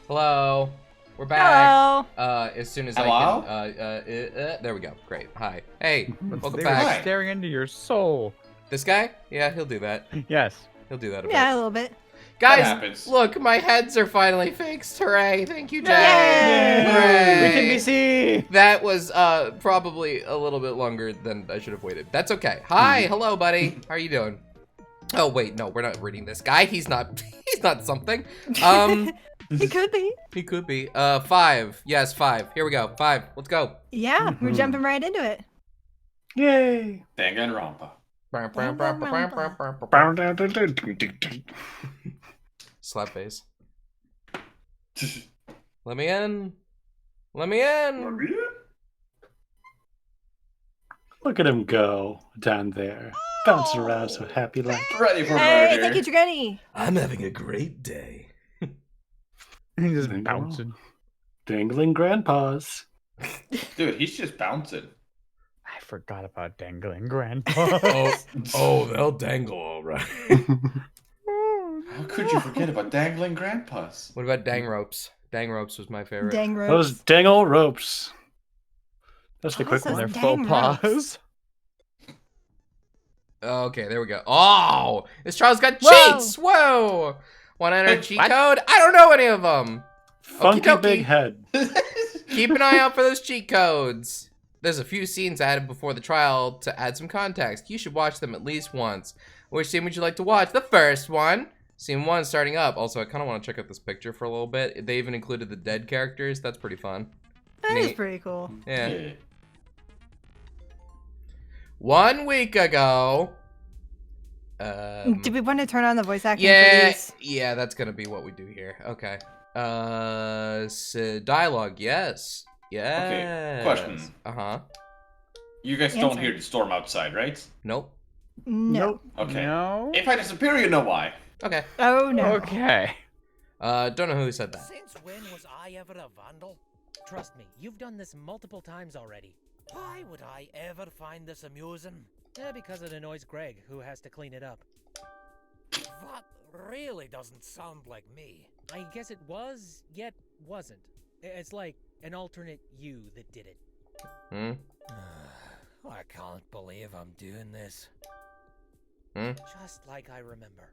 Hello. We're back. Hello. As soon as Hello? I can. There we go. Great. Hi. Hey. Welcome They back. were staring into your soul. This guy? Yeah, he'll do that. Yes. He'll do that a bit. Yeah, a little bit. Guys, happens. look, my heads are finally fixed. Hooray. Thank you, Jay. Yay! Hooray. We can be seen. That was probably a little bit longer than I should have waited. That's okay. Hi. Hello, buddy. How are you doing? Oh, wait. No, we're not reading this guy. He's not something. He could be. He could be. 5. Yes, 5. Here we go. 5. Let's go. Yeah, we're jumping right into it. Yay. Danganronpa. Slap face. Let me in. Let me in. Look at him go down there, bouncing around so happy like. Ready for Hey, murder. thank you, Dragoni. I'm having a great day. He's just bouncing. Dangling grandpas. Dude, he's just bouncing. I forgot about dangling grandpa. Oh, they'll dangle all right. How could you forget about dangling grandpas? What about dang ropes? Dang ropes was my favorite. Dang ropes. Those dang old ropes. That's the Oh, quick those one. Their dang faux pas. ropes. Okay, there we go. Oh, this child's got Whoa. cheats. Whoa. Want to enter cheat What? code? I don't know any of them. Funky Okie dokie. big head. Keep an eye out for those cheat codes. There's a few scenes added before the trial to add some context. You should watch them at least once. Which scene would you like to watch? The first one. Scene 1 starting up. Also, I kind of want to check out this picture for a little bit. They even included the dead characters. That's pretty fun. That is Neat. pretty cool. Yeah. 1 week ago. Do we want to turn on the voice acting for Yeah, these? yeah, that's gonna be what we do here. Okay. So dialogue, yes. Yes. question. Uh-huh. You guys Answer. don't hear the storm outside, right? Nope. No. Okay. No. If I disappear, you know why. Okay. Oh, no. Okay. Don't know who said that. Since when was I ever a vandal? Trust me, you've done this multiple times already. Why would I ever find this amusing? Because it annoys Greg, who has to clean it up. That really doesn't sound like me. I guess it was, yet wasn't. It's like an alternate you that did it. Hmm? I can't believe I'm doing this. Hmm? Just like I remember.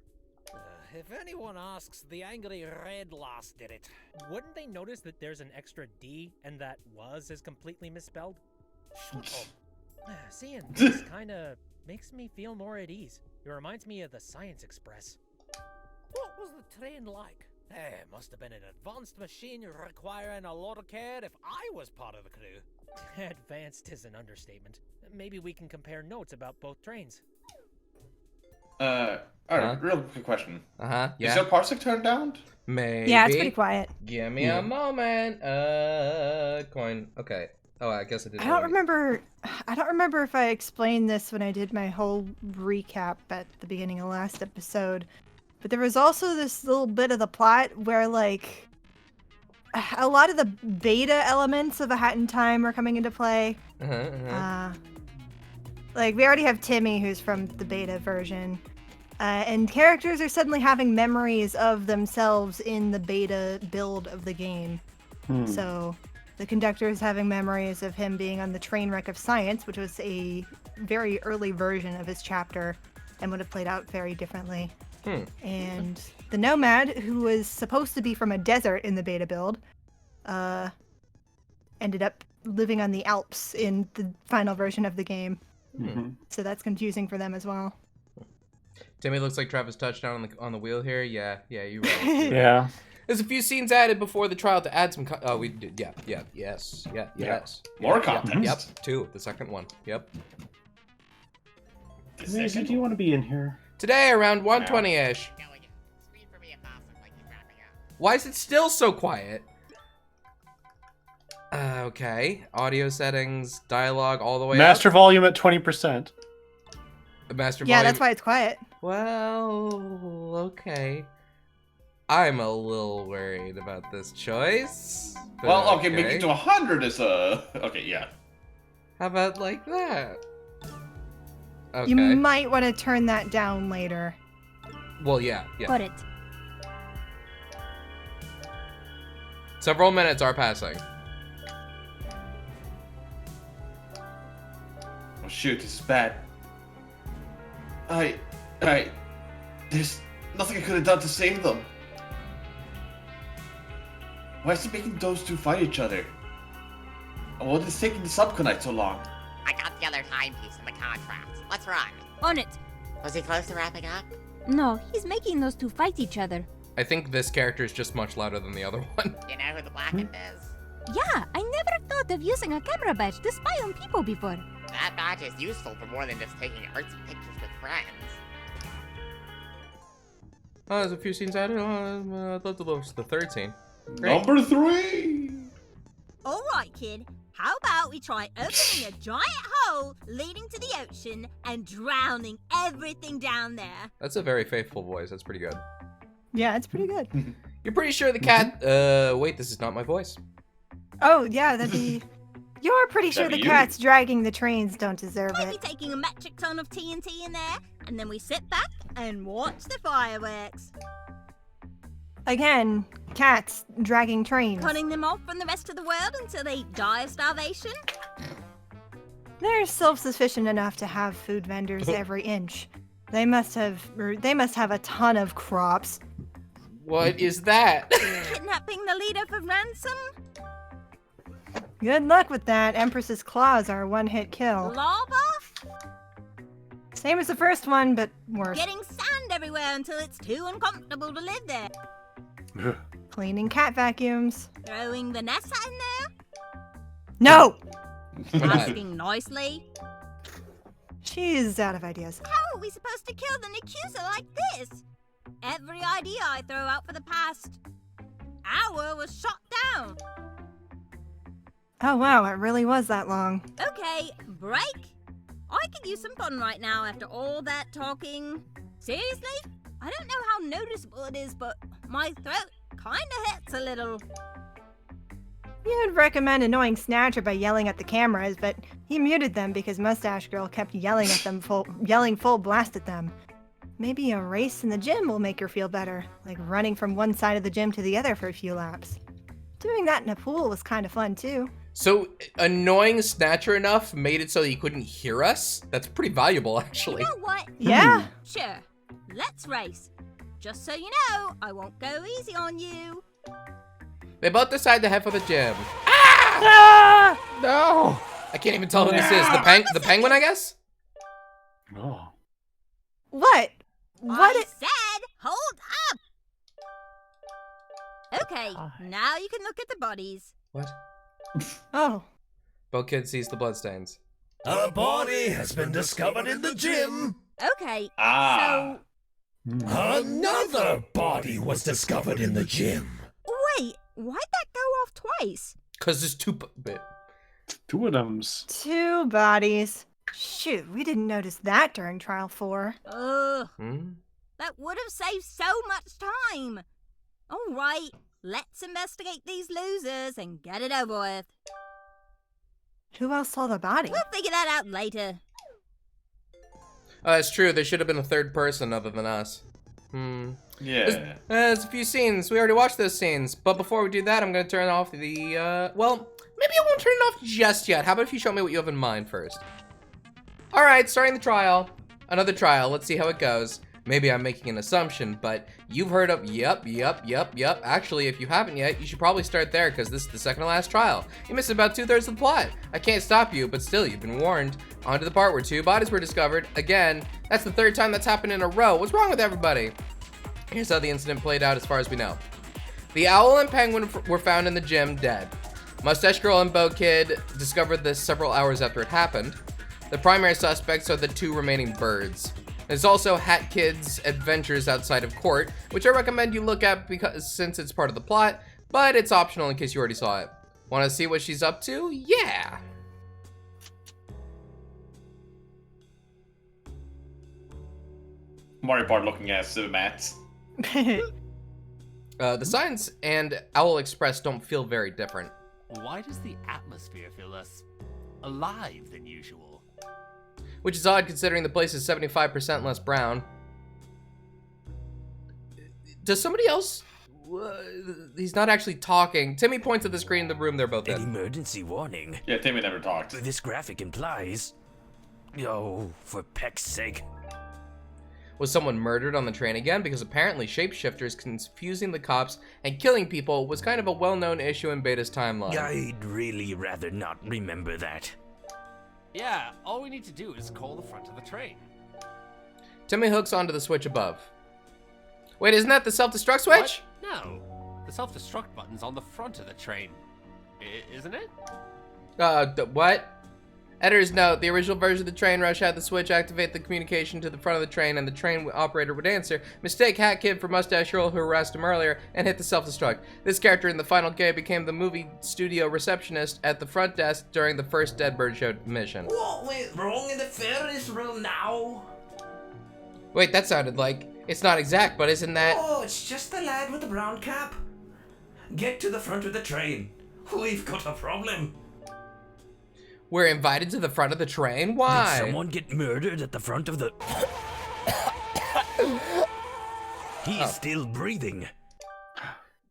If anyone asks, the angry red lass did it. Wouldn't they notice that there's an extra D and that was is completely misspelled? Shut up. Seeing this kinda makes me feel more at ease. It reminds me of the Science Express. What was the train like? It must have been an advanced machine requiring a lot of care if I was part of the crew. Advanced is an understatement. Maybe we can compare notes about both trains. Alright, real quick question. Uh-huh. Is Yeah. your parsec turned down? Maybe. Yeah, it's pretty quiet. Give me a moment. Coin. Okay. Oh, I guess I did. I don't remember if I explained this when I did my whole recap at the beginning of last episode. But there was also this little bit of the plot where, like, a lot of the beta elements of A Hat in Time are coming into play. Like, we already have Timmy, who's from the beta version. And characters are suddenly having memories of themselves in the beta build of the game. So, the conductor is having memories of him being on the train wreck of science, which was a very early version of his chapter and would have played out very differently. And the nomad, who was supposed to be from a desert in the beta build, ended up living on the Alps in the final version of the game. So that's confusing for them as well. Timmy looks like Travis touchdown on the wheel here. Yeah, you're right. Yeah. There's a few scenes added before the trial to add some. Oh, we did. Yes. More Yep, context. Yep. 2. The second one. Yep. The Maisie, second do you want to be in here? Today around 1:20ish. Why is it still so quiet? Okay. Audio settings, dialogue, all the way Master volume at 20%. up. Master Yeah, volume. that's why it's quiet. Well, okay. I'm a little worried about this choice. but Well, okay, make it to 100 is okay, yeah. How about like that? Okay. You might want to turn that down later. Well, yeah. Put it. Several minutes are passing. Oh shoot, this is bad. There's nothing I could have done to save them. Why is it making those two fight each other? And what is taking the subconite so long? I got the other timepiece in the contract. Let's run. On it. Was he close to wrapping up? No, he's making those two fight each other. I think this character is just much louder than the other one. You know who the blackened is? Yeah, I never thought of using a camera badge to spy on people before. That badge is useful for more than just taking artsy pictures with friends. Oh, there's a few scenes added. I'd love to watch the third scene. Great. Number 3! Alright, kid. How about we try opening a giant hole leading to the ocean and drowning everything down there? That's a very faithful voice. That's pretty good. Yeah, it's pretty good. You're pretty sure the cat... wait, this is not my voice. Oh, yeah, that'd be... You're pretty sure That'd the be you. cats dragging the trains don't deserve Maybe it. taking a metric ton of TNT in there, and then we sit back and watch the fireworks. Again, cats dragging trains. Cutting them off from the rest of the world until they die of starvation. They're self-sufficient enough to have food vendors every inch. They must have a ton of crops. What is that? Kidnapping the leader for ransom? Good luck with that. Empress's claws are a one-hit kill. Lava? Same as the first one, but worse. Getting sand everywhere until it's too uncomfortable to live there. Cleaning cat vacuums. Throwing Vanessa in there? No! Asking nicely? She's out of ideas. How are we supposed to kill the accuser like this? Every idea I throw out for the past hour was shot down. Oh wow, it really was that long. Okay, break. I could use some fun right now after all that talking. Seriously? I don't know how noticeable it is, but my throat kinda hurts a little. You'd recommend annoying Snatcher by yelling at the cameras, but he muted them because Mustache Girl kept yelling at them, yelling full blast at them. Maybe a race in the gym will make her feel better, like running from one side of the gym to the other for a few laps. Doing that in a pool was kind of fun too. So, annoying Snatcher enough made it so he couldn't hear us? That's pretty valuable, actually. You know what? Yeah. Sure, let's race. Just so you know, I won't go easy on you. They both decide to head for the gym. Ah! No! I can't even tell who this is. The penguin, I guess? Oh. What? What? I said, hold up. Okay, now you can look at the bodies. What? Oh. Bo Kid sees the bloodstains. A body has been discovered in the gym. Okay, Ah. Another body was discovered in the gym. so wait, why'd that go off twice? Because there's two... Two of them's. Two bodies. Shoot, we didn't notice that during trial 4. Ugh, Hmm? that would have saved so much time. All right, let's investigate these losers and get it over with. Who else saw the body? We'll figure that out later. It's true. There should have been a third person other than us. Yeah. There's a few scenes. We already watched those scenes. But before we do that, I'm going to turn off the, well, maybe I won't turn it off just yet. How about if you show me what you have in mind first? All right, starting the trial. Another trial. Let's see how it goes. Maybe I'm making an assumption, but you've heard of yep. Actually, if you haven't yet, you should probably start there because this is the second to last trial. You missed about 2/3 of the plot. I can't stop you, but still, you've been warned. On to the part where 2 bodies were discovered. Again, that's the 3rd time that's happened in a row. What's wrong with everybody? Here's how the incident played out as far as we know. The owl and penguin were found in the gym dead. Mustache Girl and Bo Kid discovered this several hours after it happened. The primary suspects are the 2 remaining birds. There's also Hat Kid's adventures outside of court, which I recommend you look at since it's part of the plot, but it's optional in case you already saw it. Want to see what she's up to? Yeah! Mario Bart looking at cinemats. The signs and Owl Express don't feel very different. Why does the atmosphere feel less alive than usual? Which is odd considering the place is 75% less brown. Does somebody else He's not actually talking. Timmy points at the screen in the room they're both An in. emergency warning. Yeah, Timmy never talked. This graphic implies... Oh, for peck's sake. Was someone murdered on the train again? Because apparently shapeshifters confusing the cops and killing people was kind of a well-known issue in Beta's timeline. I'd really rather not remember that. Yeah, all we need to do is call the front of the train. Timmy hooks onto the switch above. Wait, isn't that the self-destruct switch? What? No, the self-destruct button's on the front of the train. Isn't it? What? Editor's note, the original version of the train rush had the switch activate the communication to the front of the train, and the train operator would answer, mistake Hat Kid for Mustache Girl who harassed him earlier, and hit the self-destruct. This character in the final game became the movie studio receptionist at the front desk during the first Dead Bird Show mission. What went wrong in the Ferris wheel now? Wait, that sounded like... It's not exact, but isn't that... Oh, it's just the lad with the brown cap. Get to the front of the train. We've got a problem. We're invited to the front of the train? Why? Did someone get murdered at the front of the... He's still breathing.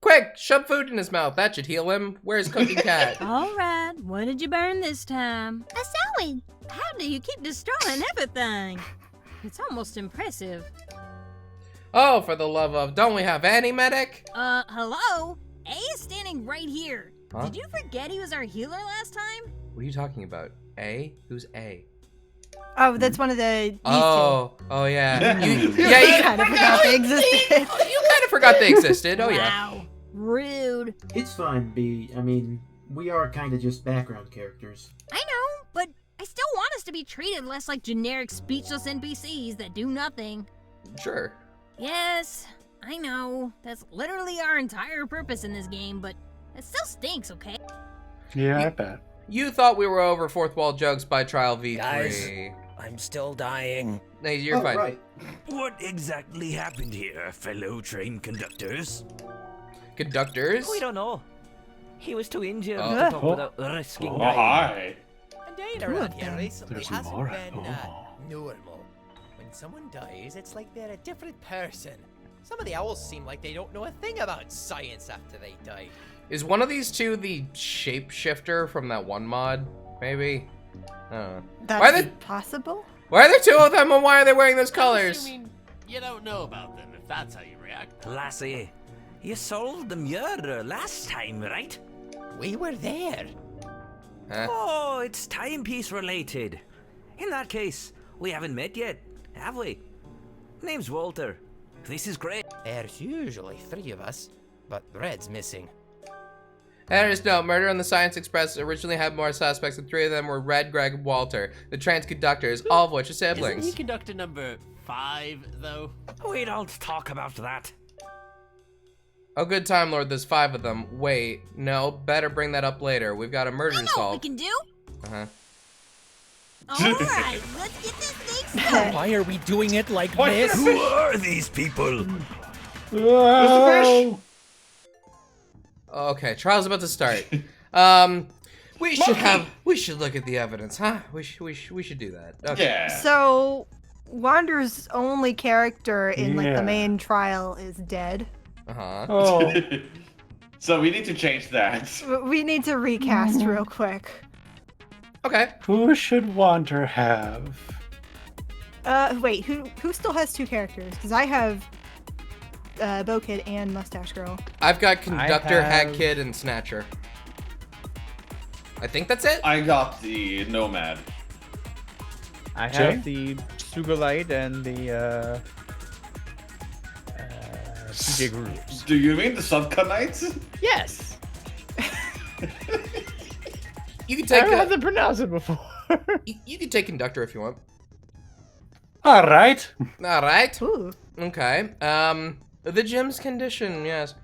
Quick, shove food in his mouth. That should heal him. Where's Cooking Cat? All right, what did you burn this time? A sewing. How do you keep destroying everything? It's almost impressive. Oh, for the love of... Don't we have any medic? Hello? A is standing right here. Huh? Did you forget he was our healer last time? What are you talking about? A? Who's A? Oh, that's one of the. Oh, yeah. You kind of forgot they existed. You kind of forgot they existed. Oh, yeah. Wow. Rude. It's fine, B. I mean, we are kind of just background characters. I know, but I still want us to be treated less like generic speechless NPCs that do nothing. Sure. Yes, I know. That's literally our entire purpose in this game, but it still stinks, okay? Yeah, I bet. You thought we were over fourth wall jokes by Trial V3. Guys, I'm still dying. No, you're fine. Right. What exactly happened here, fellow train conductors? Conductors? We don't know. He was too injured Oh. to talk without risking Oh, dying. hi. And dying around here recently There's hasn't more. been Oh. normal. When someone dies, it's like they're a different person. Some of the owls seem like they don't know a thing about science after they die. Is one of these two the shapeshifter from that one mod? Maybe? I don't know. That's possible? Why are there two of them and why are they wearing those colors? I mean, you don't know about them if that's how you react. Lassie, you solved the murder last time, right? We were there. Huh? Oh, it's timepiece related. In that case, we haven't met yet, have we? Name's Walter. This is great. There's usually 3 of us, but Red's missing. Editor's note, Murder on the Science Express originally had more suspects, and 3 of them were Red, Greg, and Walter, the train conductors, all of which are siblings. Isn't he conductor number 5, though? We don't talk about that. Oh, good time, Lord, there's 5 of them. Wait, no, better bring that up later. We've got a murder I to know what we solve. can do. Uh-huh. Alright, let's get this thing started. Why are we doing it like What? this? Who are these people? Oh. Okay, trial's about to start. We should look at the evidence, huh? We should do that. Okay. Yeah. So, Wander's only character in like Yeah. the main trial is dead. Uh-huh. Oh. So we need to change that. We need to recast real quick. Okay. Who should Wander have? Wait, who still has 2 characters? Because I have Bow Kid and Mustache Girl. I've got Conductor, Hat have- Kid, and Snatcher. I think that's it. I got the Nomad. I Jay? have the Sugalite and the PJ Grooves. Do you mean the Subconites? Yes! You can I take don't have to pronounce it before. you can take Conductor if you want. All right. All right. Ooh. Okay. The gym's condition, yes.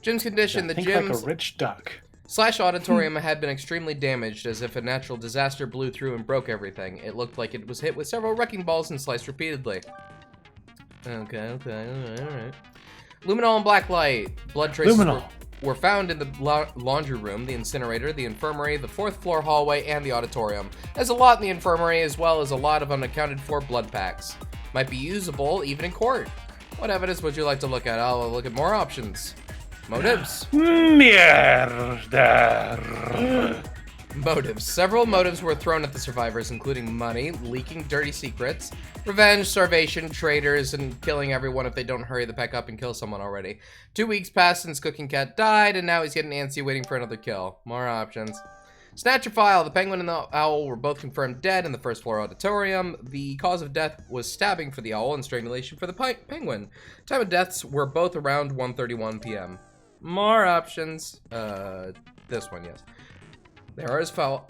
Gym's condition. The Think gym's like a rich duck. / auditorium had been extremely damaged, as if a natural disaster blew through and broke everything. It looked like it was hit with several wrecking balls and sliced repeatedly. Okay, alright. Luminol and black light. Blood traces were found in the laundry room, the incinerator, the infirmary, the 4th floor hallway, and the auditorium. There's a lot in the infirmary, as well as a lot of unaccounted for blood packs. Might be usable even in court. What evidence would you like to look at? I'll look at more options. Motives. MYURRRDERRRRRR. Motives. Several motives were thrown at the survivors, including money, leaking dirty secrets, revenge, starvation, traitors, and killing everyone if they don't hurry the heck up and kill someone already. 2 weeks passed since Cooking Cat died, and now he's getting antsy waiting for another kill. More options. Snatcher file. The penguin and the owl were both confirmed dead in the first floor auditorium. The cause of death was stabbing for the owl and strangulation for the penguin. Time of deaths were both around 1:31 p.m. More options. This one, yes. There is foul.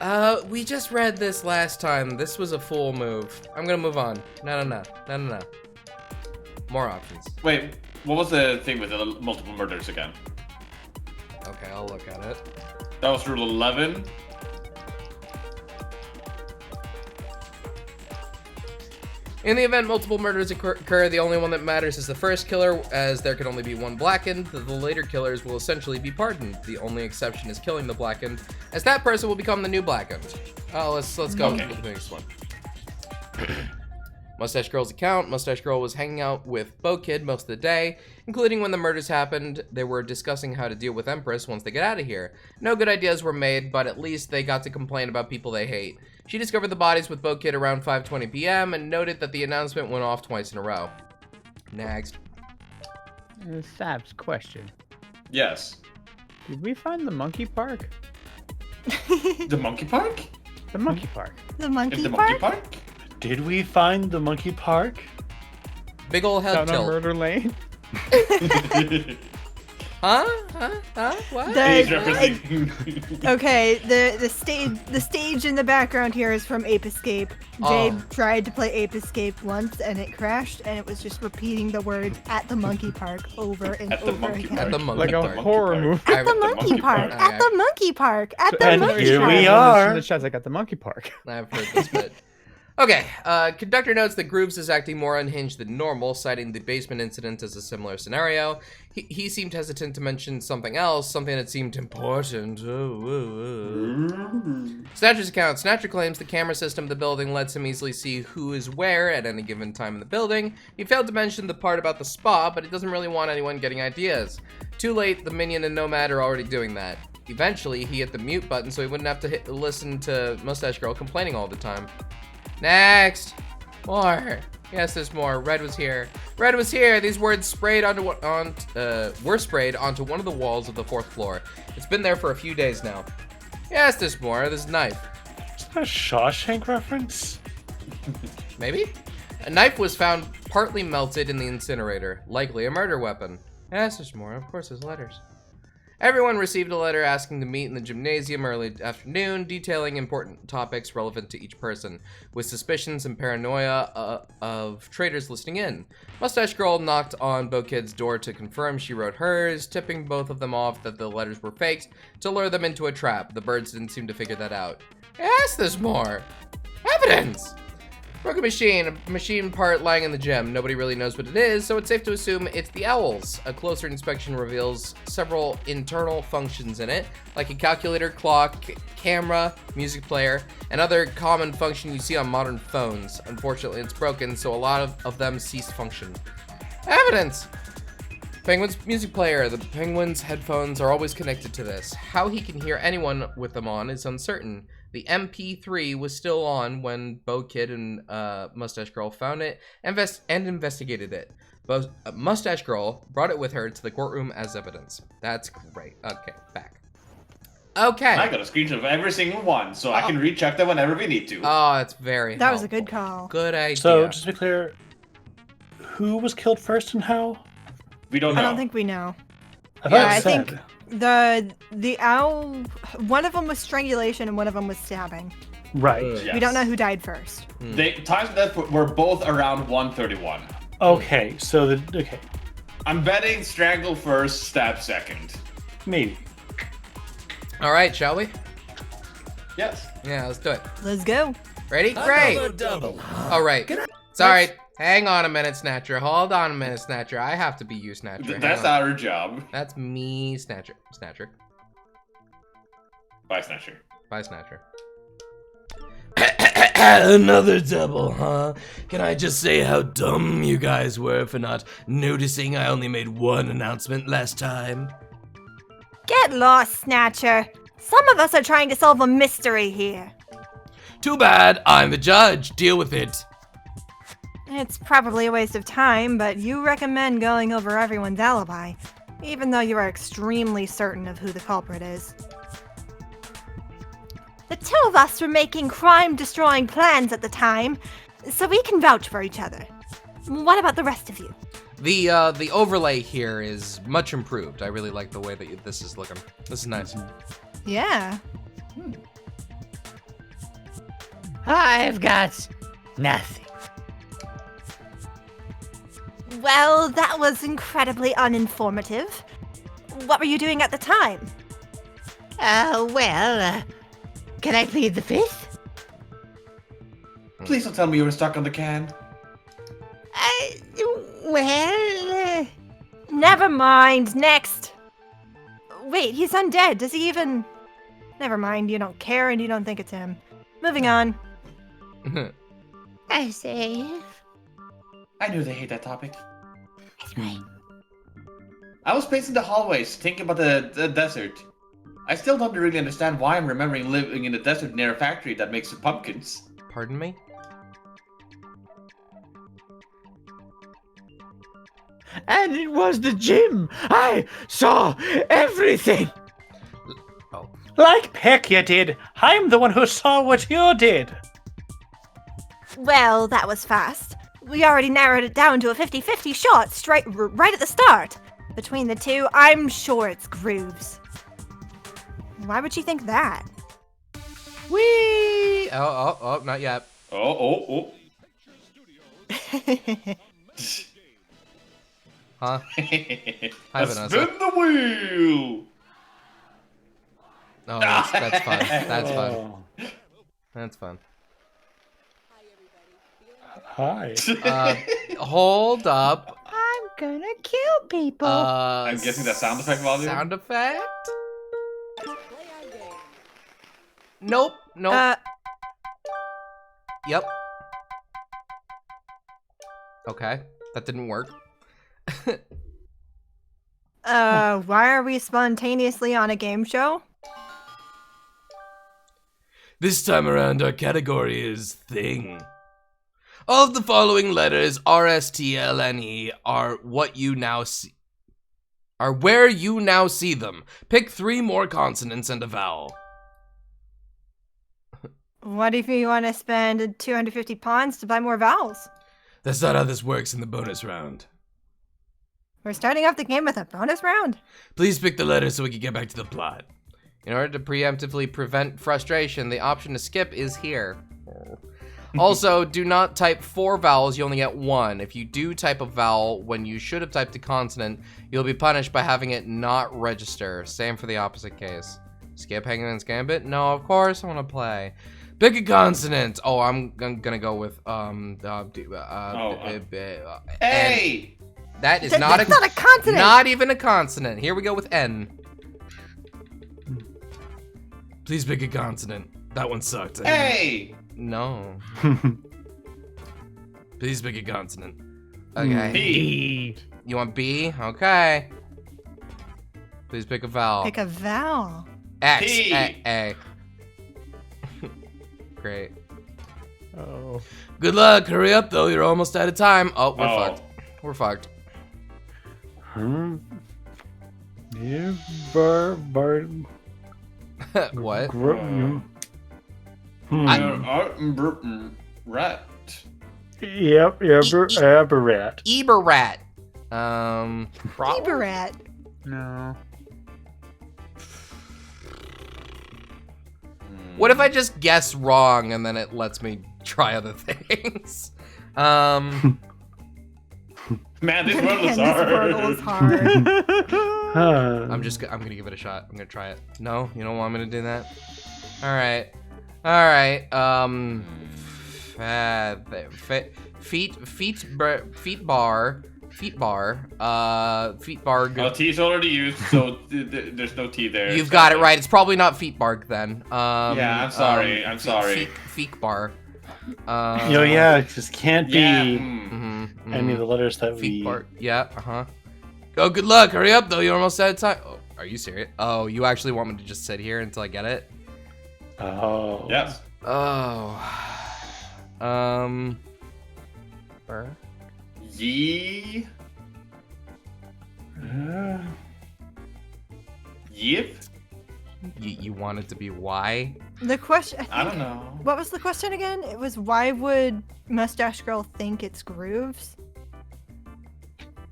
We just read this last time. This was a fool move. I'm gonna move on. No. More options. Wait, what was the thing with the multiple murders again? Okay, I'll look at it. That was rule 11. In the event multiple murders occur, the only one that matters is the first killer, as there can only be one blackened. The later killers will essentially be pardoned. The only exception is killing the blackened, as that person will become the new blackened. Let's go with the next one. Mustache Girl's account. Mustache Girl was hanging out with Bo Kid most of the day, including when the murders happened. They were discussing how to deal with Empress once they get out of here. No good ideas were made, but at least they got to complain about people they hate. She discovered the bodies with Bo Kid around 5:20 p.m. and noted that the announcement went off twice in a row. Next. Sab's question. Yes. Did we find the monkey park? The monkey park? The monkey park. The monkey The park? monkey park? Did we find the monkey park? Big ol' head Down on tilt. Murder Lane? Huh? What? He's representing. Okay, the stage in the background here is from Ape Escape. Jade tried to play Ape Escape once and it crashed, and it was just repeating the words "at the monkey park" over and over again. At the monkey Like park. a horror movie. At the monkey park. At the monkey park. At the And monkey here park. we are. The shot's like at the monkey park. I've heard this bit. Okay, conductor notes that Grooves is acting more unhinged than normal, citing the basement incident as a similar scenario. He seemed hesitant to mention something else, something that seemed important. Snatcher's account. Snatcher claims the camera system of the building lets him easily see who is where at any given time in the building. He failed to mention the part about the spa, but he doesn't really want anyone getting ideas. Too late, the Minion and Nomad are already doing that. Eventually, he hit the mute button so he wouldn't have to listen to Mustache Girl complaining all the time. Next! More! Yes, there's more. Red was here. Red was here! These words were sprayed onto one of the walls of the 4th floor. It's been there for a few days now. Yes, there's more. There's a knife. Is that a Shawshank reference? Maybe? A knife was found partly melted in the incinerator. Likely a murder weapon. Yes, there's more. Of course, there's letters. Everyone received a letter asking to meet in the gymnasium early afternoon, detailing important topics relevant to each person, with suspicions and paranoia of traitors listening in. Mustache Girl knocked on Bo Kid's door to confirm she wrote hers, tipping both of them off that the letters were faked to lure them into a trap. The birds didn't seem to figure that out. Yes, there's more. Evidence! Broken machine, a machine part lying in the gym. Nobody really knows what it is, so it's safe to assume it's the owl's. A closer inspection reveals several internal functions in it, like a calculator, clock, camera, music player, and other common function you see on modern phones. Unfortunately, it's broken, so a lot of them cease function. Evidence! Penguin's music player. The Penguin's headphones are always connected to this. How he can hear anyone with them on is uncertain. The MP3 was still on when Bo Kid and Mustache Girl found it and investigated it. Mustache Girl brought it with her to the courtroom as evidence. That's great. Okay, back. Okay. I got a screenshot of every single one, so I can recheck them whenever we need to. Oh, that's very That was a good call. Good idea. So, just to be clear, who was killed first and how? We don't know. I don't think we know. I think the owl, one of them was strangulation and one of them was stabbing. Right. Yes. We don't know who died first. Times of death were both around 1:31. Okay, so okay. I'm betting strangle first, stab second. Maybe. All right, shall we? Yes. Yeah, let's do it. Let's go. Ready? Great. Double. All right. Sorry. Hang on a minute, Snatcher. Hold on a minute, Snatcher. I have to be you, Snatcher. That's our job. That's me, Snatcher. Snatcher. Bye, Snatcher. Bye, Snatcher. Another double, huh? Can I just say how dumb you guys were for not noticing I only made one announcement last time? Get lost, Snatcher. Some of us are trying to solve a mystery here. Too bad, I'm the judge. Deal with it. It's probably a waste of time, but you recommend going over everyone's alibi, even though you are extremely certain of who the culprit is. The two of us were making crime-destroying plans at the time, so we can vouch for each other. What about the rest of you? The overlay here is much improved. I really like the way that this is looking. This is nice. Yeah. I've got nothing. Well, that was incredibly uninformative. What were you doing at the time? Can I plead the fifth? Please don't tell me you were stuck on the can. Never mind. Next. Wait, he's undead. Does he even... Never mind, you don't care and you don't think it's him. Moving on. I say. I knew they hate that topic. That's right. I was pacing the hallways, thinking about the desert. I still don't really understand why I'm remembering living in the desert near a factory that makes pumpkins. Pardon me? And it was the gym. I saw everything. Oh. Like Peck you did. I'm the one who saw what you did. Well, that was fast. We already narrowed it down to a 50-50 shot right at the start. Between the two, I'm sure it's Grooves. Why would you think that? Whee! Oh, not yet. Oh. Huh? Spin the wheel! Oh, that's fun. That's fun. That's fun. Hi. Hold up. I'm gonna kill people. I'm guessing that sound effect volume? Sound effect? Nope. Yep. Okay, that didn't work. Why are we spontaneously on a game show? This time around, our category is thing. All of the following letters, R, S, T, L, N, E, are what you now see. Are where you now see them. Pick 3 more consonants and a vowel. What if you want to spend 250 pawns to buy more vowels? That's not how this works in the bonus round. We're starting off the game with a bonus round? Please pick the letter so we can get back to the plot. In order to preemptively prevent frustration, the option to skip is here. Also, do not type 4 vowels, you only get 1. If you do type a vowel when you should have typed a consonant, you'll be punished by having it not register. Same for the opposite case. Skip Hangman's Gambit? No, of course I want to play. Pick a consonant! Oh, I'm gonna go with, Hey! That is That's not a consonant! Not even a consonant. Here we go with N. Please pick a consonant. That one sucked. Hey! No. Please pick a consonant. Okay. B. You want B? Okay. Please pick a vowel. Pick a vowel. X. P. A. Great. Oh. Good luck. Hurry up, though. You're almost out of time. Oh, we're fucked. We're fucked. What? Rat. Yep, Eberat. Eberat. Eberat. No. What if I just guess wrong and then it lets me try other things? Man, this world is hard. This world is hard. I'm gonna give it a shot. I'm gonna try it. No, you don't want me to do that? Alright. Alright. Feet bar. Oh, T's already used, so there's no T there. You've got it right. It's probably not feet bark then. Yeah, I'm sorry. I'm sorry. Feet bar. Yeah, it just can't be Yeah. any of the letters that feet we. bar. Yeah. Oh, good luck. Hurry up though. You're almost out of time. Oh. Are you serious? Oh, you actually want me to just sit here until I get it? Oh. Yes. Oh. Yee. Yip. You want it to be why? The question. I don't know. What was the question again? It was why would Mustache Girl think it's grooves?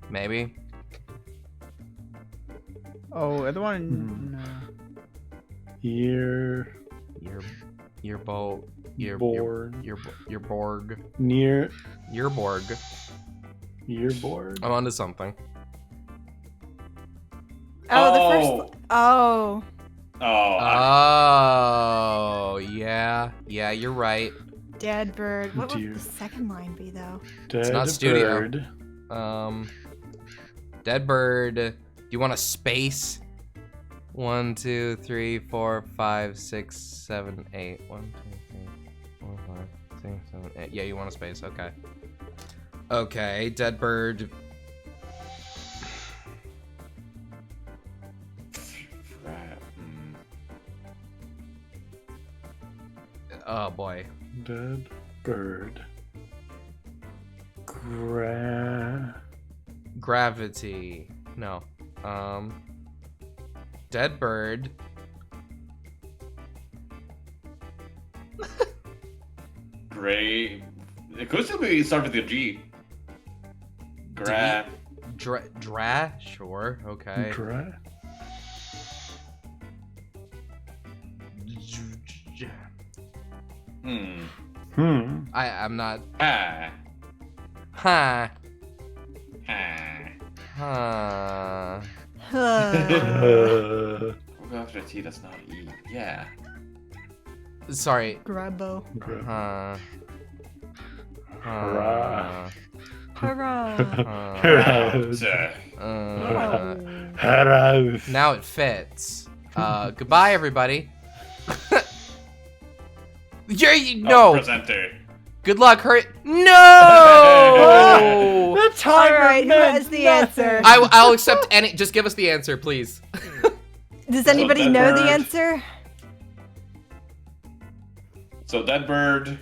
Maybe. Oh, the one. Your boat. Your Borg. Your Borg. Near. Your Borg. Your Borg. I'm onto something. Oh, the first. Oh. Oh, yeah. Yeah, you're right. Dead bird. What would the second line be though? It's not studio. Dead bird. Do you want a space? 1, 2, 3, 4, 5, 6, 7, 8. 1, 2, 3, 4, 5, 6, 7, 8. Yeah, you want a space. Okay. Okay, dead bird. Oh boy. Dead bird. Gravity. No. Dead bird. Gray. It could still be start with a G. Gra. Dra? Sure. Okay. Dra. I'm not. Ha. Ha. Ha. Ha. We'll go after a T that's not E. Yeah. Sorry. Grabo. Huh. Hurrah. Hurrah. Now it fits. Goodbye, everybody. No. Presenter. Good luck. Hurry. No. The timer. All right. Who has the answer? I'll accept any. Just give us the answer, please. Does anybody know the answer? So dead bird.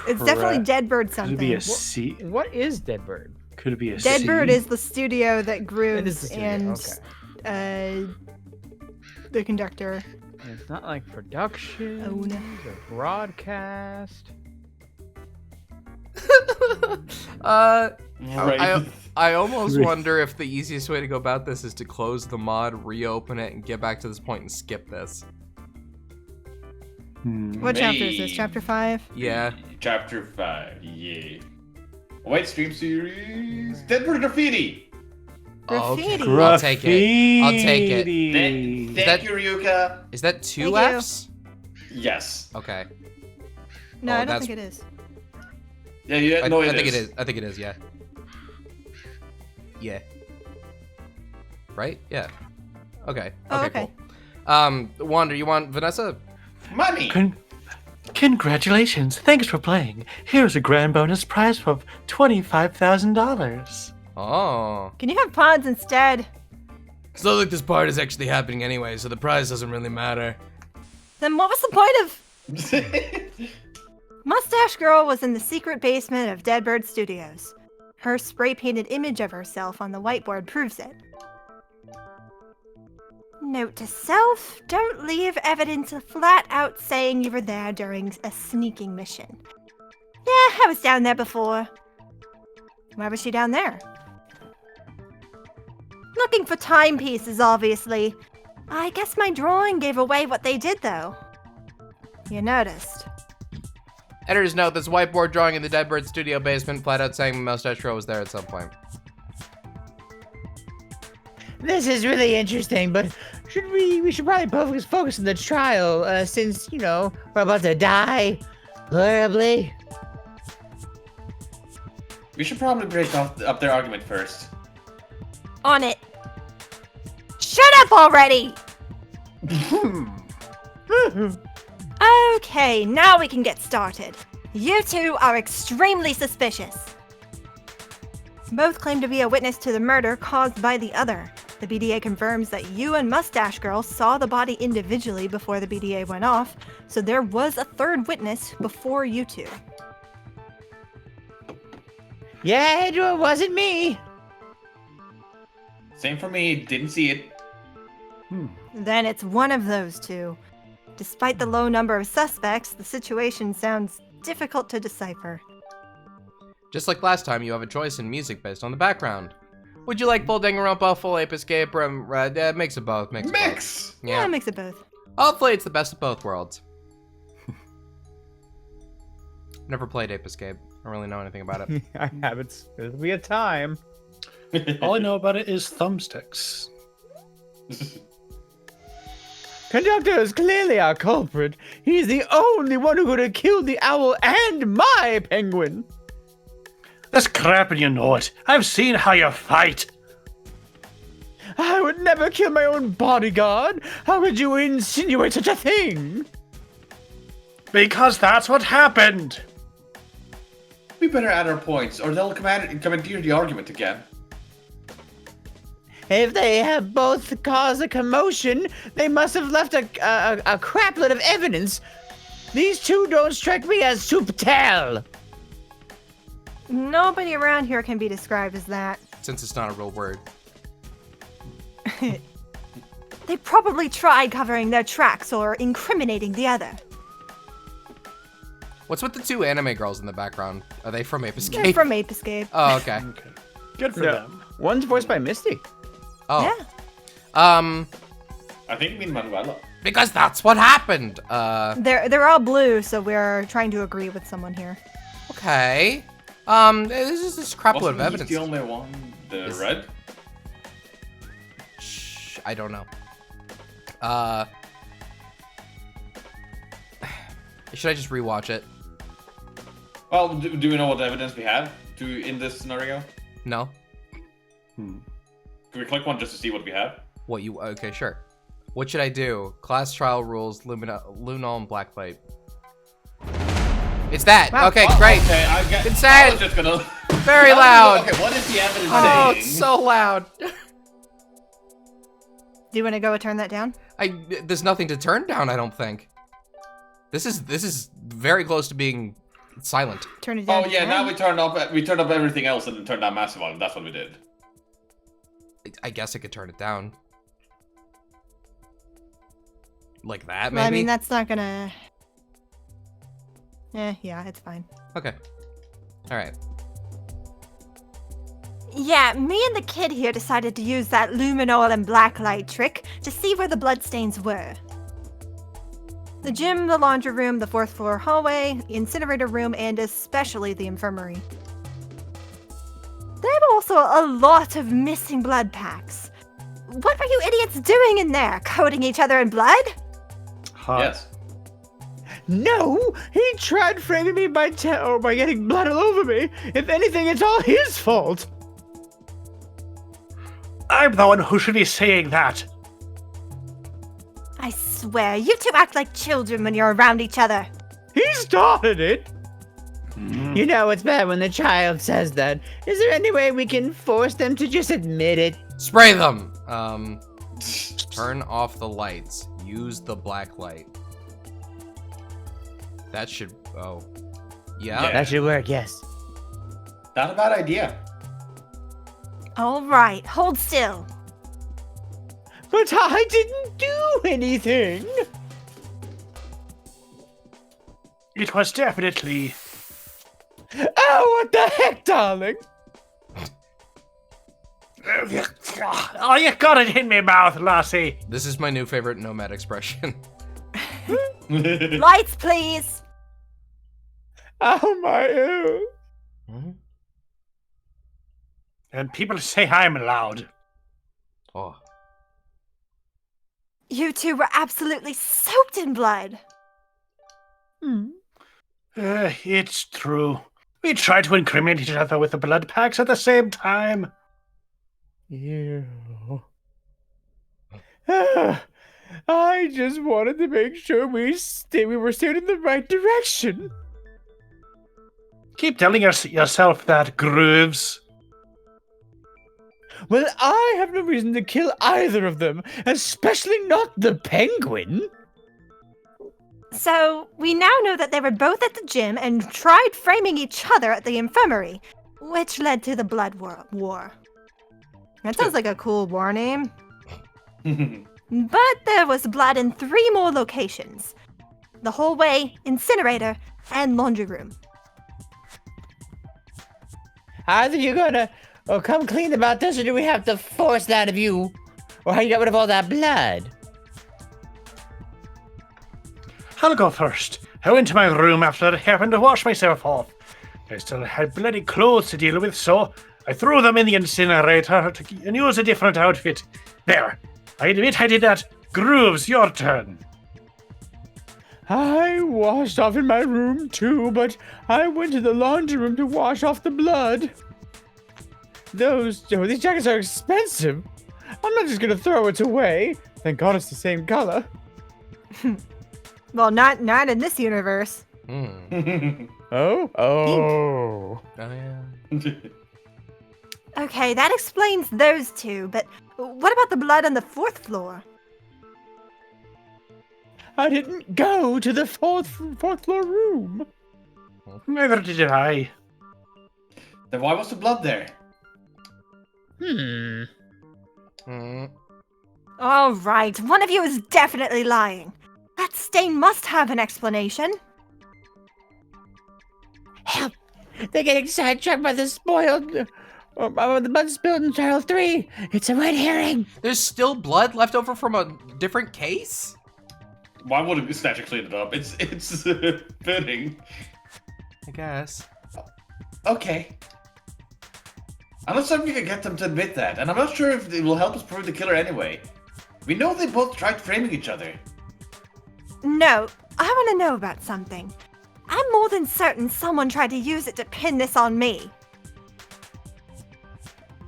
It's definitely dead bird something. Could it be a C? What is dead bird? Could it be a Dead C? bird is the studio that grooves It is the studio, and the conductor. It's not like production Oh, no. or broadcast. I almost wonder if the easiest way to go about this is to close the mod, reopen it, and get back to this point and skip this. What chapter is this? Chapter 5? Yeah. Chapter 5. Yeah. White stream series. Dead bird graffiti. Graffiti. Okay. I'll take it. I'll take it. Thank you, Ryuka. Is that 2 Thank you. Fs? Yes. Okay. No, I don't think it is. Yeah, yeah. I No, think it is. I think it is. Yeah. Yeah. Right? Yeah. Okay. Oh, okay. Cool. Wander, you want Vanessa? Money. Congratulations. Thanks for playing. Here's a grand bonus prize of $25,000. Oh. Can you have pods instead? It's not like this part is actually happening anyway, so the prize doesn't really matter. Then what was the point of... Mustache Girl was in the secret basement of Deadbird Studios. Her spray-painted image of herself on the whiteboard proves it. Note to self, don't leave evidence flat out saying you were there during a sneaking mission. Yeah, I was down there before. Why was she down there? Looking for timepieces, obviously. I guess my drawing gave away what they did, though. You noticed. Editor's note, this whiteboard drawing in the Deadbird studio basement, flat out saying Mustache Girl was there at some point. This is really interesting, but we should probably focus on the trial, since, you know, we're about to die horribly. We should probably break up their argument first. On it. Shut up already! Okay, now we can get started. You two are extremely suspicious. Both claim to be a witness to the murder caused by the other. The BDA confirms that you and Mustache Girl saw the body individually before the BDA went off, so there was a third witness before you two. Yeah, it wasn't me. Same for me, didn't see it. Then it's one of those two. Despite the low number of suspects, the situation sounds difficult to decipher. Just like last time, you have a choice in music based on the background. Would you like full Danganronpa, full Ape Escape, or mix of both? Mix! Mix! Yeah, mix of both. Hopefully it's the best of both worlds. Never played Ape Escape. I don't really know anything about it. I haven't. It'll be a time. All I know about it is thumbsticks. Conductor is clearly our culprit. He's the only one who could have killed the owl and my penguin. That's crap and you know it. I've seen how you fight. I would never kill my own bodyguard. How could you insinuate such a thing? Because that's what happened. We better add our points, or they'll commandeer the argument again. If they have both caused a commotion, they must have left a crapload of evidence. These two don't strike me as subtle. Nobody around here can be described as that. Since it's not a real word. They probably tried covering their tracks or incriminating the other. What's with the two anime girls in the background? Are they from Ape Escape? They're from Ape Escape. Oh, okay. Good for them. One's voiced by Misty. Oh. Yeah. I think you mean Manuela. Because that's what happened. They're all blue, so we're trying to agree with someone here. Okay. This is this crap load of evidence. The only one, the red? Shh, I don't know. Should I just rewatch it? Well, do we know what evidence we have in this scenario? No. Can we click one just to see what we have? What you? Okay, sure. What should I do? Class trial rules, Lunal and Blacklight. It's that. Wow. Okay, Oh, great. Okay, Consent. I was just gonna. Very loud. Okay, what is the evidence Oh, saying? it's so loud. Do you want to go and turn that down? There's nothing to turn down, I don't think. This is very close to being silent. Turn it down. Oh yeah, now we turned up everything else and then turned down massive volume. That's what we did. I guess I could turn it down. Like that, maybe? Well, I mean, that's not gonna... yeah, it's fine. Okay. Alright. Yeah, me and the kid here decided to use that luminol and blacklight trick to see where the bloodstains were. The gym, the laundry room, the 4th floor hallway, the incinerator room, and especially the infirmary. There are also a lot of missing blood packs. What were you idiots doing in there? Coating each other in blood? Yes. No, he tried framing me by getting blood all over me. If anything, it's all his fault. I'm the one who should be saying that. I swear, you two act like children when you're around each other. He started it. You know it's bad when the child says that. Is there any way we can force them to just admit it? Spray them! Turn off the lights. Use the black light. That should... Oh. Yeah? That should work, yes. Not a bad idea. All right, hold still. But I didn't do anything. It was definitely... Oh, what the heck, darling? Oh, you got it in me mouth, lassie. This is my new favorite Nomad expression. Lights, please. Oh, my ears. And people say I'm loud. Oh. You two were absolutely soaked in blood. It's true. We tried to incriminate each other with the blood packs at the same time. Ew. I just wanted to make sure we were steered in the right direction. Keep telling yourself that, Grooves. Well, I have no reason to kill either of them, especially not the penguin. So, we now know that they were both at the gym and tried framing each other at the infirmary, which led to the blood war. That sounds like a cool war name. But there was blood in 3 more locations. The hallway, incinerator, and laundry room. Either you're gonna come clean about this, or do we have to force that of you? Or how you got rid of all that blood? I'll go first. I went to my room after it happened to wash myself off. I still had bloody clothes to deal with, so I threw them in the incinerator and used a different outfit. There. I admit I did that. Grooves, your turn. I washed off in my room too, but I went to the laundry room to wash off the blood. These jackets are expensive. I'm not just gonna throw it away. Thank God it's the same color. Well, not in this universe. Oh? Oh. Yeah. Okay, that explains those 2, but what about the blood on the 4th floor? I didn't go to the fourth floor room. Neither did I. Then why was the blood there? All right, one of you is definitely lying. That stain must have an explanation. Help! They're getting sidetracked by the the blood spilled in Trial 3. It's a red herring. There's still blood left over from a different case? Why wouldn't Snatcher clean it up? It's fitting. I guess. Okay. I'm not certain we can get them to admit that, and I'm not sure if it will help us prove the killer anyway. We know they both tried framing each other. No, I want to know about something. I'm more than certain someone tried to use it to pin this on me.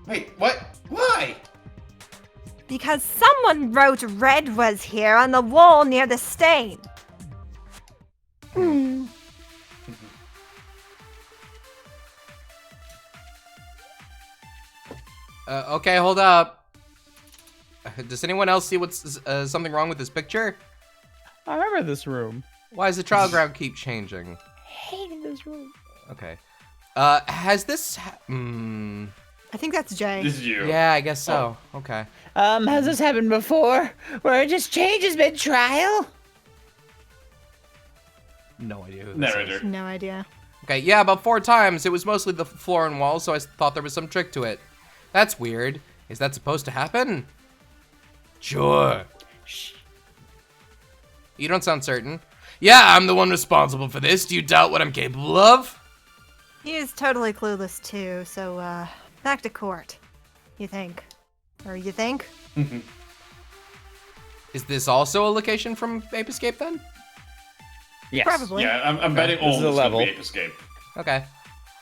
Wait, what? Why? Because someone wrote Red was here on the wall near the stain. Okay, hold up. Does anyone else see what's something wrong with this picture? I remember this room. Why does the trial ground keep changing? Hated this room. Okay. Has this... I think that's Jay. This is you. Yeah, I guess so. Okay. Has this happened before? Where it just changes mid-trial? No idea who this Narrator. is. No idea. Okay, yeah, about 4 times. It was mostly the floor and walls, so I thought there was some trick to it. That's weird. Is that supposed to happen? Sure. Shh. You don't sound certain. Yeah, I'm the one responsible for this. Do you doubt what I'm capable of? He is totally clueless too, so back to court. You think? Or you think? Is this also a location from Ape Escape then? Yes. Probably. Yeah, I'm betting all This is a this level. will be Ape Escape. Okay.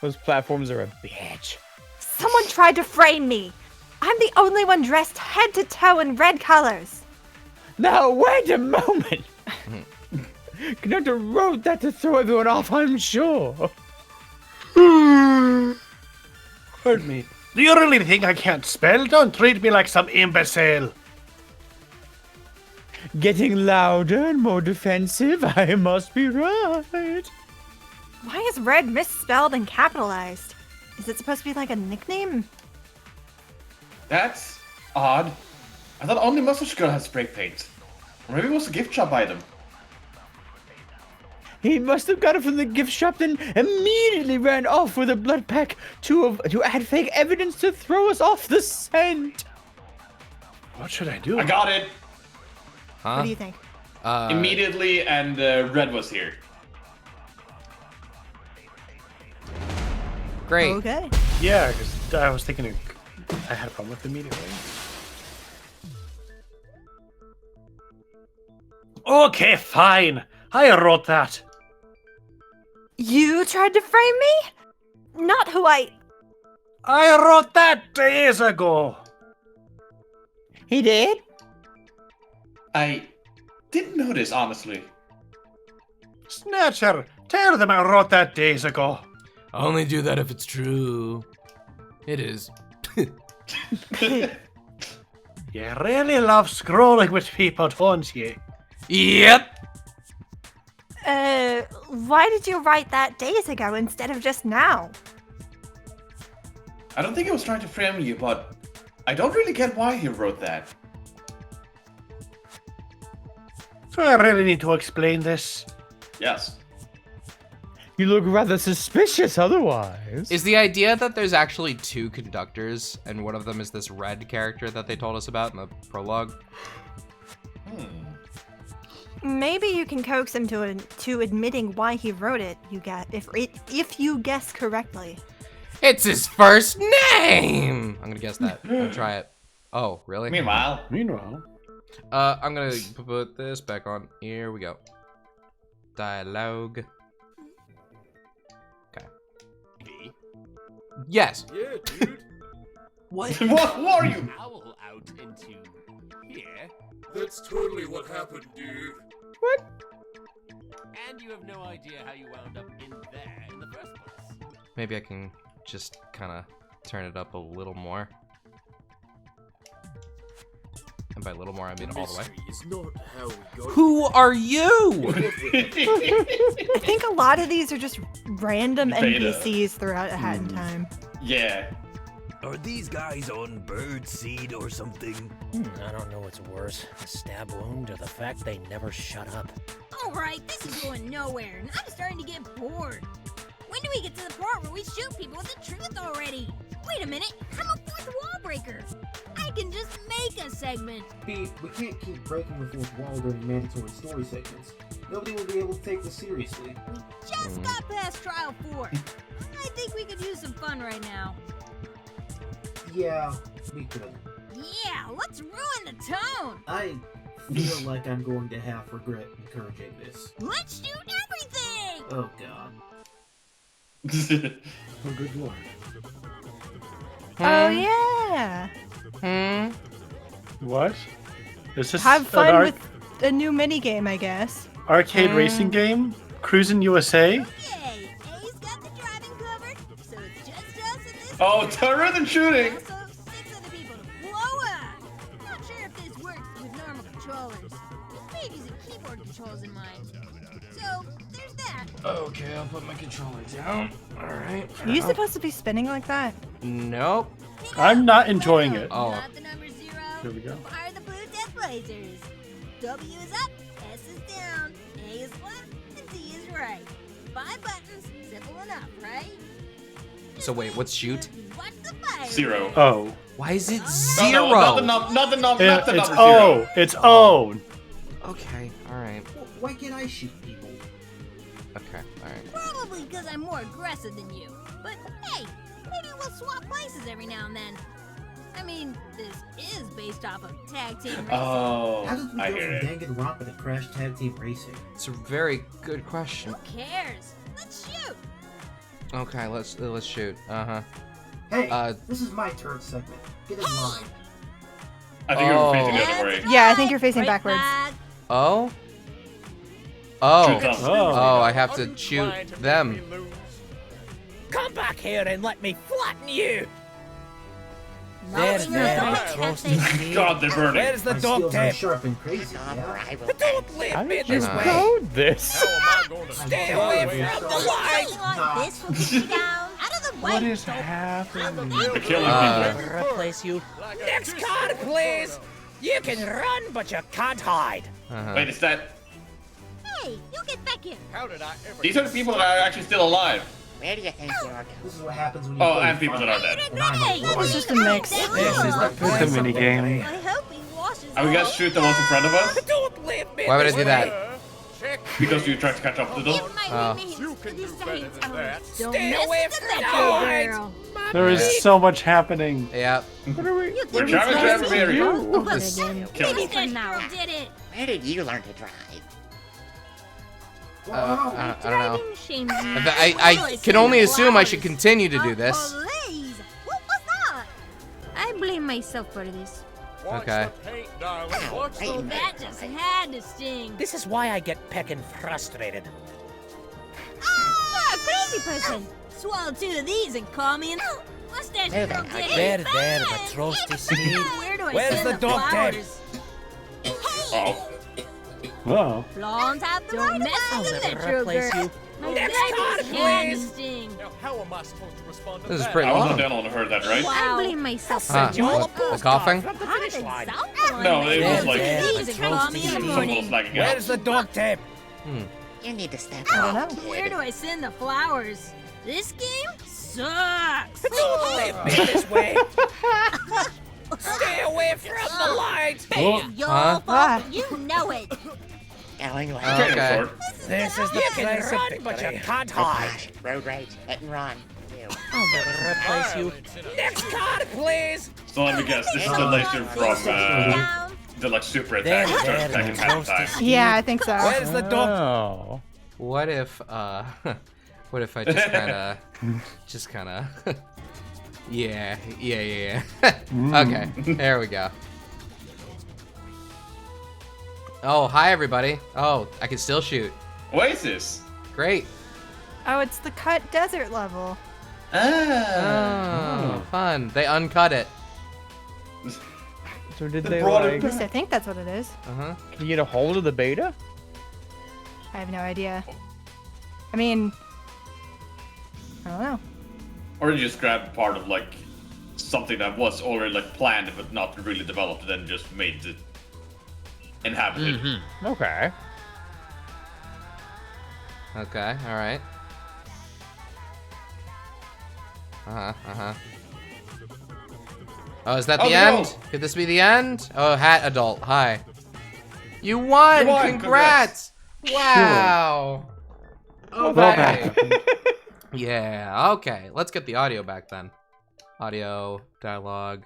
Those platforms are a bitch. Someone tried to frame me. I'm the only one dressed head to toe in red colors. Now, wait a moment. Conductor wrote that to throw everyone off, I'm sure. Hurt me. Do you really think I can't spell? Don't treat me like some imbecile. Getting louder and more defensive, I must be right. Why is red misspelled and capitalized? Is it supposed to be like a nickname? That's odd. I thought only Mustache Girl has spray paint. Or maybe it was a gift shop item. He must have got it from the gift shop, then immediately ran off with a blood pack to add fake evidence to throw us off the scent. What should I do? I got it! Huh? What do you think? Immediately, and Red was here. Great. Okay. Yeah, because I was thinking I had a problem with immediately. Okay, fine. I wrote that. You tried to frame me? Not who I wrote that days ago. He did? I didn't notice, honestly. Snatcher, tell them I wrote that days ago. I only do that if it's true. It is. You really love scrolling with people, don't you? Yep. Why did you write that days ago instead of just now? I don't think I was trying to frame you, but I don't really get why he wrote that. So I really need to explain this. Yes. You look rather suspicious otherwise. Is the idea that there's actually 2 conductors, and one of them is this red character that they told us about in the prologue? Maybe you can coax him to admitting why he wrote it. If you guess correctly. It's his first name! I'm gonna guess that. I'm gonna try it. Oh, really? Meanwhile. I'm gonna put this back on. Here we go. Dialogue. Okay. Yes. Yeah, dude. What? What are you? Owl out into here. That's totally what happened, dude. What? And you have no idea how you wound up in there in the first place. Maybe I can just kind of turn it up a little more. And by little more, I mean all the way. Is not how we got Who are you? I think a lot of these are just random Beta. NPCs throughout a hat in time. Yeah. Are these guys on bird seed or something? I don't know what's worse, the stab wound or the fact they never shut up. Alright, this is going nowhere, and I'm starting to get bored. When do we get to the part where we shoot people with the truth already? Wait a minute, I'm a 4th wall breaker. I can just make a segment. Pete, we can't keep breaking the fourth wall during mandatory story segments. Nobody will be able to take this seriously. We just got past trial 4. I think we could use some fun right now. Yeah, we could. Yeah, let's ruin the tone. I feel like I'm going to half regret encouraging this. Let's shoot everything. Oh god. Oh, good lord. Oh yeah. What? Is this Have an fun with a new minigame, I guess. arcade racing game? Cruisin' USA? Okay, A's got the driving covered, so it's just us in this. Oh, turret and shooting! Also, 6 other people to blow up. Not sure if this works with normal controllers. Maybe using keyboard controls in mind. So there's that. Okay, I'll put my controller down. Alright. Are you supposed to be spinning like that? Nope. I'm not enjoying it. Oh. Not the number 0. Here we go. Fire the blue death lasers. W is up, S is down, A is left, and D is right. 5 buttons, simple enough, right? So wait, what's shoot? Watch the fire. 0. Oh. Why is it No, 0? not the number It's 0. O. It's O. Okay, alright. Why can't I shoot people? Okay, alright. Probably because I'm more aggressive than you. But hey, maybe we'll swap places every now and then. I mean, this is based off of tag team racing. Oh, How did we I go hear from it. Danganronpa to Crash Tag Team Racing? It's a very good question. Who cares? Let's shoot. Okay, let's shoot. Uh-huh. Hey, this is my turn segment. Get in line. I think you're facing the other way. Yeah, I think you're facing Right backwards. back. Oh? Oh. Shoot them. Oh, I have to shoot them. Come back here and let me flatten you! There's God, they're burning. Where's the My dog skills are tape? sharp and crazy, yeah? Don't leave How me did you this way! code this? Stay away from the light! Something like this will get you down. Out of the way. What is happening? They're killing people. Replace you. Next card, please! You can run, but you can't hide. Uh-huh. Wait, is that... Hey, you get back here. These are the people that are actually still alive. Where do you think you're going? This is what happens when you Oh, play and people that are dead. And I'm Hey, a It's just a mix. This is the It's a minigame. I hope he washes Are we gonna off. shoot the ones in front of us? Don't leave me Why would I this do way. that? Because you're trying to catch up to them? Give my roommate his Don't Stay mess away with from the the metal light. girl. There is so much happening. Yeah. What are we? You We're think driving to it's every area. But This- Kill maybe them. from now did it. Where did you learn to drive? I don't know. Driving shames you. I can only assume I should continue to do this. Police. What was that? I blame myself for this. Okay. That just had to sting. This is why I get peckin' frustrated. Ah, crazy person. Swallow 2 of these and call me an... Mustaches There, don't get There, any there, the fun. trusty steed. Where do I Where's send the dog tape? flowers? Oh. Oh. Blondes have the right mess I'll with never that replace sugar. you. My Next dad card, is hand please. sting. Now, how am I supposed to respond to This is that? pretty I long. wasn't the only one who heard that, right? Wow. I blame myself. Huh, you all a what, the postcard coughing? from the Hot finish line. example. No, it was like He's a call me in the someone was morning. flagging out. Where's the dog tape? You need to step I don't up. know. Where do I send the flowers? This game sucks. Don't be this way. Stay away from the light. Your Huh? fault. You know it. Going well. Okay. Okay. Sword. This is the place of victory. But you can't hide. Gosh, road rage. Hit and run. Ew. I'll never replace you. Next card, please. So let me guess, this is the laser from Down. the like super There, attack that there, starts attacking the half the toasty time. Yeah, I think so. Where's the dog? Oh. What if, what if I just kinda, yeah. Okay, there we go. Oh, hi everybody. Oh, I can still shoot. Oasis. Great. Oh, it's the cut desert level. Oh, fun. They uncut it. So did They they brought it At like? least I think that's what it is. Uh-huh. Can you get a hold of the beta? I have no idea. I mean, I don't know. Or you just grab part of like something that was already like planned but not really developed, and then just made it inhabited. Okay. Okay, alright. Oh, is that Oh, the no. end? Could this be the end? Oh, Hat Adult, hi. You won! You won, Congrats! Wow! Okay. Okay. Yeah, okay. Let's get the audio back then. Audio, dialogue.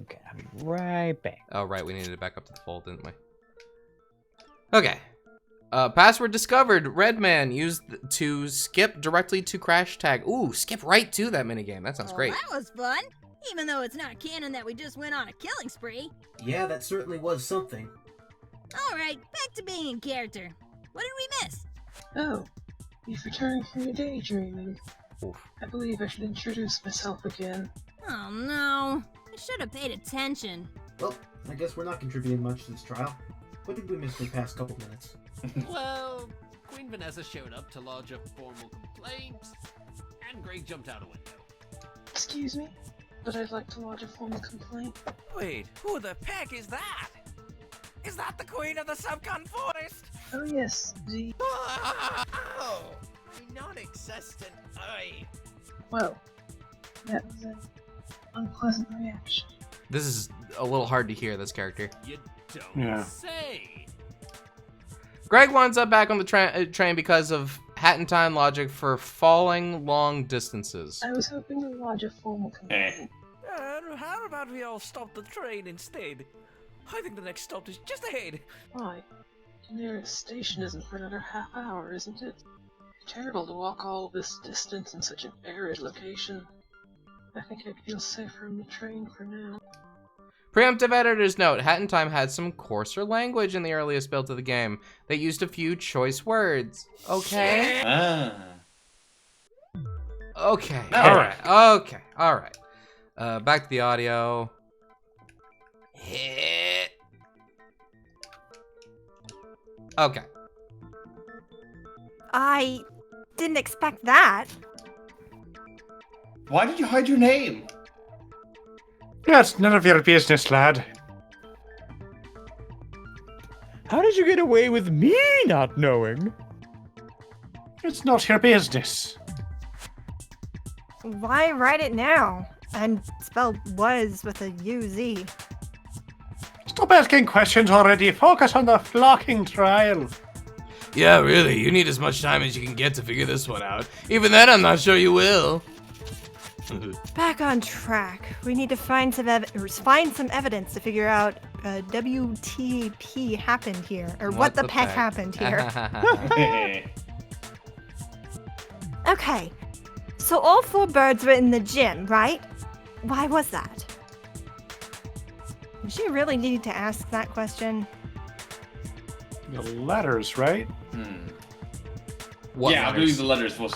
Okay, I'll be right back. Oh, right, we needed it back up to the fold, didn't we? Okay. Password discovered. Redman used to skip directly to crash tag. Ooh, skip right to that minigame. That sounds Well, great. that was fun. Even though it's not canon that we just went on a killing spree. Yeah, that certainly was something. Alright, back to being in character. What did we miss? Oh, you've returned from your daydreaming. Oof. I believe I should introduce myself again. Oh no. I should have paid attention. Well, I guess we're not contributing much to this trial. What did we miss for the past couple minutes? Well, Queen Vanessa showed up to lodge a formal complaint, and Greg jumped out a window. Excuse me, but I'd like to lodge a formal complaint. Wait, who the heck is that? Is that the queen of the Subcon Forest? Oh yes, the... Oh, non-existent eye. Well, that was an unpleasant reaction. This is a little hard to hear, this character. You don't Yeah. say. Greg winds up back on the train because of Hat in Time logic for falling long distances. I was hoping to lodge a formal complaint. How about we all stop the train instead? I think the next stop is just ahead. Why? The nearest station isn't for another half hour, isn't it? Terrible to walk all this distance in such an arid location. I think I'd feel safer in the train for now. Preemptive editor's note, Hat in Time had some coarser language in the earliest build of the game. They used a few choice words. Okay? Okay. Alright. Okay. Alright. Back to the audio. Hit. Okay. I didn't expect that. Why did you hide your name? That's none of your business, lad. How did you get away with me not knowing? It's not your business. Why write it now? And spelled was with a U-Z. Stop asking questions already. Focus on the flocking trial. Yeah, really. You need as much time as you can get to figure this one out. Even then, I'm not sure you will. Back on track. We need to find some evidence to figure out WTP happened here, or what the heck happened here. Okay, so all 4 birds were in the gym, right? Why was that? Did you really need to ask that question? The letters, right? Yeah, I believe the letters was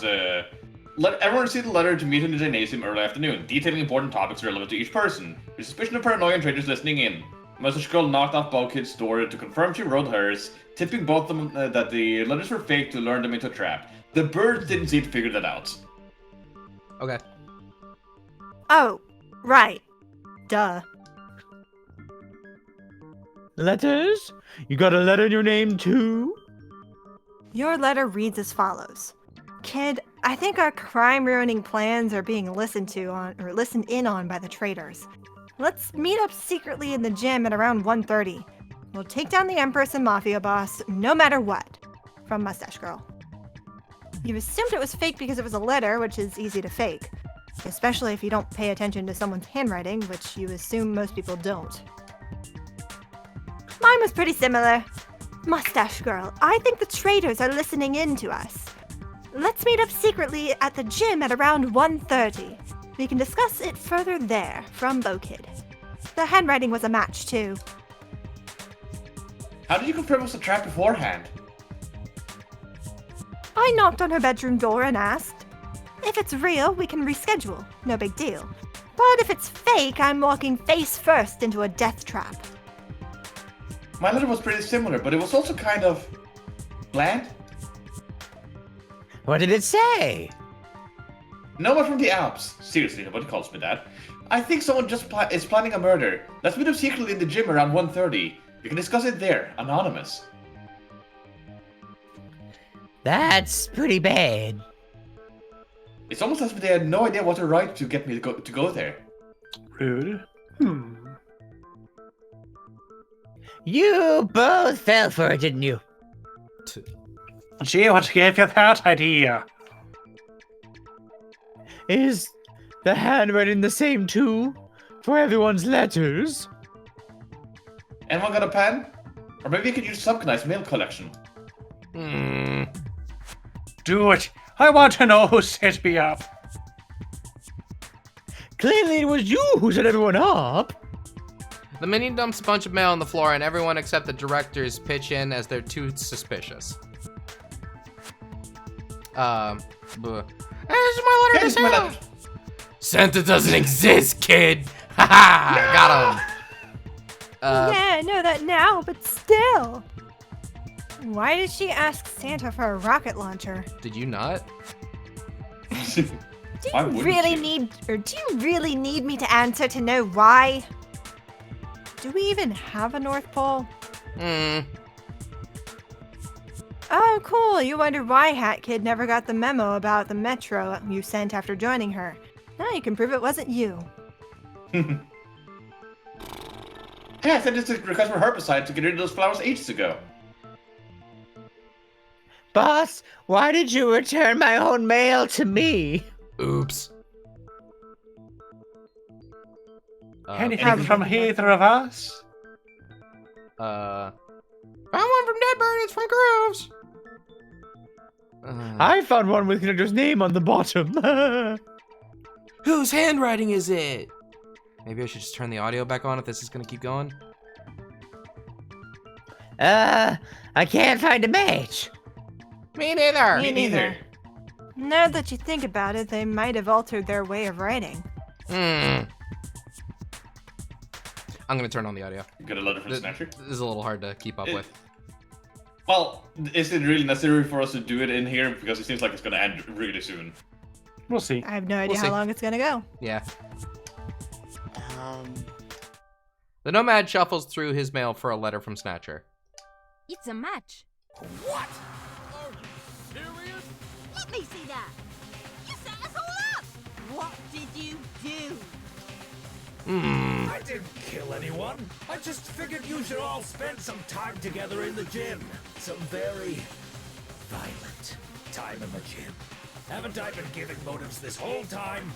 Let everyone receive the letter to meet in the gymnasium early afternoon, detailing important topics relevant to each person. With suspicion of paranoia traders listening in. Mustache Girl knocked off Bulkhead's door to confirm she wrote hers, tipping both of them that the letters were fake to lure them into a trap. The birds didn't seem to figure that out. Okay. Oh, right. Duh. Letters? You got a letter in your name too? Your letter reads as follows. Kid, I think our crime-ruining plans are being listened in on by the traitors. Let's meet up secretly in the gym at around 1:30. We'll take down the Empress and Mafia boss, no matter what. From Mustache Girl. You assumed it was fake because it was a letter, which is easy to fake. Especially if you don't pay attention to someone's handwriting, which you assume most people don't. Mine was pretty similar. Mustache Girl, I think the traitors are listening in to us. Let's meet up secretly at the gym at around 1:30. We can discuss it further there, from Bokid. The handwriting was a match, too. How did you confirm it was a trap beforehand? I knocked on her bedroom door and asked. If it's real, we can reschedule. No big deal. But if it's fake, I'm walking face first into a death trap. My letter was pretty similar, but it was also kind of bland. What did it say? No one from the Alps. Seriously, nobody calls me that. I think someone just is planning a murder. Let's meet up secretly in the gym around 1:30. We can discuss it there, anonymous. That's pretty bad. It's almost as if they had no idea what to write to get me to go there. Rude. You both fell for it, didn't you? Gee, what gave you that idea? Is the handwriting the same too? For everyone's letters? Anyone got a pen? Or maybe you could use Subknife's mail collection. Do it. I want to know who set me up. Clearly it was you who set everyone up. The minion dumps a bunch of mail on the floor, and everyone except the directors pitch in as they're too suspicious. This is my letter to Santa. Santa doesn't exist, kid. Haha, got him. Yeah, I know that now, but still. Why did she ask Santa for a rocket launcher? Did you not? Do you really need me to answer to know why? Do we even have a North Pole? Oh, cool. You wonder why Hat Kid never got the memo about the metro you sent after joining her. Now you can prove it wasn't you. Yeah, I sent this to request for herbicide to get rid of those flowers ages ago. Boss, why did you return my own mail to me? Oops. Anything from either of us? Found one from Deadbird. It's from Grooves. I found one with Connector's name on the bottom. Whose handwriting is it? Maybe I should just turn the audio back on if this is gonna keep going. I can't find a match. Me neither. Me neither. Now that you think about it, they might have altered their way of writing. I'm gonna turn on the audio. You got a letter from Snatcher? This is a little hard to keep up with. Well, is it really necessary for us to do it in here? Because it seems like it's gonna end really soon. We'll see. I have no idea how long it's gonna go. Yeah. The Nomad shuffles through his mail for a letter from Snatcher. It's a match. What? Are you serious? Let me see that. You set us all up. What did you do? I didn't kill anyone. I just figured you should all spend some time together in the gym. Some very violent time in the gym. Haven't I been giving motives this whole time?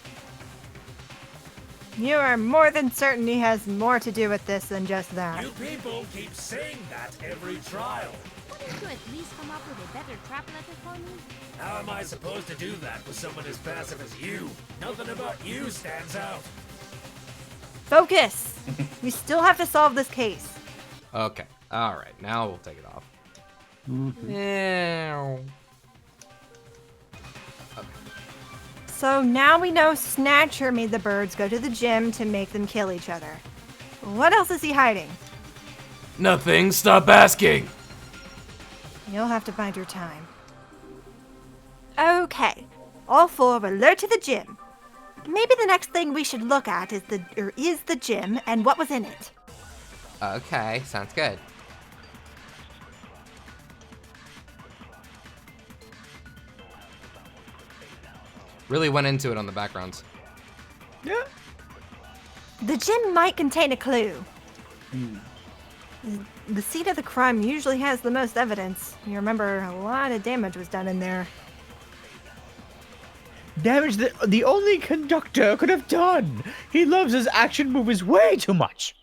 You are more than certain he has more to do with this than just that. You people keep saying that every trial. Wouldn't you at least come up with a better trap letter for me? How am I supposed to do that with someone as passive as you? Nothing about you stands out. Focus! We still have to solve this case. Okay. All right. Now we'll take it off. Yeah. Okay. So now we know Snatcher made the birds go to the gym to make them kill each other. What else is he hiding? Nothing. Stop asking. You'll have to bide your time. Okay, all four alert to the gym. Maybe the next thing we should look at is the gym and what was in it. Okay, sounds good. Really went into it on the backgrounds. Yeah. The gym might contain a clue. The scene of the crime usually has the most evidence. You remember a lot of damage was done in there. Damage that the only conductor could have done. He loves his action movies way too much.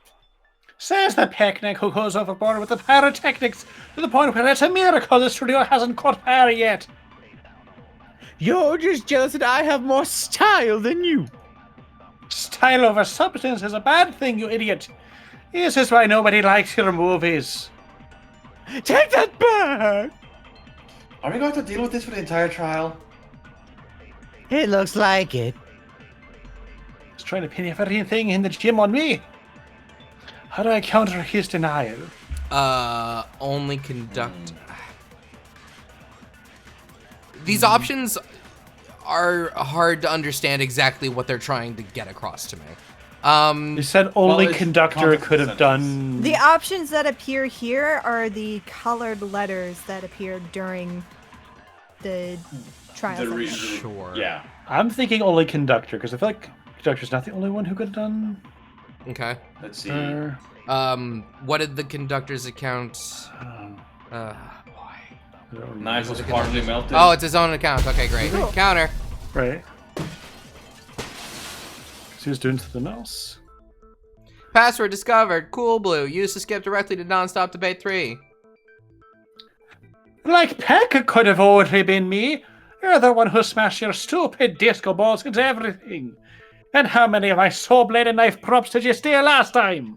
Says the picnic who goes overboard with the pyrotechnics to the point where it's a miracle the studio hasn't caught fire yet. You're just jealous that I have more style than you. Style over substance is a bad thing, you idiot. This is why nobody likes your movies. Take that back! Are we going to deal with this for the entire trial? It looks like it. He's trying to pin everything in the gym on me. How do I counter his denial? Only conduct. These options are hard to understand exactly what they're trying to get across to me. He said only conductor could have done. The options that appear here are the colored letters that appeared during the trial. Sure. Yeah. I'm thinking only conductor because I feel like conductor's not the only one who could have done. Okay. Let's see. What did the conductor's account? Knife was partially melted. Oh, it's his own account. Okay, great. Cool. Counter. Right. He was doing something else. Password discovered. Cool Blue. Used to skip directly to non-stop debate 3. Like Pekka could have only been me. You're the one who smashed your stupid disco balls into everything. And how many of my saw blade and knife props did you steal last time?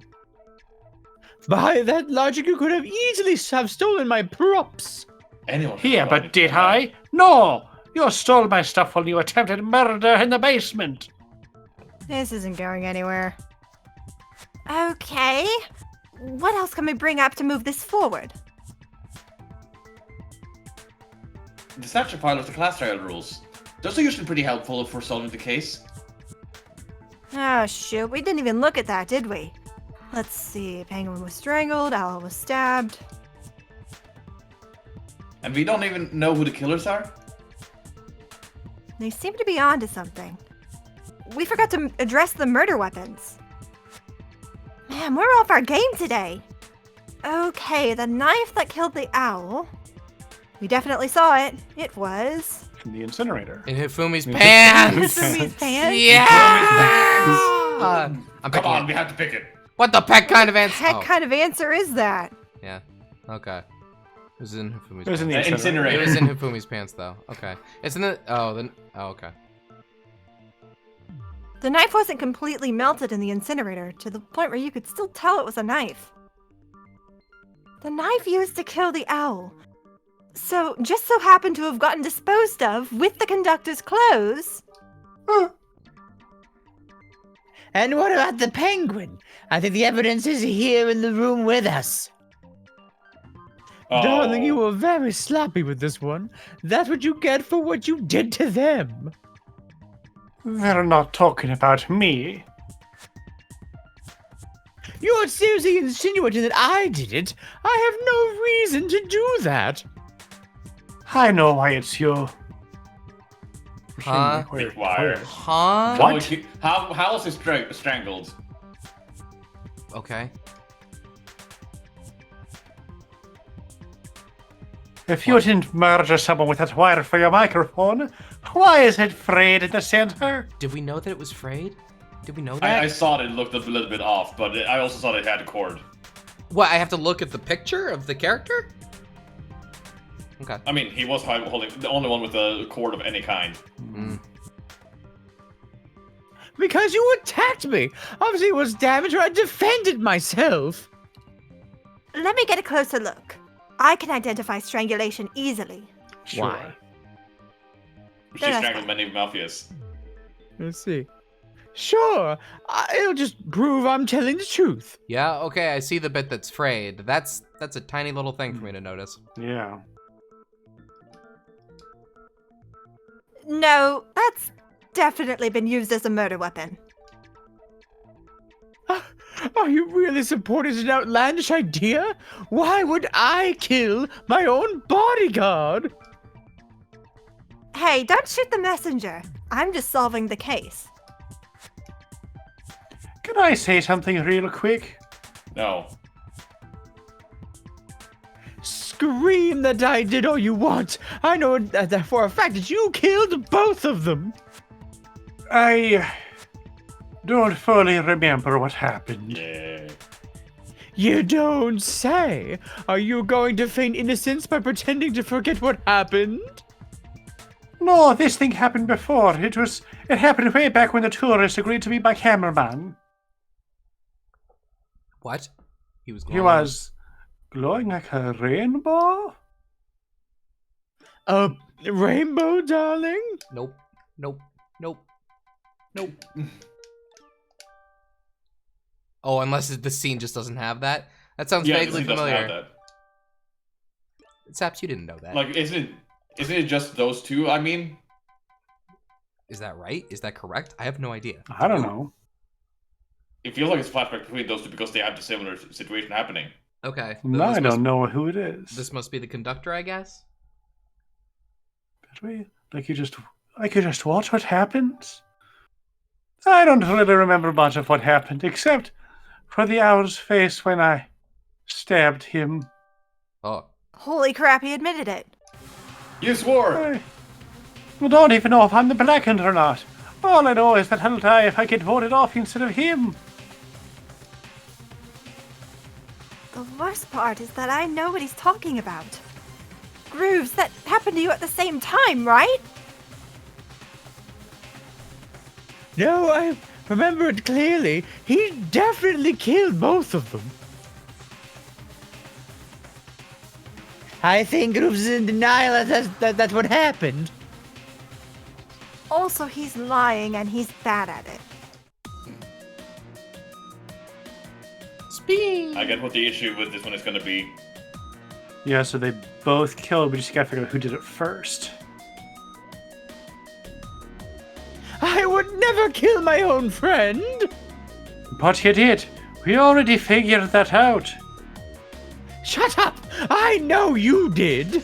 By that logic, you could have easily have stolen my props. Anyone? Yeah, but did I? No! You stole my stuff when you attempted murder in the basement. This isn't going anywhere. Okay. What else can we bring up to move this forward? The Snatcher file of the class trial rules. Those are usually pretty helpful for solving the case. Oh, shoot. We didn't even look at that, did we? Let's see. Penguin was strangled. Owl was stabbed. And we don't even know who the killers are? They seem to be onto something. We forgot to address the murder weapons. Man, we're off our game today. Okay, the knife that killed the owl. We definitely saw it. It was... in the incinerator. In Hifumi's pants! Hifumi's pants? Yeah! I'm Come on, we have to pick it. What the peck kind of answer? What kind of answer is that? Yeah. Okay. It was in Hifumi's It was in the pants. incinerator. It was in Hifumi's pants, though. Okay. It's in the... Oh, then... Oh, okay. The knife wasn't completely melted in the incinerator to the point where you could still tell it was a knife. The knife used to kill the owl. So, just so happened to have gotten disposed of with the conductor's clothes. And what about the penguin? I think the evidence is here in the room with us. Oh. Darling, you were very sloppy with this one. That's what you get for what you did to them. They're not talking about me. You're seriously insinuating that I did it? I have no reason to do that. I know why it's you. Huh? Required. Huh? What? How else is strangled? Okay. If you didn't murder someone with that wire for your microphone, why is it frayed in the center? Did we know that it was frayed? Did we know that? I saw it looked a little bit off, but I also saw it had a cord. What, I have to look at the picture of the character? Okay. I mean, he was holding the only one with a cord of any kind. Mm. Because you attacked me. Obviously it was damage or I defended myself. Let me get a closer look. I can identify strangulation easily. Sure. Why? She strangled many mafias. Let's see. Sure, it'll just prove I'm telling the truth. Yeah, okay, I see the bit that's frayed. That's a tiny little thing for me to notice. Yeah. No, that's definitely been used as a murder weapon. Are you really supporting an outlandish idea? Why would I kill my own bodyguard? Hey, don't shoot the messenger. I'm just solving the case. Can I say something real quick? No. Scream that I did all you want. I know that for a fact that you killed both of them. I don't fully remember what happened. Yeah. You don't say. Are you going to feign innocence by pretending to forget what happened? No, this thing happened before. It happened way back when the tourist agreed to be my cameraman. What? He was glowing. He was glowing like a rainbow? A rainbow, darling? Nope. Nope. Nope. Nope. Oh, unless the scene just doesn't have that. That sounds vaguely familiar. Doesn't have that. Saps, you didn't know that. Like, isn't it just those two? I mean, is that right? Is that correct? I have no idea. I don't know. It feels like it's a flashback between those two because they have the similar situation happening. Okay. No, I don't know who it is. This must be the conductor, I guess. But wait, I could just watch what happens. I don't really remember much of what happened, except for the owl's face when I stabbed him. Oh. Holy crap, he admitted it. You swore! I don't even know if I'm the blackened or not. All I know is that I'll die if I get voted off instead of him. The worst part is that I know what he's talking about. Grooves, that happened to you at the same time, right? No, I remember it clearly. He definitely killed both of them. I think Grooves is in denial that's what happened. Also, he's lying and he's bad at it. Speed. I get what the issue with this one is going to be. Yeah, so they both killed, but you just gotta figure out who did it first. I would never kill my own friend. But you did. We already figured that out. Shut up! I know you did.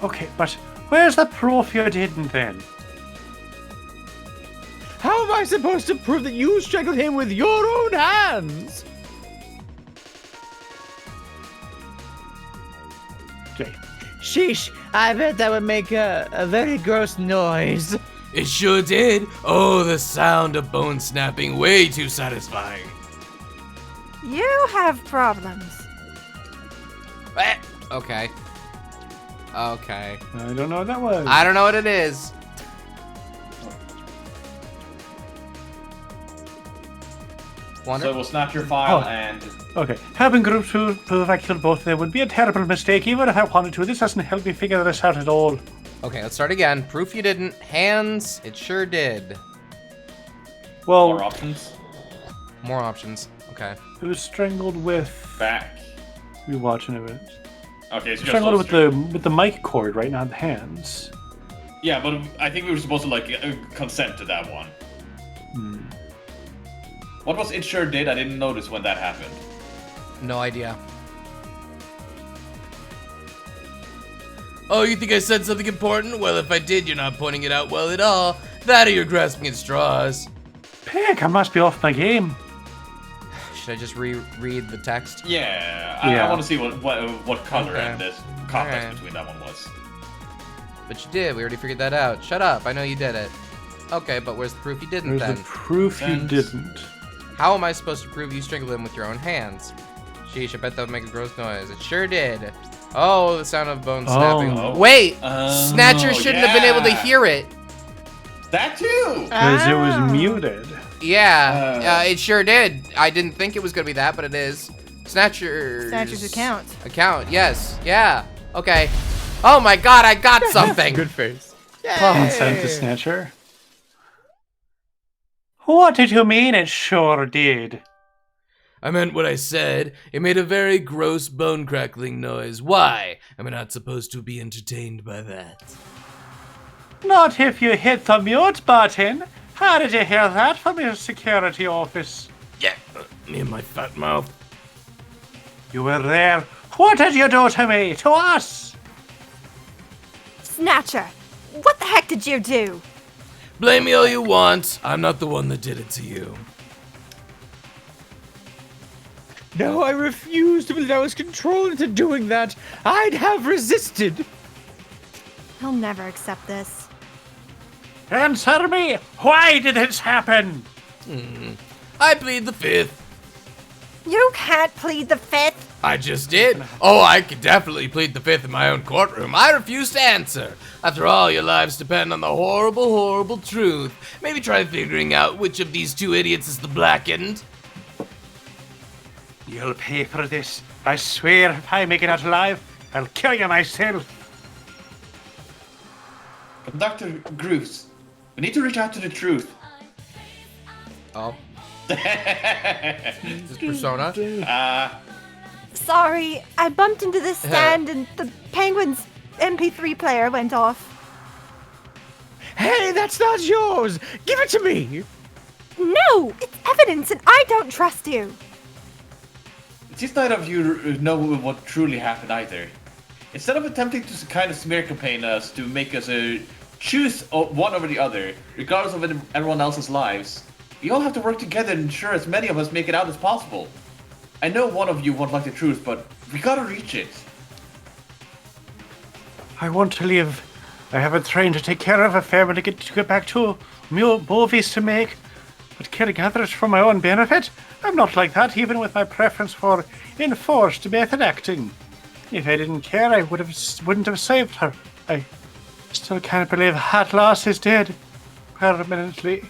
Okay, but where's the proof you didn't then? How am I supposed to prove that you strangled him with your own hands? Okay. Sheesh, I bet that would make a very gross noise. It sure did. Oh, the sound of bone snapping, way too satisfying. You have problems. Okay. Okay. I don't know what that was. I don't know what it is. Wonder? So we'll snatch your file Oh. and... Okay, having group to prove I killed both of them would be a terrible mistake, even if I wanted to. This doesn't help me figure this out at all. Okay, let's start again. Proof you didn't. Hands, it sure did. Well, More options? More options. Okay. it was strangled with... Back. We watching a bit. Okay, so Strangled with the mic cord, right? Not the hands. Yeah, but I think we were supposed to, like, consent to that one. Hmm. What was It Sure Did? I didn't notice when that happened. No idea. Oh, you think I said something important? Well, if I did, you're not pointing it out well at all. That or you're grasping at straws. Pig, I must be off my game. Should I just reread the text? Yeah, I want to see what color Okay. and this context Alright. between that one was. But you did. We already figured that out. Shut up. I know you did it. Okay, but where's the proof you didn't There's then? the proof you didn't. How am I supposed to prove you strangled him with your own hands? Sheesh, I bet that would make a gross noise. It sure did. Oh, the sound of bone snapping. Oh. Wait! Snatcher shouldn't have been able to hear it. That too! Because it was muted. Yeah, it sure did. I didn't think it was gonna be that, but it is. Snatcher's account. Account, yes. Yeah. Okay. Oh my god, I got something! Good face. Consent to Snatcher. What did you mean it sure did? I meant what I said. It made a very gross bone crackling noise. Why? Am I not supposed to be entertained by that? Not if you hit the mute button. How did you hear that from your security office? Yeah, me and my fat mouth. You were there. What did you do to me? To us? Snatcher, what the heck did you do? Blame me all you want. I'm not the one that did it to you. No, I refuse to believe I was controlled into doing that. I'd have resisted. He'll never accept this. Answer me! Why did this happen? I plead the fifth. You can't plead the fifth. I just did. Oh, I could definitely plead the fifth in my own courtroom. I refuse to answer. After all, your lives depend on the horrible, horrible truth. Maybe try figuring out which of these two idiots is the blackened. You'll pay for this. I swear if I make it out alive, I'll kill you myself. Conductor Grooves, we need to reach out to the truth. Oh. Is this Persona? Sorry, I bumped into this stand and the Penguin's MP3 player went off. Hey, that's not yours! Give it to me! No, it's evidence and I don't trust you. It seems neither of you know what truly happened either. Instead of attempting to kind of smear campaign us to make us choose one over the other, regardless of everyone else's lives, we all have to work together and ensure as many of us make it out as possible. I know one of you won't like the truth, but we gotta reach it. I want to live. I have a train to take care of, a family to get back to, movies to make. But killing others for my own benefit? I'm not like that, even with my preference for enforced method acting. If I didn't care, I wouldn't have saved her. I still can't believe Hatloss is dead. Permanently.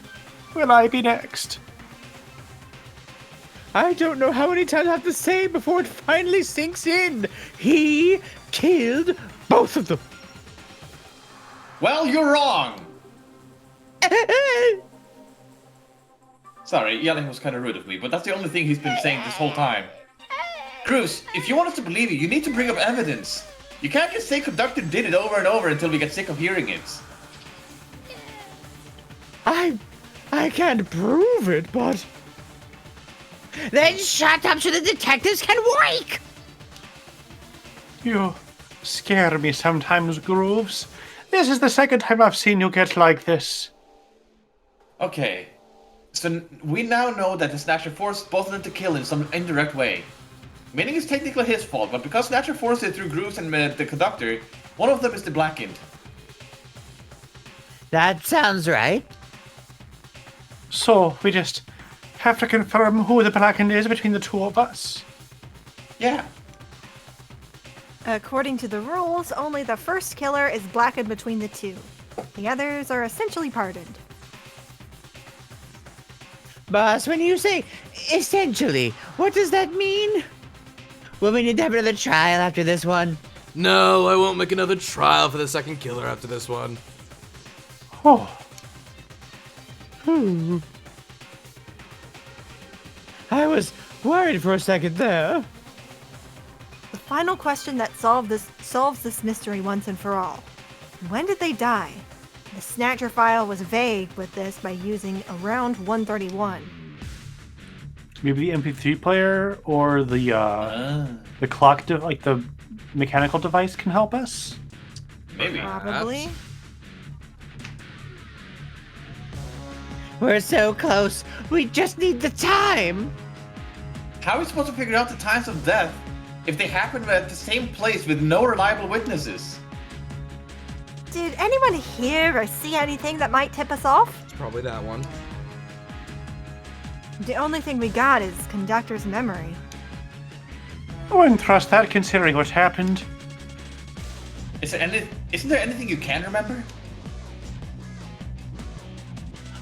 Will I be next? I don't know how many times I have to say before it finally sinks in. He killed both of them. Well, you're wrong! Sorry, yelling was kind of rude of me, but that's the only thing he's been saying this whole time. Cruz, if you want us to believe you need to bring up evidence. You can't just say Conductor did it over and over until we get sick of hearing it. I can't prove it, but... Then shut up so the detectives can work! You scare me sometimes, Grooves. This is the second time I've seen you get like this. Okay. So we now know that the Snatcher forced both of them to kill in some indirect way. Meaning it's technically his fault, but because Snatcher forced it through Grooves and the Conductor, one of them is the blackened. That sounds right. So, we just have to confirm who the blackened is between the two of us? Yeah. According to the rules, only the first killer is blackened between the two. The others are essentially pardoned. Boss, when you say essentially, what does that mean? Will we need to have another trial after this one? No, I won't make another trial for the second killer after this one. Oh. I was worried for a second there. The final question that solves this mystery once and for all. When did they die? The Snatcher file was vague with this by using around 131. Maybe the MP3 player or the clock, like the mechanical device, can help us. Maybe. Probably. We're so close. We just need the time. How are we supposed to figure out the times of death if they happen at the same place with no reliable witnesses? Did anyone hear or see anything that might tip us off? It's probably that one. The only thing we got is Conductor's memory. I wouldn't trust that considering what happened. Isn't there anything you can remember?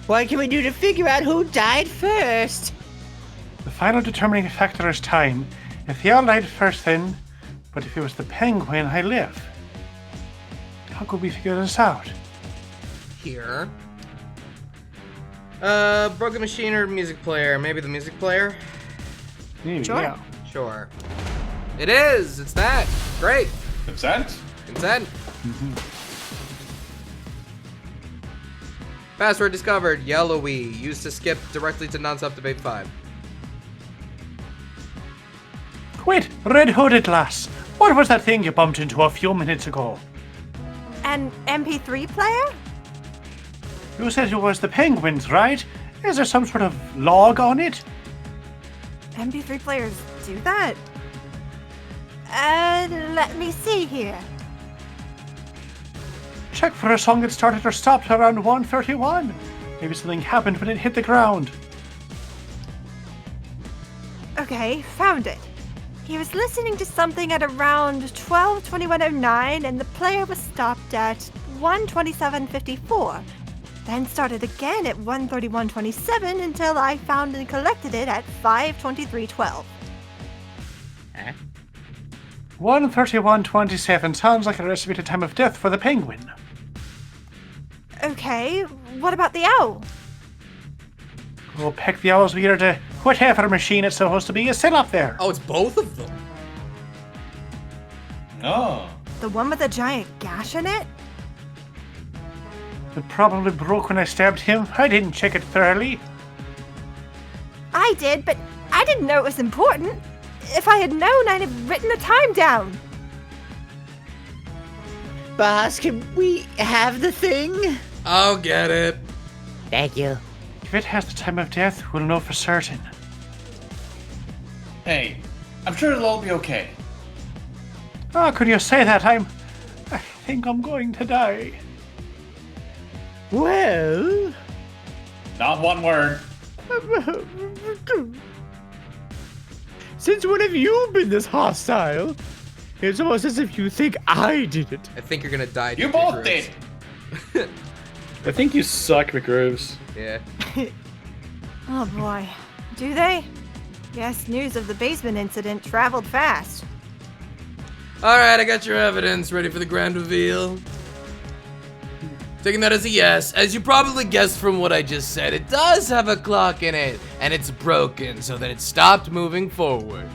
What can we do to figure out who died first? The final determining factor is time. If they all died first then, but if it was the Penguin, I live. How could we figure this out? Here. Broken machine or music player? Maybe the music player? Maybe, Sure. yeah. Sure. It is! It's that! Great! Consent? Consent! Password discovered. Yellowy. Used to skip directly to non-stop debate 5. Wait, red-hooded lass. What was that thing you bumped into a few minutes ago? An MP3 player? You said it was the penguins, right? Is there some sort of log on it? MP3 players do that? Let me see here. Check for a song that started or stopped around 1:31. Maybe something happened when it hit the ground. Okay, found it. He was listening to something at around 12:21:09 and the player was stopped at 1:27:54. Then started again at 1:31:27 until I found and collected it at 5:23:12. 1:31:27 sounds like an estimated time of death for the penguin. Okay, what about the owl? Oh, peck the owl's weird. Whatever machine it's supposed to be is still up there. Oh, it's both of them. Oh. The one with the giant gash in it? It probably broke when I stabbed him. I didn't check it thoroughly. I did, but I didn't know it was important. If I had known, I'd have written the time down. Boss, can we have the thing? I'll get it. Thank you. If it has the time of death, we'll know for certain. Hey, I'm sure it'll all be okay. Oh, could you say that? I think I'm going to die. Well... Not one word. Since when have you been this hostile? It's almost as if you think I did it. I think you're gonna die. You both did. I think you suck, McGrooves. Yeah. Oh boy. Do they? Yes, news of the basement incident traveled fast. Alright, I got your evidence. Ready for the grand reveal? Taking that as a yes. As you probably guessed from what I just said, it does have a clock in it, and it's broken so that it stopped moving forward.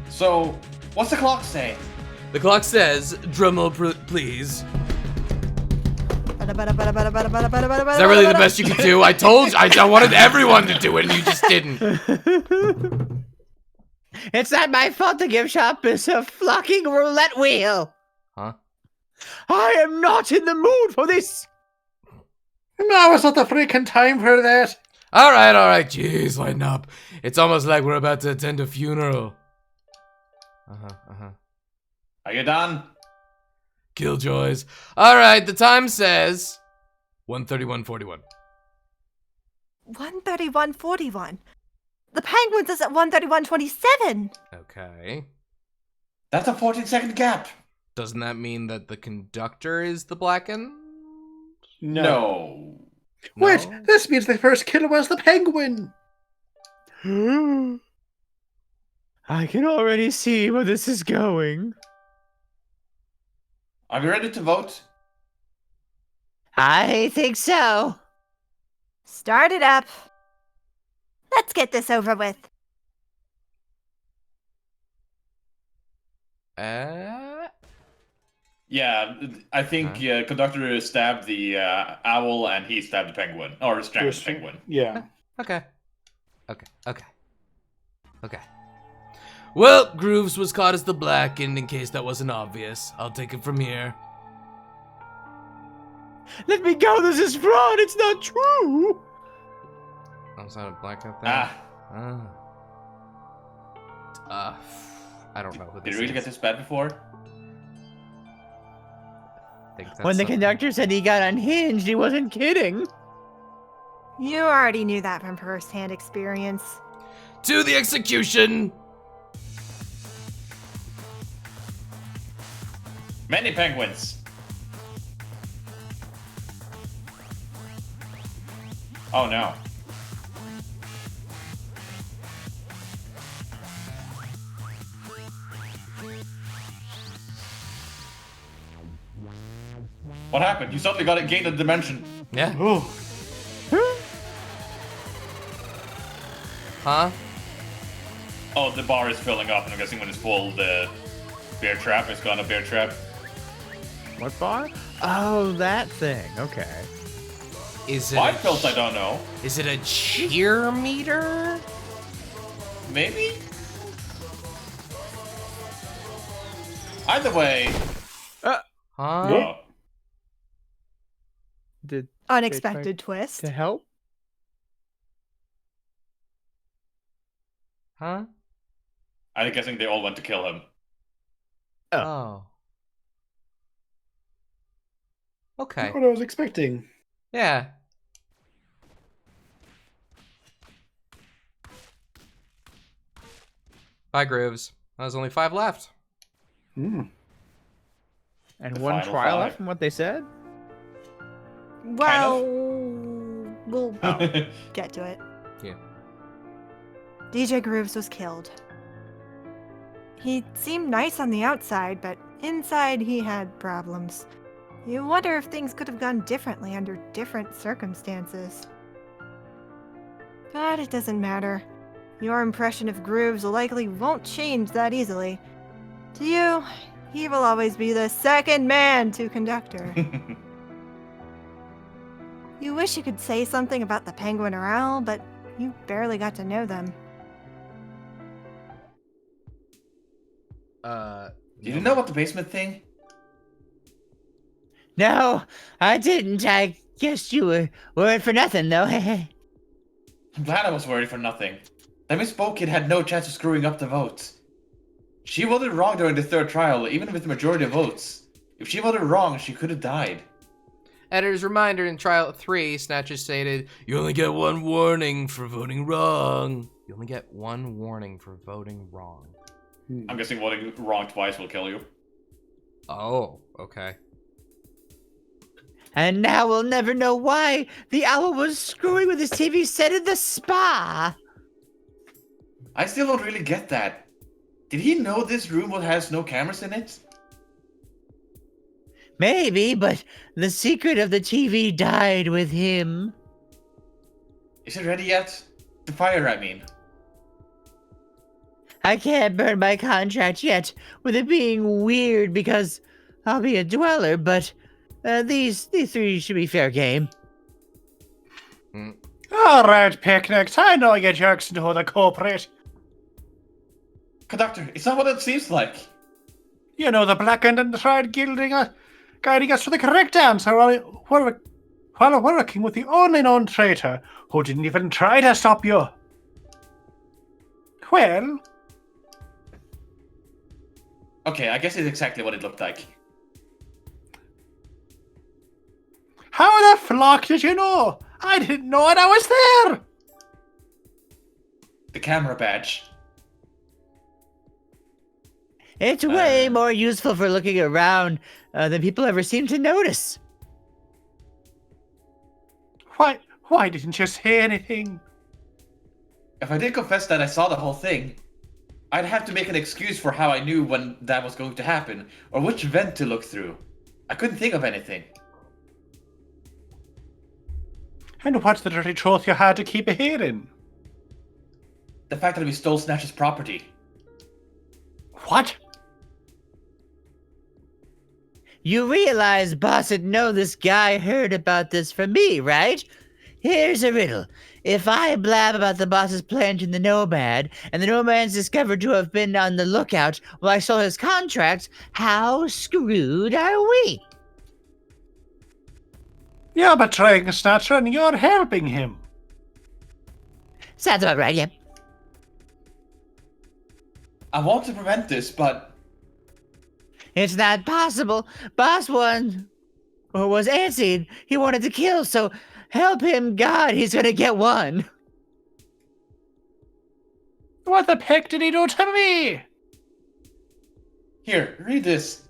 So, what's the clock say? The clock says, drumroll please. Is that really the best you can do? I told you, I wanted everyone to do it and you just didn't. It's not my fault to give Sharpus a flocking roulette wheel. Huh? I am not in the mood for this. Now is not the freaking time for that. Alright, jeez, lighten up. It's almost like we're about to attend a funeral. Are you done? Killjoys. Alright, the time says 1:31:41. 1:31:41. The Penguins is at 1:31:27. Okay. That's a 14-second gap. Doesn't that mean that the conductor is the blackened? No. Wait, this means the first killer was the penguin. I can already see where this is going. Are you ready to vote? I think so. Start it up. Let's get this over with. Yeah, I think conductor stabbed the owl and he stabbed the penguin. Or strangled the penguin. Yeah. Okay. Well, Grooves was caught as the blackened in case that wasn't obvious. I'll take it from here. Let me go, this is fraud, it's not true. Oh, is that a blackout thing? I don't know who this Did you really get this bad before? When the conductor said he got unhinged, he wasn't kidding. You already knew that from first-hand experience. To the execution! Many penguins. Oh no. What happened? You suddenly got it gained a dimension. Yeah. Oh. Huh? Oh, the bar is filling up, and I'm guessing when it's full, the bear trap is gone a bear trap. What bar? Oh, that thing. Okay. Is it? Why felt I don't know. Is it a cheer meter? Maybe. Either way. Huh? Oh. Did Unexpected twist. to help? Huh? I'm guessing they all went to kill him. Oh. Okay. Not what I was expecting. Yeah. Bye, Grooves. There's only 5 left. And The one final trial 5. left from what they said? Well, we'll get to it. Yeah. DJ Grooves was killed. He seemed nice on the outside, but inside he had problems. You wonder if things could have gone differently under different circumstances. But it doesn't matter. Your impression of Grooves likely won't change that easily. To you, he will always be the second man to conductor. You wish you could say something about the Penguin or Owl, but you barely got to know them. Did you know about the basement thing? No, I didn't. I guess you were worried for nothing, though. I'm glad I was worried for nothing. That Miss Bokid had no chance of screwing up the votes. She voted wrong during the 3rd trial, even with the majority of votes. If she voted wrong, she could have died. Editor's reminder, in trial 3, Snatcher stated, "You only get 1 warning for voting wrong." You only get 1 warning for voting wrong. I'm guessing voting wrong twice will kill you. Oh, okay. And now we'll never know why the owl was screwing with his TV set in the spa. I still don't really get that. Did he know this room has no cameras in it? Maybe, but the secret of the TV died with him. Is it ready yet? The fire, I mean. I can't burn my contract yet, with it being weird because I'll be a dweller, but these 3 should be fair game. Alright, picnics. I know you jerks know the culprit. Conductor, it's not what it seems like. You know, the blackened and tried guiding us to the correct answer while working with the only known traitor who didn't even try to stop you. Well... Okay, I guess it's exactly what it looked like. How the flock did you know? I didn't know it, I was there! The camera badge. It's way more useful for looking around than people ever seem to notice. Why didn't you say anything? If I did confess that I saw the whole thing, I'd have to make an excuse for how I knew when that was going to happen, or which vent to look through. I couldn't think of anything. And what's the dirty truth you had to keep it hidden? The fact that we stole Snatch's property. What? You realize Boss would know this guy heard about this from me, right? Here's a riddle. If I blab about the boss's plant in the Nomad, and the Nomad's discovered to have been on the lookout while I stole his contract, how screwed are we? You're betraying Snatcher and you're helping him. Sounds about right, yeah. I want to prevent this, but... It's not possible. Boss was antsy. He wanted to kill, so help him, God. He's gonna get 1. What the heck did he do to me? Here, read this.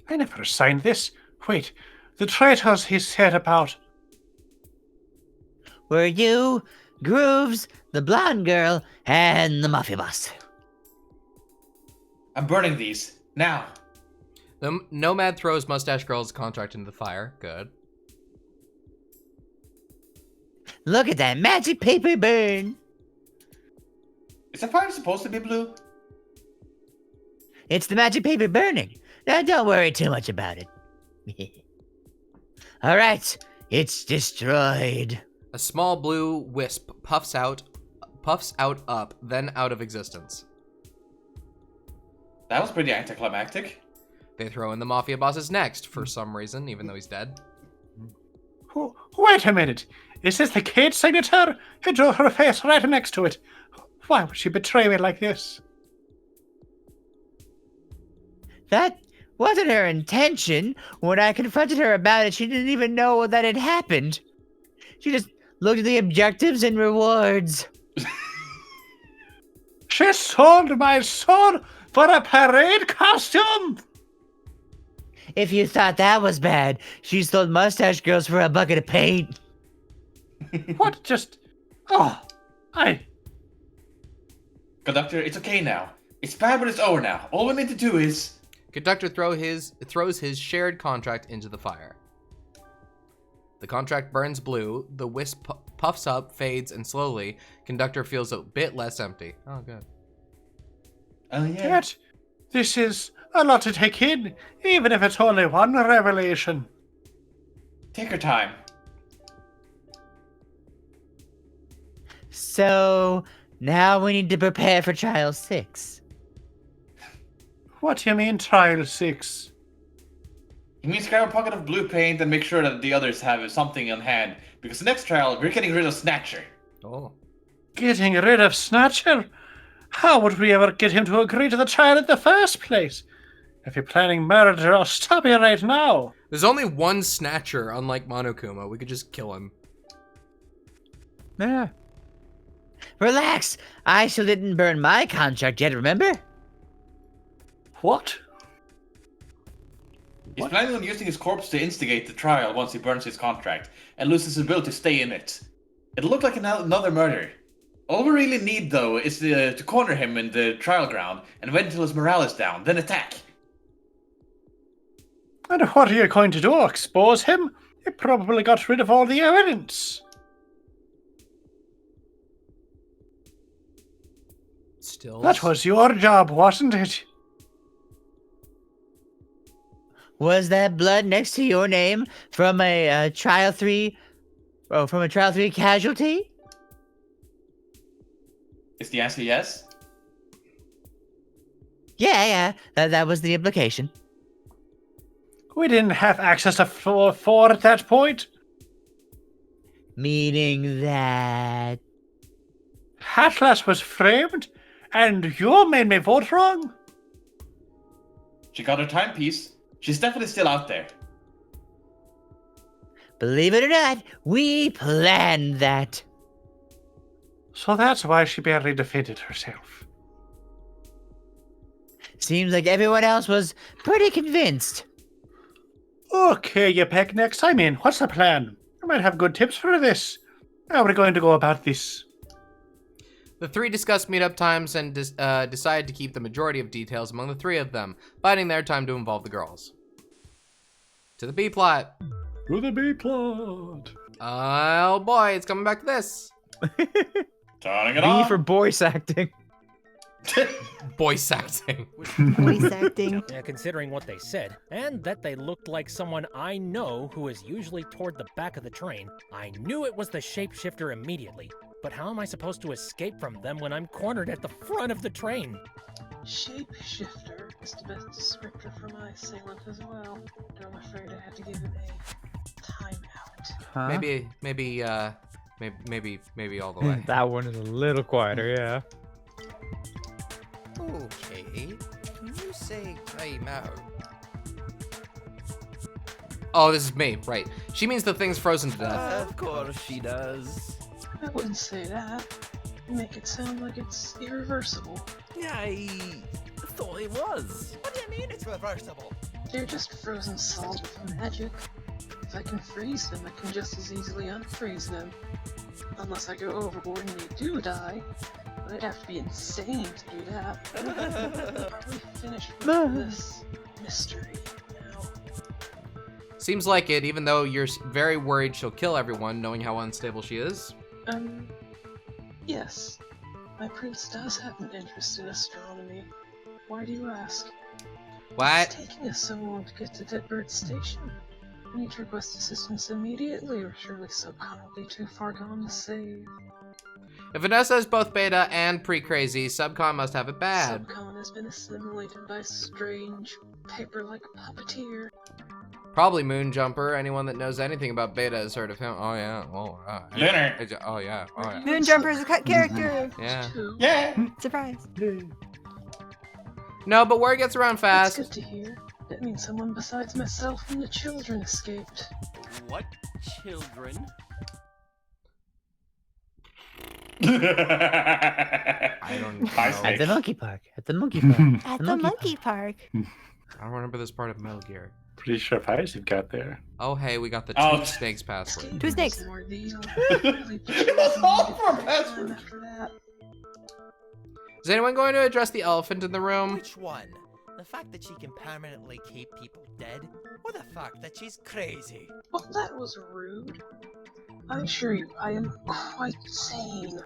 I never signed this. Wait, the traitors he said about. Were you, Grooves, the blonde girl, and the mafia boss. I'm burning these. Now. The Nomad throws Mustache Girl's contract into the fire. Good. Look at that magic paper burn. Is the fire supposed to be blue? It's the magic paper burning. Now, don't worry too much about it. All right, it's destroyed. A small blue wisp puffs out up, then out of existence. That was pretty anticlimactic. They throw in the mafia bosses next, for some reason, even though he's dead. Wait a minute. Is this the kid's signature? Who drew her face right next to it? Why would she betray me like this? That wasn't her intention. When I confronted her about it, she didn't even know that it happened. She just looked at the objectives and rewards. She sold my soul for a parade costume! If you thought that was bad, she sold mustache girls for a bucket of paint. What just... Oh, Conductor, it's okay now. It's bad, but it's over now. All we need to do is... Conductor throws his shared contract into the fire. The contract burns blue, the wisp puffs up, fades, and slowly, Conductor feels a bit less empty. Oh, good. Oh, yeah. Yet, this is a lot to take in, even if it's only one revelation. Take your time. So, now we need to prepare for Trial 6. What do you mean, Trial 6? He means grab a pocket of blue paint and make sure that the others have something on hand, because the next trial, we're getting rid of Snatcher. Oh. Getting rid of Snatcher? How would we ever get him to agree to the trial in the first place? If you're planning murder, I'll stop you right now. There's only one Snatcher, unlike Monokuma. We could just kill him. Yeah. Relax. I still didn't burn my contract yet, remember? What? He's planning on using his corpse to instigate the trial once he burns his contract, and loses his ability to stay in it. It'll look like another murder. All we really need, though, is to corner him in the trial ground, and wait until his morale is down, then attack. And what are you going to do, expose him? You probably got rid of all the evidence. Still. That was your job, wasn't it? Was that blood next to your name from a Trial 3... Oh, from a Trial 3 casualty? Is the answer yes? Yeah. That was the implication. We didn't have access to 4 at that point. Meaning that... Atlas was framed, and you made me vote wrong? She got her timepiece. She's definitely still out there. Believe it or not, we planned that. So that's why she barely defended herself. Seems like everyone else was pretty convinced. Okay, you pack next time in. What's the plan? I might have good tips for this. How are we going to go about this? The three discuss meetup times and decide to keep the majority of details among the three of them, biding their time to involve the girls. To the B-plot. To the B-plot. Oh boy, it's coming back to this. Turning it B on. for voice acting. Voice acting. Voice acting. Yeah, considering what they said, and that they looked like someone I know who is usually toward the back of the train, I knew it was the shapeshifter immediately. But how am I supposed to escape from them when I'm cornered at the front of the train? Shapeshifter is the best descriptor for my assailant as well. And I'm afraid I had to give it a timeout. Huh? Maybe all the way. That one is a little quieter, yeah. Okay, when you say time out. Oh, this is me, right. She means the thing's frozen to death. Of course she does. I wouldn't say that. You make it sound like it's irreversible. Yeah, I thought it was. What do you mean it's reversible? They're just frozen solid with magic. If I can freeze them, I can just as easily unfreeze them. Unless I go overboard and they do die. But I'd have to be insane to do that. Are we finished with this mystery now? Seems like it, even though you're very worried she'll kill everyone, knowing how unstable she is. Yes. My prince does have an interest in astronomy. Why do you ask? What? It's taking us so long to get to Deadbird Station. I need to request assistance immediately, or surely Subcon will be too far gone to save. If Vanessa is both beta and pre-crazy, Subcon must have it bad. Subcon has been assimilated by a strange, paper-like puppeteer. Probably Moonjumper. Anyone that knows anything about beta has heard of him. Oh yeah. Oh, Leonard. Oh yeah. Oh yeah. Moonjumper is a cut character. Yeah. Yeah. Surprise. No, but word gets around fast. That's good to hear. That means someone besides myself and the children escaped. What children? I don't know. At the monkey park. At the monkey park. At the monkey park. I don't remember this part of Metal Gear. Pretty sure You've got there. Oh, hey, we got the Oh. two snakes password. Two snakes. That's all for a password. Is anyone going to address the elephant in the room? Which one? The fact that she can permanently keep people dead, or the fact that she's crazy? Well, that was rude. I assure you, I am quite sane.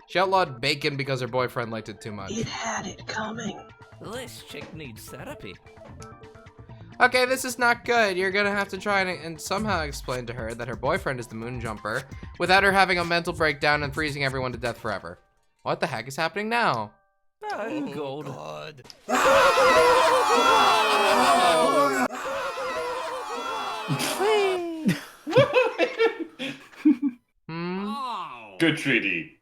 She outlawed bacon because her boyfriend liked it too much. It had it coming. This chick needs therapy. Okay, this is not good. You're gonna have to try and somehow explain to her that her boyfriend is the Moonjumper without her having a mental breakdown and freezing everyone to death forever. What the heck is happening now? I'm gold. God. Oh. Good treaty.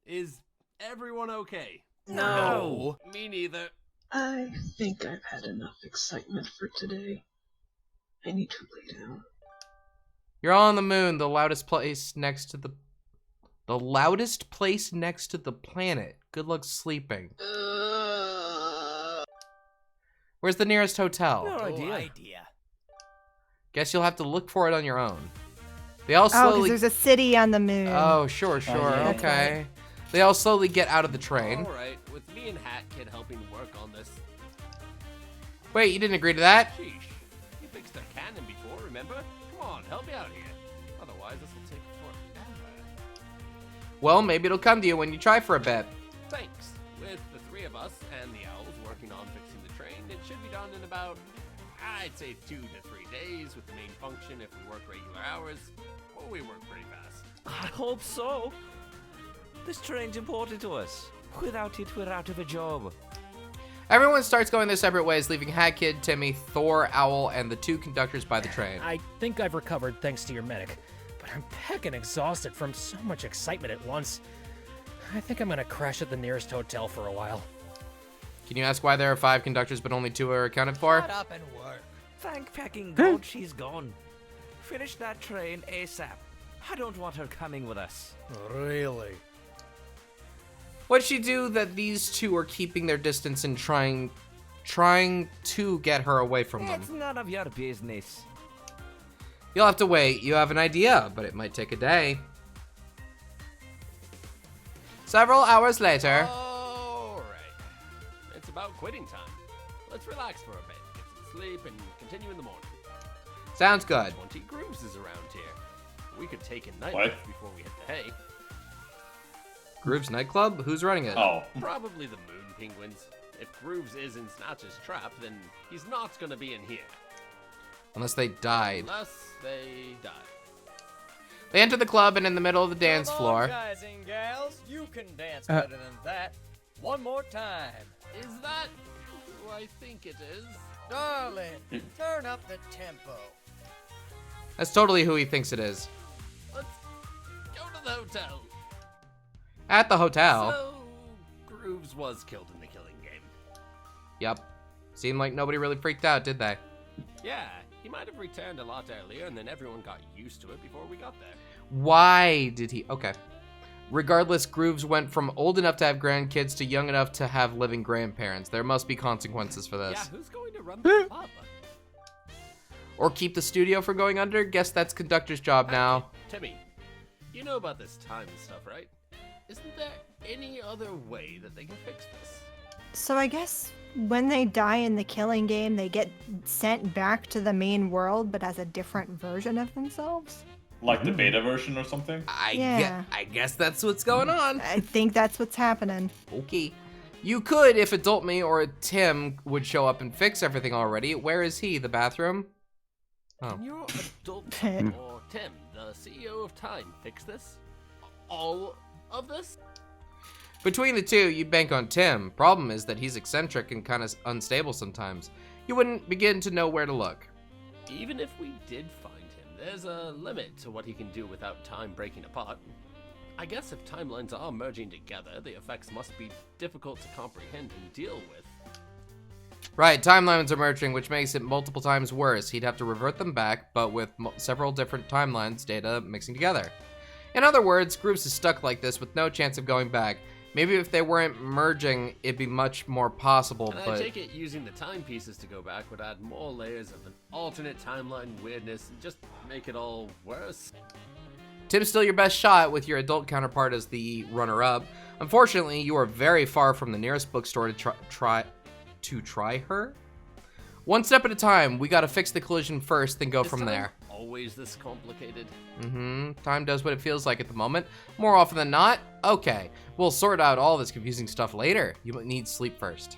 Is everyone okay? No. Me neither. I think I've had enough excitement for today. I need to lay down. You're on the moon, the loudest place next to the planet. Good luck sleeping. Where's the nearest hotel? No No idea. Guess you'll have to look for it on your own. They all Oh, because slowly. there's a city on the moon. Oh, sure. yeah. Okay. They all slowly get out of the train. All right, with me and Hat Kid helping work on this. Wait, you didn't agree to that? Sheesh, you fixed a cannon before, remember? Come on, help me out here. Otherwise, this will take forever. Well, maybe it'll come to you when you try for a bit. Thanks. With the three of us and the owls working on fixing the train, it should be done in about, I'd say 2 to 3 days with the main function if we work regular hours. Well, we work pretty fast. I hope so. This train's important to us. Without it, we're out of a job. Everyone starts going their separate ways, leaving Hat Kid, Timmy, Thor, Owl, and the 2 conductors by the train. I think I've recovered thanks to your medic, but I'm heckin' exhausted from so much excitement at once. I think I'm gonna crash at the nearest hotel for a while. Can you ask why there are 5 conductors but only 2 are accounted for? Shut up and work. Thank packing God she's gone. Finish that train ASAP. I don't want her coming with us. Really? What'd she do that these 2 are keeping their distance and trying to get her away from them? It's none of your business. You'll have to wait. You have an idea, but it might take a day. Several hours later. All right. It's about quitting time. Let's relax for a bit, get some sleep, and continue in the morning. Sounds good. 20 grooves is around here. We could take a night What? lift before we hit the hay. Groove's nightclub? Who's running it? Oh. Probably the moon penguins. If Grooves is in Snatch's trap, then he's not gonna be in here. Unless they died. Unless they die. They enter the club and in the middle of the dance Come on, floor. guys and gals, you can dance better than that. One more time. Is that who I think it is? Darling, turn up the tempo. That's totally who he thinks it is. Let's go to the hotel. At the hotel. So, Grooves was killed in the killing game. Yep. Seemed like nobody really freaked out, did they? Yeah, he might have returned a lot earlier and then everyone got used to it before we got there. Why did he? Okay. Regardless, Grooves went from old enough to have grandkids to young enough to have living grandparents. There must be consequences for this. Yeah, who's going to run the club? Or keep the studio from going under? Guess that's conductor's job now. Timmy, you know about this time stuff, right? Isn't there any other way that they can fix this? So I guess when they die in the killing game, they get sent back to the main world, but as a different version of themselves? Like the beta version or something? I guess that's what's going on. I think that's what's happening. Okay. You could, if Adult Me or Tim would show up and fix everything already. Where is he? The bathroom? Oh. Can your Adult or Tim, the CEO of Time, fix this? All of this? Between the two, you bank on Tim. Problem is that he's eccentric and kind of unstable sometimes. You wouldn't begin to know where to look. Even if we did find him, there's a limit to what he can do without time breaking apart. I guess if timelines are merging together, the effects must be difficult to comprehend and deal with. Right, timelines are merging, which makes it multiple times worse. He'd have to revert them back, but with several different timelines data mixing together. In other words, groups is stuck like this with no chance of going back. Maybe if they weren't merging, it'd be much more possible, And but... I take it using the timepieces to go back would add more layers of an alternate timeline weirdness and just make it all worse. Tim's still your best shot with your adult counterpart as the runner-up. Unfortunately, you are very far from the nearest bookstore to try her. One step at a time. We gotta fix the collision first, then go from there. Always this complicated. Time does what it feels like at the moment. More often than not. Okay, we'll sort out all this confusing stuff later. You need sleep first.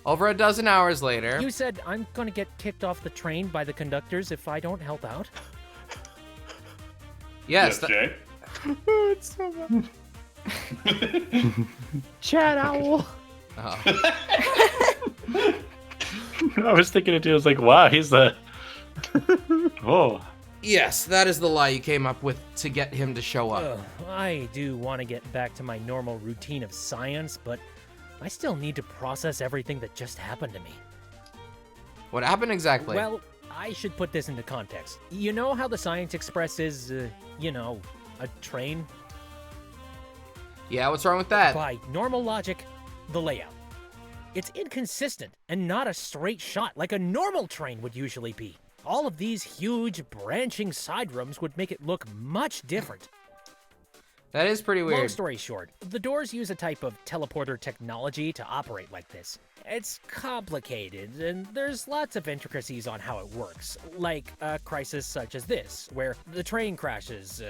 Over a dozen hours later. You said I'm gonna get kicked off the train by the conductors if I don't help out? Yes, Jay. Oh, it's so bad. Chat owl. Oh. I was thinking it too. I was like, wow, he's the. Whoa. Yes, that is the lie you came up with to get him to show up. I do want to get back to my normal routine of science, but I still need to process everything that just happened to me. What happened exactly? Well, I should put this into context. You know how the Science Express is, you know, a train? Yeah, what's wrong with that? By normal logic, the layout. It's inconsistent and not a straight shot like a normal train would usually be. All of these huge branching side rooms would make it look much different. That is pretty weird. Long story short, the doors use a type of teleporter technology to operate like this. It's complicated, and there's lots of intricacies on how it works, like a crisis such as this, where the train crashes,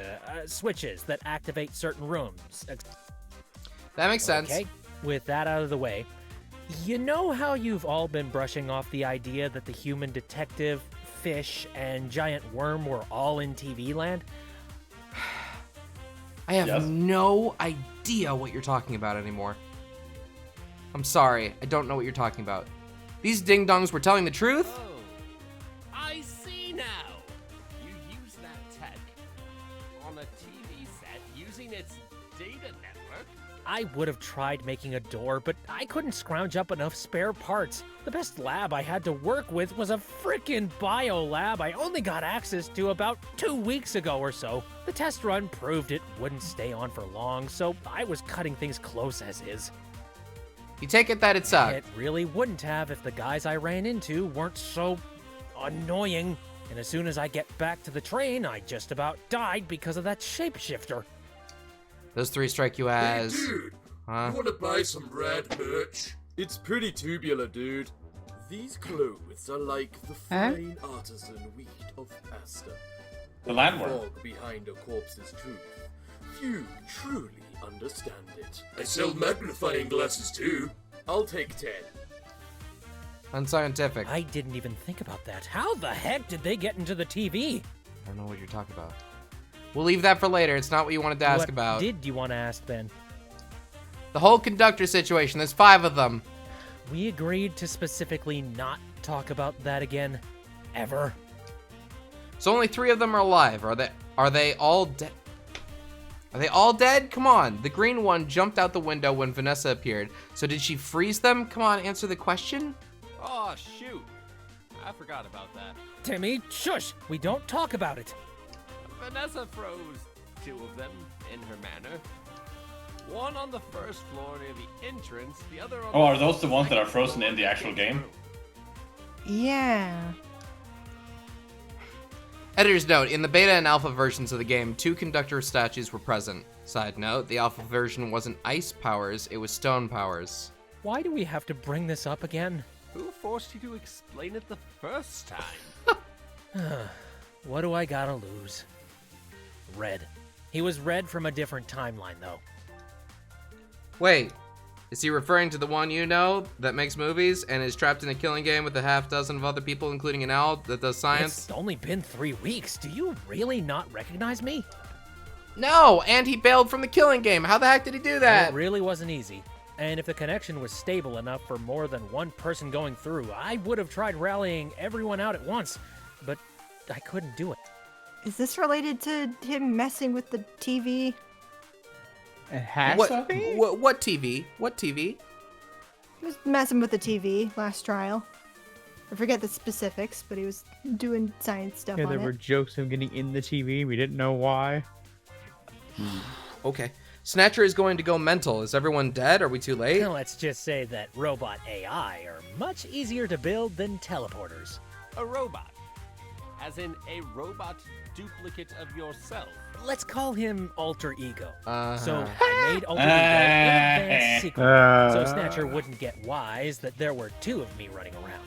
switches that activate certain rooms. That makes sense. Okay, with that out of the way, you know how you've all been brushing off the idea that the human detective, fish, and giant worm were all in TV land? I have no idea what you're talking about anymore. I'm sorry, I don't know what you're talking about. These ding-dongs were telling the truth? Oh, I see now. You use that tech on a TV set using its data network. I would have tried making a door, but I couldn't scrounge up enough spare parts. The best lab I had to work with was a frickin' bio lab I only got access to about 2 weeks ago or so. The test run proved it wouldn't stay on for long, so I was cutting things close as is. You take it that it sucked. It really wouldn't have if the guys I ran into weren't so annoying. And as soon as I get back to the train, I just about died because of that shapeshifter. Those three strike you as... Hey, dude, huh? you wanna buy some rad merch? It's pretty tubular, dude. These clothes are like the fine artisan wheat of pasta. The landworm. fog behind a corpse's truth. Few truly understand it. I sell magnifying glasses too. I'll take 10. Unscientific. I didn't even think about that. How the heck did they get into the TV? I don't know what you're talking about. We'll leave that for later. It's not what you wanted to ask about. What did you want to ask, Ben? The whole conductor situation. There's 5 of them. We agreed to specifically not talk about that again. Ever. So only 3 of them are alive. Are they all dead? Are they all dead? Come on. The green one jumped out the window when Vanessa appeared. So did she freeze them? Come on, answer the question. Oh, shoot. I forgot about that. Timmy, shush! We don't talk about it. Vanessa froze 2 of them in her manner. One on the first floor near the entrance, the other on are those the ones that are frozen in the actual game? Yeah. Editor's note, in the beta and alpha versions of the game, 2 conductor statues were present. Side note, the alpha version wasn't ice powers, it was stone powers. Why do we have to bring this up again? Who forced you to explain it the first time? What do I gotta lose? Red. He was Red from a different timeline, though. Wait, is he referring to the one you know that makes movies and is trapped in a killing game with a half dozen of other people, including an owl that does science? It's only been 3 weeks. Do you really not recognize me? No, and he bailed from the killing game. How the heck did he do that? It really wasn't easy. And if the connection was stable enough for more than one person going through, I would have tried rallying everyone out at once, but I couldn't do it. Is this related to him messing with the TV? It has to be? What TV? What TV? He was messing with the TV last trial. I forget the specifics, but he was doing science stuff Yeah, on there it. were jokes of him getting in the TV. We didn't know why. Okay. Snatcher is going to go mental. Is everyone dead? Are we too late? Let's just say that robot AI are much easier to build than teleporters. A robot. As in a robot duplicate of yourself. Let's call him Alter Ego. Uh-huh. So I made Alter Ego in advance secret, so Snatcher wouldn't get wise that there were 2 of me running around.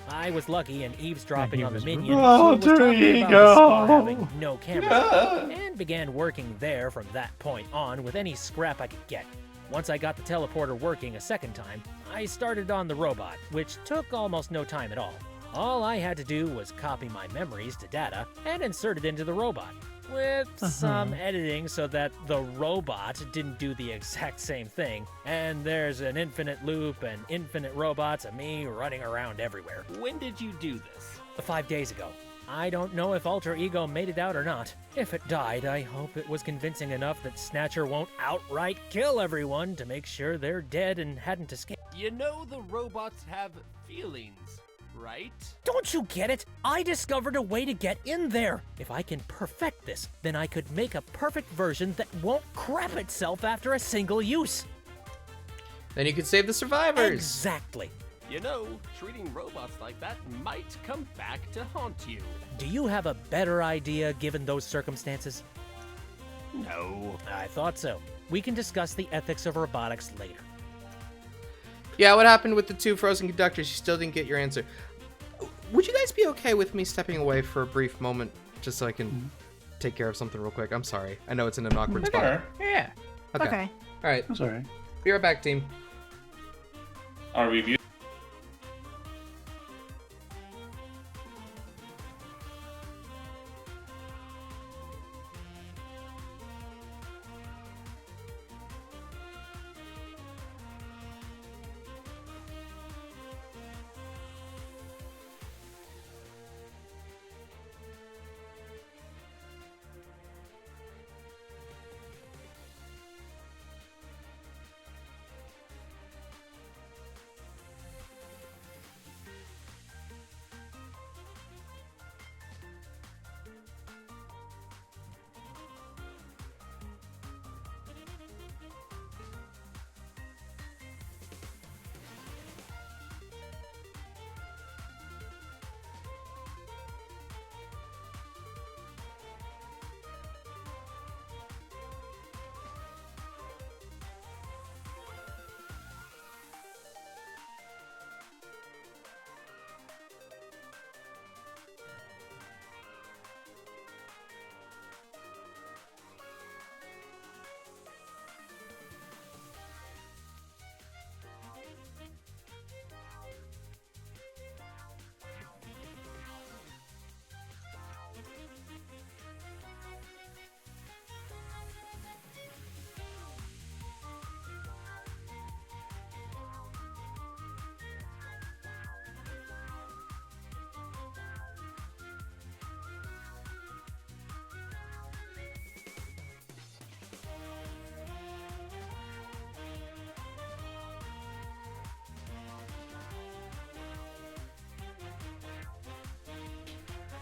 I was lucky and eavesdropping on the minion, so was talking about the spa having no camera, and began working there from that point on with any scrap I could get. Once I got the teleporter working a second time, I started on the robot, which took almost no time at all. All I had to do was copy my memories to data and insert it into the robot, with some editing so that the robot didn't do the exact same thing, and there's an infinite loop and infinite robots of me running around everywhere. When did you do this? 5 days ago. I don't know if Alter Ego made it out or not. If it died, I hope it was convincing enough that Snatcher won't outright kill everyone to make sure they're dead and hadn't escaped. You know the robots have feelings, right? Don't you get it? I discovered a way to get in there. If I can perfect this, then I could make a perfect version that won't crap itself after a single use. Then you could save the survivors. Exactly. You know, treating robots like that might come back to haunt you. Do you have a better idea given those circumstances? No. I thought so. We can discuss the ethics of robotics later. Yeah, what happened with the 2 frozen conductors? You still didn't get your answer. Would you guys be okay with me stepping away for a brief moment just so I can take care of something real quick? I'm sorry. I know it's in an awkward spot. Yeah. Okay. All right. That's all right. Be right back, team. Our review.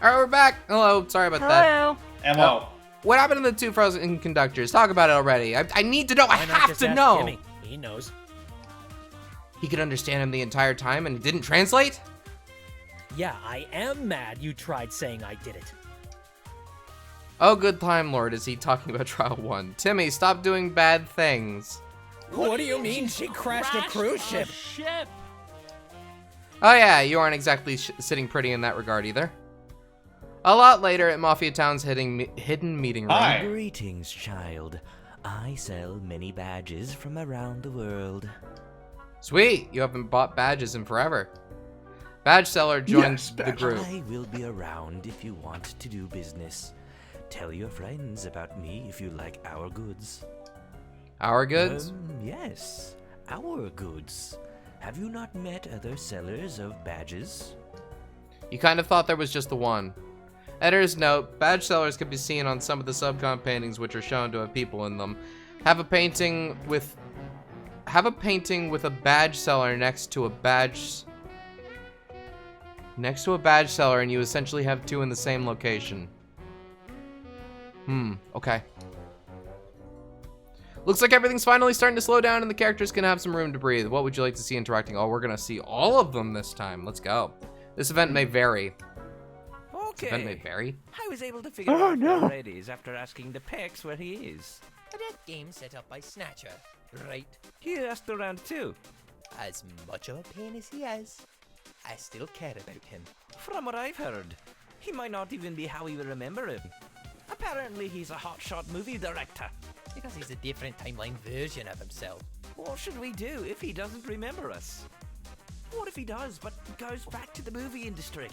All right, we're back. Hello. Sorry about Hello. that. Hello. What happened to the 2 frozen conductors? Talk about it already. I need to know. I Why not have just to ask know. Timmy? He knows. He could understand him the entire time and it didn't translate? Yeah, I am mad you tried saying I did it. Oh, good time, Lord. Is he talking about Trial 1? Timmy, stop doing bad things. What do you mean she crashed a cruise ship? Oh yeah, you aren't exactly sitting pretty in that regard either. A lot later at Mafia Town's hidden meeting room. Hi. Greetings, child. I sell many badges from around the world. Sweet, you haven't bought badges in forever. Badge seller joins the group. I will be around if you want to do business. Tell your friends about me if you like our goods. Our goods? Yes, our goods. Have you not met other sellers of badges? You kind of thought there was just the one. Editor's note, badge sellers can be seen on some of the subcon paintings which are shown to have people in them. Have a painting with a badge seller next to a badge seller and you essentially have two in the same location. Okay. Looks like everything's finally starting to slow down and the characters can have some room to breathe. What would you like to see interacting? Oh, we're gonna see all of them this time. Let's go. This event may vary. Okay. This event may vary? I was able to figure out where Red is after asking the Pex where he is. That game set up by Snatcher, right? He asked around too. As much of a pain as he is, I still care about him. From what I've heard, he might not even be how we would remember him. Apparently he's a hotshot movie director. Because he's a different timeline version of himself. What should we do if he doesn't remember us? What if he does, but goes back to the movie industry?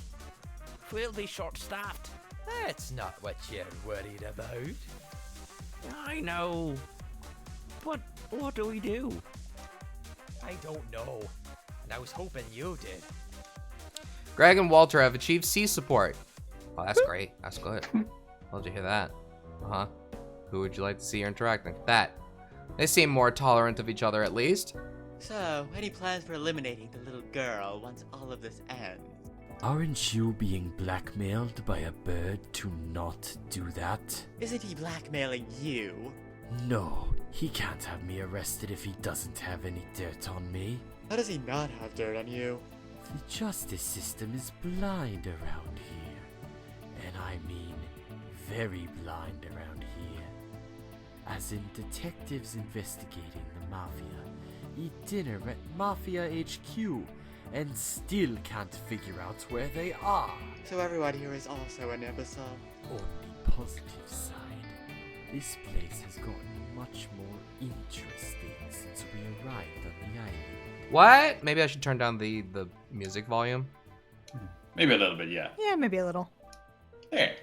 We'll be short-staffed. That's not what you're worried about. I know. But what do we do? I don't know. And I was hoping you did. Greg and Walter have achieved C support. Oh, that's great. That's good. How'd you hear that? Uh-huh. Who would you like to see interacting? That. They seem more tolerant of each other, at least. So, any plans for eliminating the little girl once all of this ends? Aren't you being blackmailed by a bird to not do that? Isn't he blackmailing you? No, he can't have me arrested if he doesn't have any dirt on me. How does he not have dirt on you? The justice system is blind around here. And I mean, very blind around here. As in detectives investigating the Mafia eat dinner at Mafia HQ and still can't figure out where they are. So everyone here is also an imbecile? On the positive side, this place has gotten much more interesting since we arrived on the island. What? Maybe I should turn down the music volume. Maybe a little bit, yeah. Yeah, maybe a little. Hey.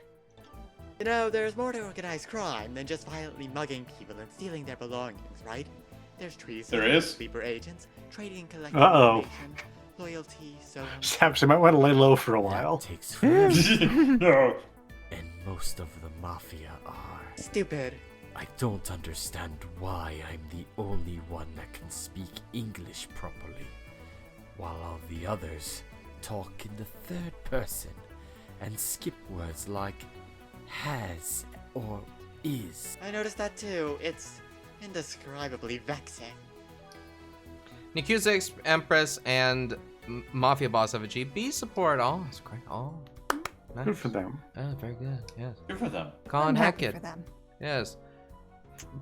You know, there's more to organized crime than just violently mugging people and stealing their belongings, right? There's treason, There is? sleeper agents, trading and collecting Uh-oh. information, loyalty, so on. Saps, you might want to lay low for a while. That takes forever. No. And most of the Mafia are... Stupid. I don't understand why I'm the only one that can speak English properly, while all the others talk in the third person and skip words like has or is. I noticed that too. It's indescribably vexing. Nikuzix, Empress, and Mafia Boss have achieved B support. Oh, that's great. Oh, nice. Good for them. Yeah, very good. Yes. Good for them. Colin I'm happy Hackett. for them. Yes.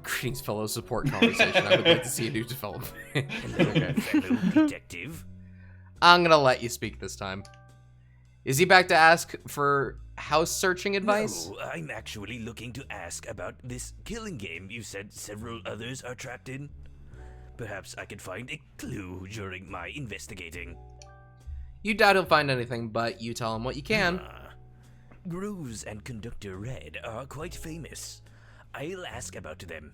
Greetings, fellow support conversation. I would like to see a new development. Okay. Fellow detective. I'm gonna let you speak this time. Is he back to ask for house searching advice? No, I'm actually looking to ask about this killing game you said several others are trapped in. Perhaps I could find a clue during my investigating. You doubt he'll find anything, but you tell him what you can. Grooves and Conductor Red are quite famous. I'll ask about them.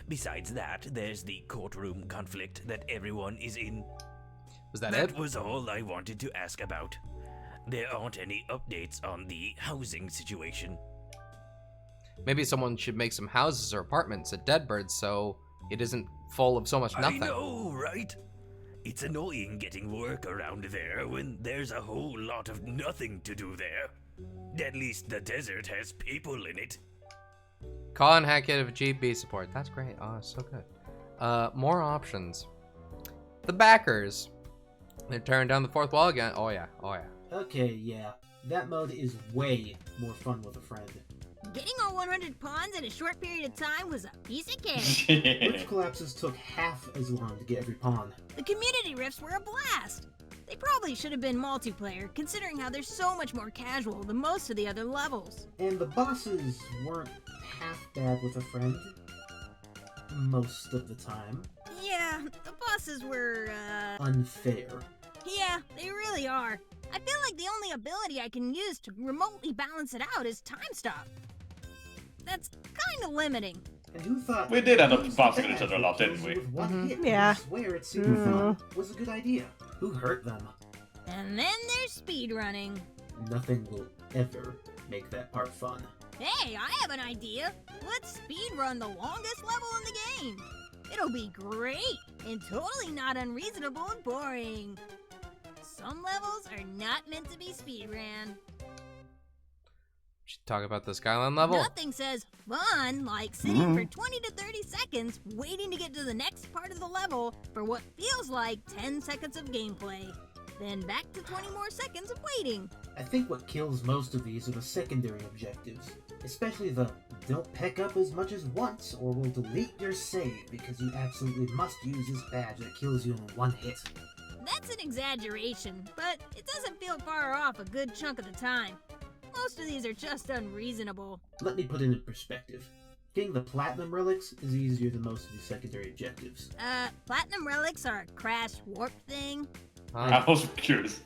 Besides that, there's the courtroom conflict that everyone is in. Was that it? That was all I wanted to ask about. There aren't any updates on the housing situation. Maybe someone should make some houses or apartments at Deadbird so it isn't full of so much nothing. I know, right? It's annoying getting work around there when there's a whole lot of nothing to do there. At least the desert has people in it. Colin Hackett of GB support. That's great. Oh, so good. More options. The backers. They're tearing down the fourth wall again. Oh yeah. Oh yeah. Okay, yeah. That mode is way more fun with a friend. Getting all 100 pawns in a short period of time was a piece of cake. Rift collapses took half as long to get every pawn. The community rifts were a blast. They probably should have been multiplayer, considering how they're so much more casual than most of the other levels. And the bosses weren't half bad with a friend. Most of the time. Yeah, the bosses were, Unfair. Yeah, they really are. I feel like the only ability I can use to remotely balance it out is time stop. That's kind of limiting. And who thought We did end up bouncing at each other a lot, didn't we? with one hit, Yeah. I swear it super fun was a good idea. Who hurt them? And then there's speedrunning. Nothing will ever make that part fun. Hey, I have an idea. Let's speedrun the longest level in the game. It'll be great and totally not unreasonable and boring. Some levels are not meant to be speedrun. Should talk about the Skyline level. Nothing says fun like sitting for 20 to 30 seconds waiting to get to the next part of the level for what feels like 10 seconds of gameplay. Then back to 20 more seconds of waiting. I think what kills most of these are the secondary objectives. Especially the don't peck up as much as once or we'll delete your save because you absolutely must use this badge that kills you in one hit. That's an exaggeration, but it doesn't feel far off a good chunk of the time. Most of these are just unreasonable. Let me put it in perspective. Getting the platinum relics is easier than most of these secondary objectives. Platinum relics are a crash warp thing. I was curious.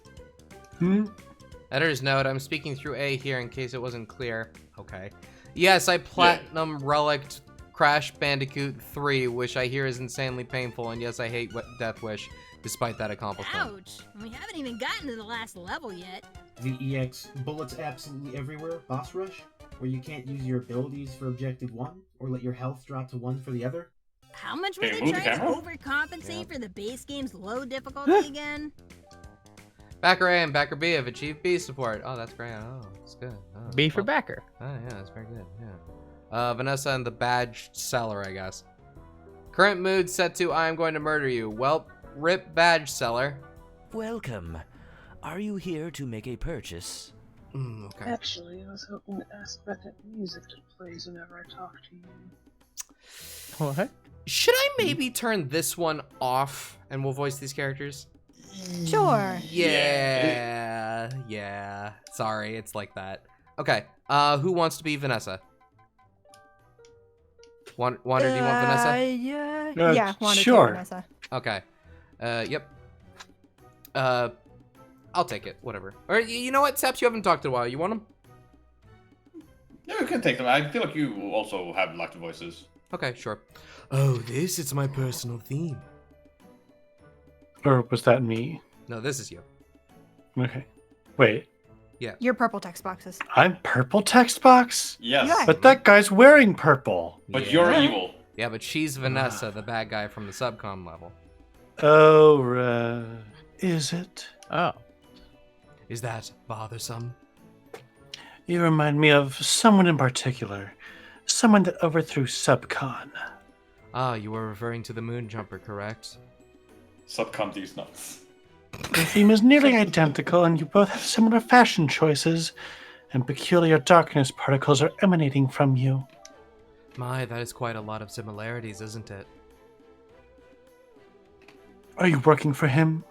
Editor's note, I'm speaking through A here in case it wasn't clear. Okay. Yes, I platinum relicked Crash Bandicoot 3, which I hear is insanely painful, and yes, I hate Death Wish, despite that accomplishment. Ouch! We haven't even gotten to the last level yet. The EX bullets absolutely everywhere boss rush, where you can't use your abilities for objective 1, or let your health drop to 1 for the other. How much were Hey, they move the trying to camera. overcompensate for the base game's low difficulty again? Backer A and Backer B have achieved B support. Oh, that's great. Oh, that's good. Oh, B for backer. Oh, yeah, that's very good. Yeah. Vanessa and the badge seller, I guess. Current mood set to I am going to murder you. Well, rip badge seller. Welcome. Are you here to make a purchase? Okay. Actually, I was hoping to ask about that music that plays whenever I talk to you. What? Should I maybe turn this one off and we'll voice these characters? Sure. Yeah. Yeah. Sorry, it's like that. Okay. Who wants to be Vanessa? Wander, do you want Vanessa? Yeah, Wander, sure. Vanessa. Okay. Yep. I'll take it. Whatever. Or you know what, Seps? You haven't talked in a while. You want them? Yeah, we can take them. I feel like you also have lots of voices. Okay, sure. Oh, this is my personal theme. Or was that me? No, this is you. Okay. Wait. Yeah. Your purple text boxes. I'm purple text box? Yes. Yeah. But that guy's wearing purple. But you're evil. Yeah, but she's Vanessa, the bad guy from the subcom level. Oh, is it? Oh. Is that bothersome? You remind me of someone in particular. Someone that overthrew Subcon. Ah, you were referring to the moon jumper, correct? Subcom these nuts. The theme is nearly identical, and you both have similar fashion choices, and peculiar darkness particles are emanating from you. My, that is quite a lot of similarities, isn't it? Are you working for him?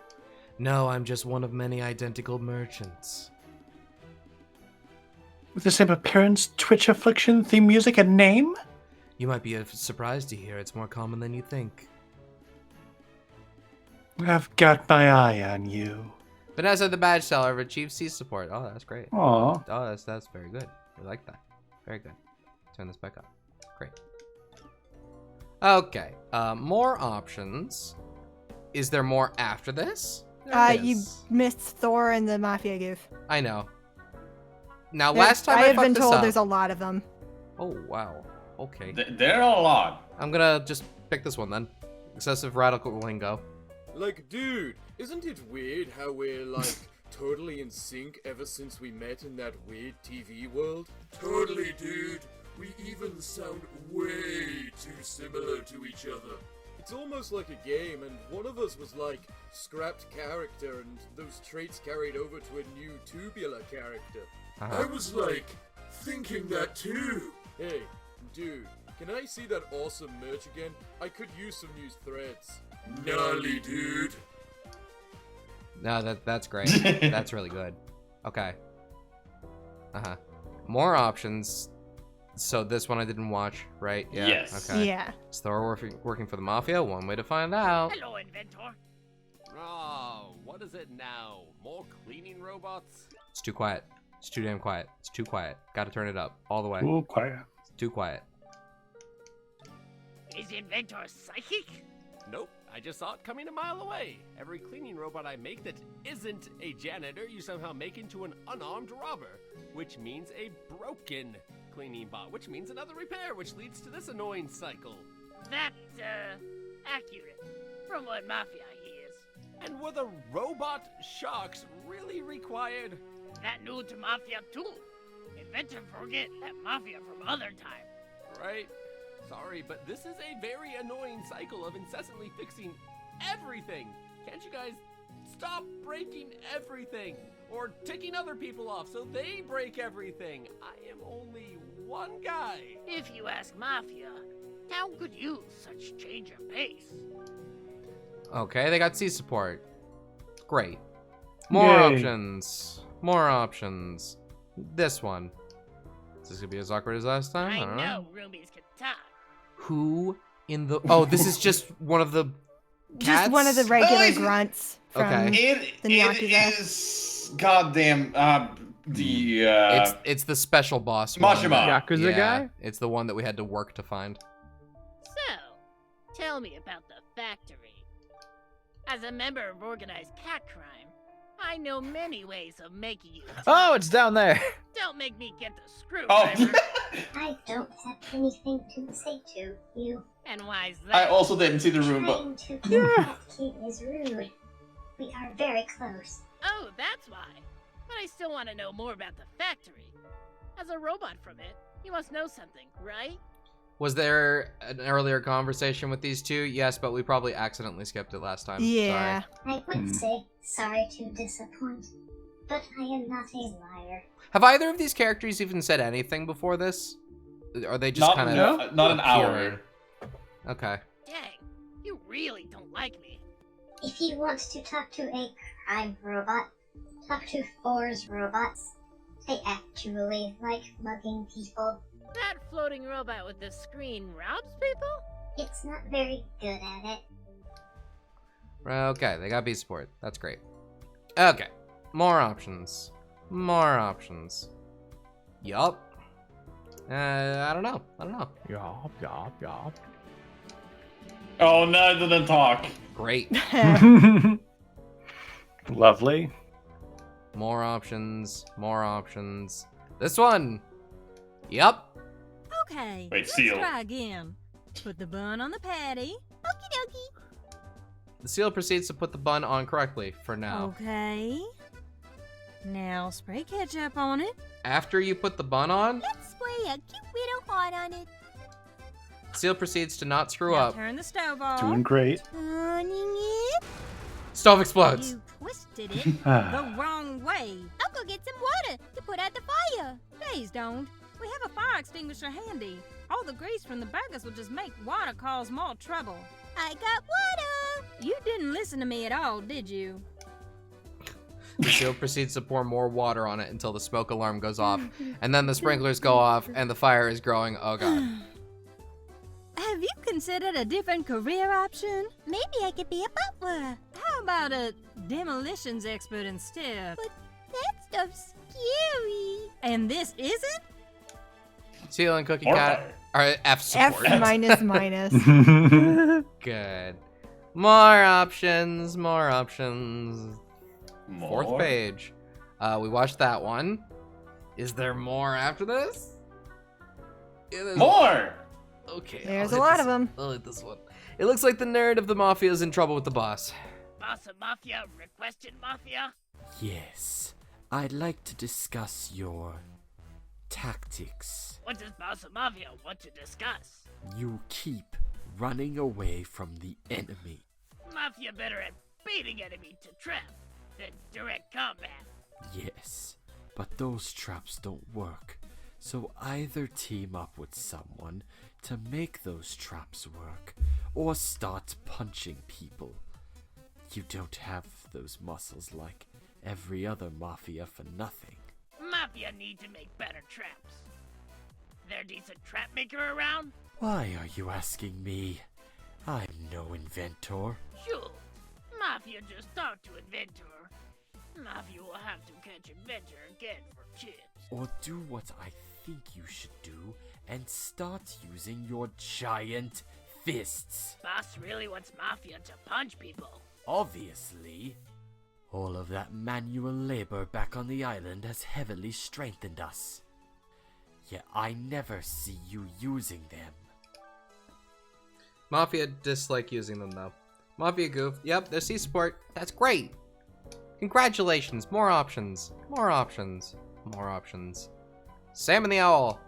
No, I'm just one of many identical merchants. With the same appearance, Twitch affliction, theme music, and name? You might be surprised to hear it's more common than you think. I've got my eye on you. Vanessa, the badge seller, have achieved C support. Oh, that's great. Aw. Oh, that's very good. We like that. Very good. Turn this back up. Great. Okay. More options. Is there more after this? You missed Thor and the Mafia goof. I know. Now, last time I had fucked been this told up. there's a lot of them. Oh, wow. Okay. There are a lot. I'm gonna just pick this one then. Excessive radical lingo. Like, dude, isn't it weird how we're, like, totally in sync ever since we met in that weird TV world? Totally, dude. We even sound way too similar to each other. It's almost like a game, and one of us was, like, scrapped character, and those traits carried over to a new tubular character. I was, like, thinking that too. Hey, dude, can I see that awesome merch again? I could use some new threads. Gnarly, dude. No, that's great. That's really good. Okay. More options. So this one I didn't watch, right? Yeah. Yes. Okay. Yeah. So we're working for the Mafia. One way to find out. Hello, inventor. Oh, what is it now? More cleaning robots? It's too quiet. It's too damn quiet. It's too quiet. Gotta turn it up all the way. Ooh, quiet. It's too quiet. Is the inventor psychic? Nope, I just saw it coming a mile away. Every cleaning robot I make that isn't a janitor, you somehow make into an unarmed robber, which means a broken cleaning bot, which means another repair, which leads to this annoying cycle. That's, accurate, from what Mafia hears. And were the robot sharks really required? That new to Mafia too. Inventor forget that Mafia from other time. Right? Sorry, but this is a very annoying cycle of incessantly fixing everything. Can't you guys stop breaking everything? Or ticking other people off so they break everything? I am only one guy. If you ask Mafia, town could use such change of pace. Okay, they got C support. Great. More Yay. options. More options. This one. Is this gonna be as awkward as last time? I don't know. I know roomies can talk. Who in the... Oh, this is just one of the cats? Just one of the regular grunts from Okay. the Yakuza. It is goddamn the It's the special boss one. Mashima. Yakuza Yeah, guy? it's the one that we had to work to find. So, tell me about the factory. As a member of organized cat crime, I know many ways of making you talk. Oh, it's down there. Don't make me get the Oh. screwdriver. I don't have anything to say to you. And why's that? I also didn't see the room, but Trying to kill that kid is rude. We are very close. Oh, that's why. But I still want to know more about the factory. As a robot from it, you must know something, right? Was there an earlier conversation with these two? Yes, but we probably accidentally skipped it last time. Yeah. I would say sorry to disappoint, but I am not a liar. Have either of these characters even said anything before this? Are they just not, kind no, of... not an hour. appearing? Okay. Dang, you really don't like me. If you want to talk to a crime robot, talk to Thor's robots. They actually like mugging people. That floating robot with the screen robs people? It's not very good at it. Okay, they got B support. That's great. Okay. More options. More options. Yup. I don't know. Yup. Oh no, it didn't talk. Great. Lovely. More options. More options. This one. Yup. Okay, Wait, let's seal. try again. Put the bun on the patty. Okie dokie. The seal proceeds to put the bun on correctly for now. Okay. Now spray ketchup on it. After you put the bun on, Let's spray a cute little heart on it. seal proceeds to not screw Now up. turn the stove off. Doing great. Turning it. Stove explodes. You twisted it the wrong way. I'll go get some water to put out the fire. Please don't. We have a fire extinguisher handy. All the grease from the burgers will just make water cause more trouble. I got water. You didn't listen to me at all, did you? The seal proceeds to pour more water on it until the smoke alarm goes off, and then the sprinklers go off, and the fire is growing. Oh god. Have you considered a different career option? Maybe I could be a butler. How about a demolitions expert instead? But that stuff's scary. And this isn't? Seal and Cookie Or Cat are F support. F minus. Good. More options. More options. More? Fourth page. We watched that one. Is there more after this? Yeah, there's More! Okay. There's I'll a hit lot this- of them. I'll hit this one. It looks like the nerd of the Mafia is in trouble with the boss. Boss of Mafia requested Mafia? Yes, I'd like to discuss your tactics. What does Boss of Mafia want to discuss? You keep running away from the enemy. Mafia better at baiting enemy to trap than direct combat. Yes, but those traps don't work. So either team up with someone to make those traps work, or start punching people. You don't have those muscles like every other mafia for nothing. Mafia need to make better traps. There decent trap maker around? Why are you asking me? I'm no inventor. Sure. Mafia just talked to Inventor. Mafia will have to catch Inventor again for chips. Or do what I think you should do and start using your giant fists. Boss really wants Mafia to punch people. Obviously. All of that manual labor back on the island has heavily strengthened us. Yet I never see you using them. Mafia dislike using them though. Mafia goof. Yep, there's C-Sport. That's great. Congratulations. More options. More options. More options. Sam and the Owl.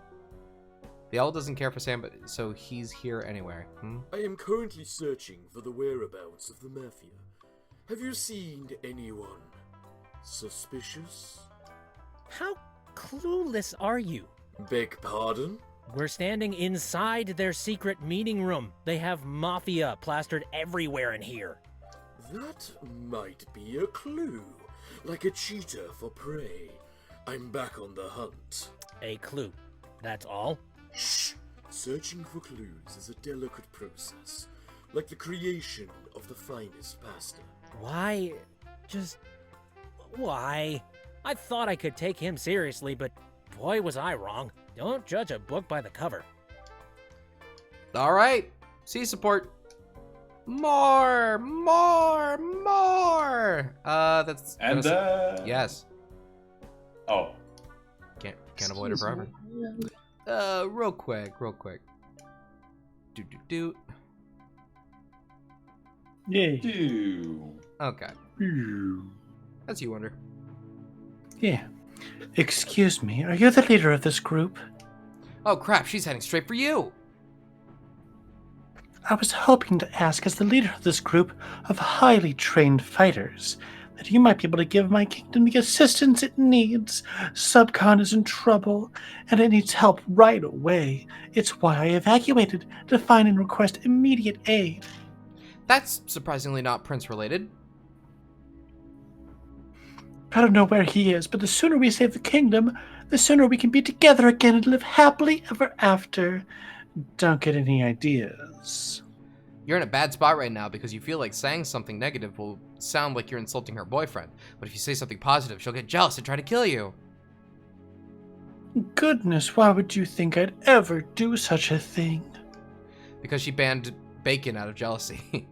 The Owl doesn't care for Sam, but so he's here anyway. I am currently searching for the whereabouts of the Mafia. Have you seen anyone suspicious? How clueless are you? Beg pardon? We're standing inside their secret meeting room. They have Mafia plastered everywhere in here. That might be a clue. Like a cheetah for prey. I'm back on the hunt. A clue. That's all? Shh! Searching for clues is a delicate process. Like the creation of the finest pasta. Why? Just... why? I thought I could take him seriously, but boy was I wrong. Don't judge a book by the cover. Alright. C-Support. More! More! More! That's... And, Yes. Oh. Can't avoid it forever. Real quick. Do. Yay. Okay. That's you, Wonder. Yeah. Excuse me, are you the leader of this group? Oh crap, she's heading straight for you! I was hoping to ask, as the leader of this group of highly trained fighters, that you might be able to give my kingdom the assistance it needs. Subcon is in trouble, and it needs help right away. It's why I evacuated to find and request immediate aid. That's surprisingly not Prince-related. I don't know where he is, but the sooner we save the kingdom, the sooner we can be together again and live happily ever after. Don't get any ideas. You're in a bad spot right now because you feel like saying something negative will sound like you're insulting her boyfriend. But if you say something positive, she'll get jealous and try to kill you. Goodness, why would you think I'd ever do such a thing? Because she banned bacon out of jealousy.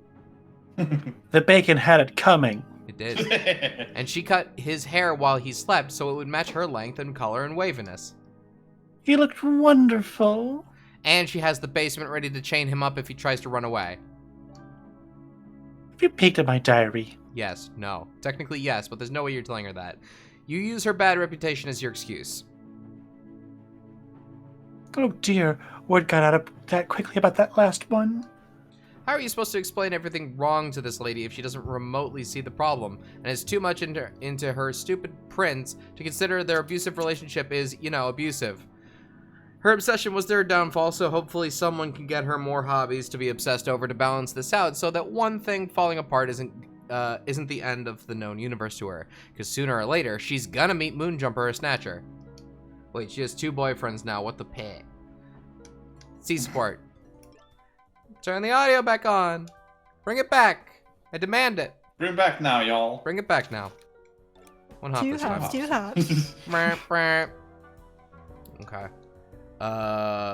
The bacon had it coming. It did. And she cut his hair while he slept so it would match her length and color and waviness. He looked wonderful. And she has the basement ready to chain him up if he tries to run away. Have you peeked at my diary? Yes, no. Technically yes, but there's no way you're telling her that. You use her bad reputation as your excuse. Oh dear, word got out that quickly about that last one. How are you supposed to explain everything wrong to this lady if she doesn't remotely see the problem and is too much into her stupid prince to consider their abusive relationship is, you know, abusive? Her obsession was their downfall, so hopefully someone can get her more hobbies to be obsessed over to balance this out so that one thing falling apart isn't the end of the known universe to her. Because sooner or later, she's gonna meet Moonjumper or Snatcher. Wait, she has 2 boyfriends now, what the pit? C-Sport. Turn the audio back on. Bring it back. I demand it. Bring it back now, y'all. Bring it back now. One hop this time. 2 hops. Okay.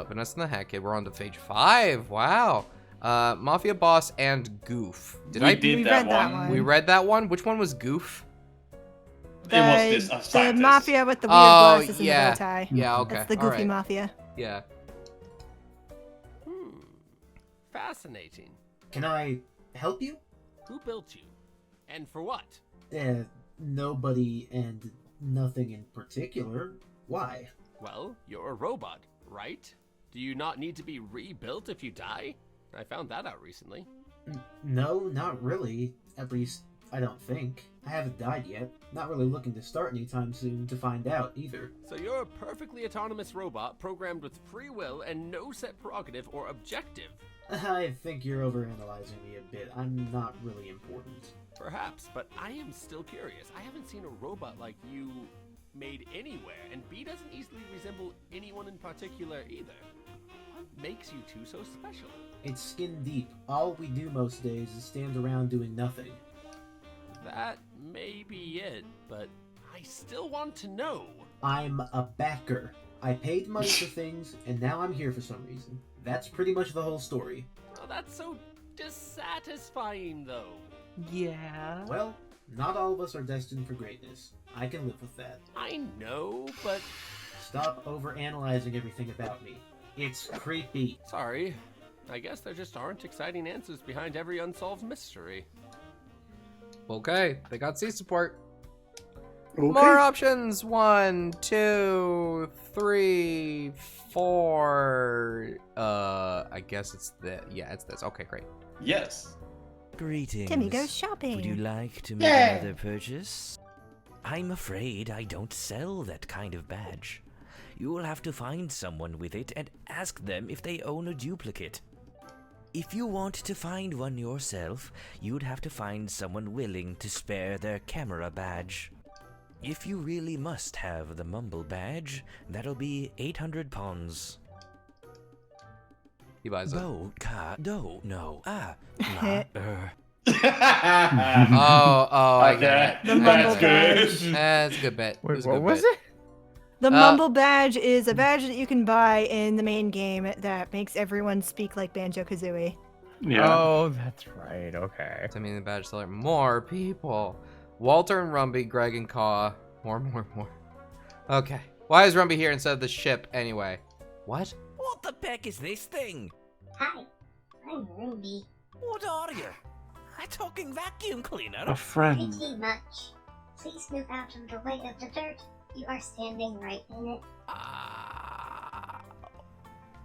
Vanessa and the Hat Kid, we're on to page 5. Wow. Mafia Boss and Goof. We read that one. We read that one? Which one was Goof? The mafia with the weird glasses and the bow tie. Yeah, okay. That's the goofy Alright. mafia. Yeah. Fascinating. Can I help you? Who built you? And for what? Nobody and nothing in particular. Why? Well, you're a robot, right? Do you not need to be rebuilt if you die? I found that out recently. No, not really. At least I don't think. I haven't died yet. Not really looking to start anytime soon to find out either. So you're a perfectly autonomous robot programmed with free will and no set prerogative or objective. I think you're overanalyzing me a bit. I'm not really important. Perhaps, but I am still curious. I haven't seen a robot like you made anywhere, and B doesn't easily resemble anyone in particular either. What makes you two so special? It's skin deep. All we do most days is stand around doing nothing. That may be it, but I still want to know. I'm a backer. I paid money for things, and now I'm here for some reason. That's pretty much the whole story. Oh, that's so dissatisfying, though. Yeah. Well, not all of us are destined for greatness. I can live with that. I know, but... Stop overanalyzing everything about me. It's creepy. Sorry. I guess there just aren't exciting answers behind every unsolved mystery. Okay, they got C support. Okay. More options. 1, 2, 3, 4. I guess it's the. Yeah, it's this. Okay, great. Yes. Greetings. Timmy goes shopping. Would you like to make another purchase? I'm afraid I don't sell that kind of badge. You will have to find someone with it and ask them if they own a duplicate. If you want to find one yourself, you'd have to find someone willing to spare their camera badge. If you really must have the Mumble badge, that'll be 800 pounds. He buys it. No. I get it. The Mumble badge. That's a good bit. Wait, what was it? The Mumble badge is a badge that you can buy in the main game that makes everyone speak like Banjo-Kazooie. Yeah. Oh, that's right. Okay. Timmy the badge seller. More people. Walter and Rumby, Greg and Kaw. More. Okay. Why is Rumby here instead of the ship anyway? What? What the heck is this thing? Hi, I'm Ruby. What are you? A talking vacuum cleaner? A friend. Pretty much. Please move out of the way of the dirt. You are standing right in it.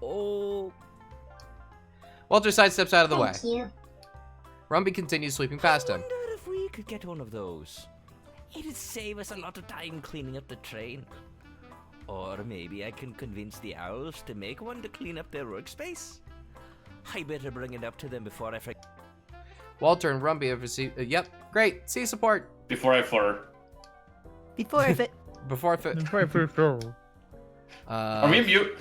Oh. Walter sidesteps out of the way. Thank you. Rumby continues sweeping past him. I wonder if we could get one of those. It'd save us a lot of time cleaning up the train. Or maybe I can convince the owls to make one to clean up their workspace. I better bring it up to them before I forget. Walter and Rumby have received. Yep, great. C support. Before I flirt. Before if it. Before if it. Are we mute?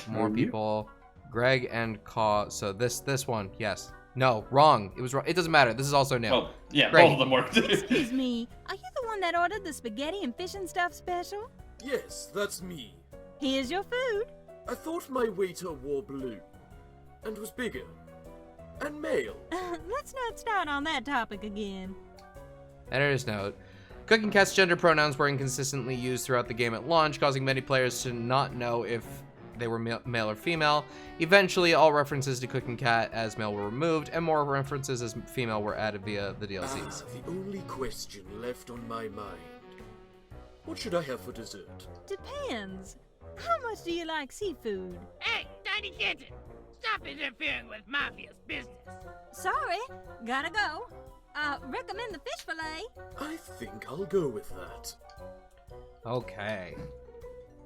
More people. Greg and Kaw. So this one, yes. No, wrong. It was wrong. It doesn't matter. This is also new. Oh, yeah, Great. both of them worked. Excuse me, are you the one that ordered the spaghetti and fish and stuff special? Yes, that's me. Here's your food. I thought my waiter wore blue. And was bigger. And male. Let's not start on that topic again. Editor's note. Cooking Cat's gender pronouns were inconsistently used throughout the game at launch, causing many players to not know if they were male or female. Eventually, all references to Cooking Cat as male were removed, and more references as female were added via the DLCs. The only question left on my mind. What should I have for dessert? Depends. How much do you like seafood? Hey, Tiny Kitten! Stop interfering with Mafia's business. Sorry, gotta go. Recommend the fish fillet. I think I'll go with that. Okay.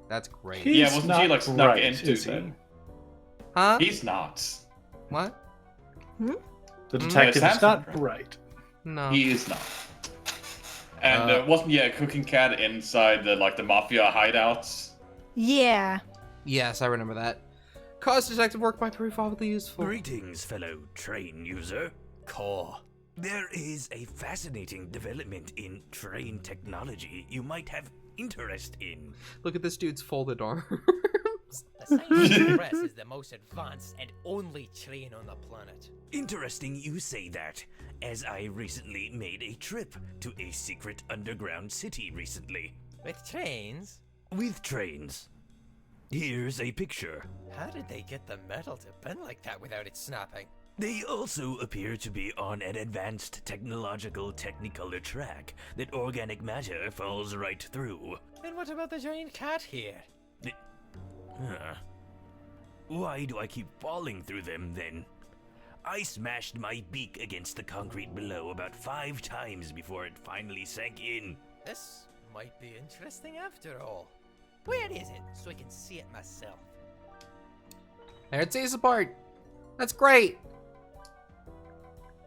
That's great. Yeah, wasn't she like snuck right, into is he? that? Huh? He's not. What? The detective is not Samson, right. No. He is not. And wasn't a Cooking Cat inside the mafia hideouts? Yeah. Yes, I remember that. Cause detective work might prove oddly useful. Greetings, fellow train user. Caw. There is a fascinating development in train technology you might have interest in. Look at this dude's folded arms. The Science Express is the most advanced and only train on the planet. Interesting you say that, as I recently made a trip to a secret underground city recently. With trains? With trains. Here's a picture. How did they get the metal to bend like that without it snapping? They also appear to be on an advanced technological technicolor track that organic matter falls right through. And what about the giant cat here? Why do I keep falling through them then? I smashed my beak against the concrete below about 5 times before it finally sank in. This might be interesting after all. Where is it so I can see it myself? There it says apart. That's great.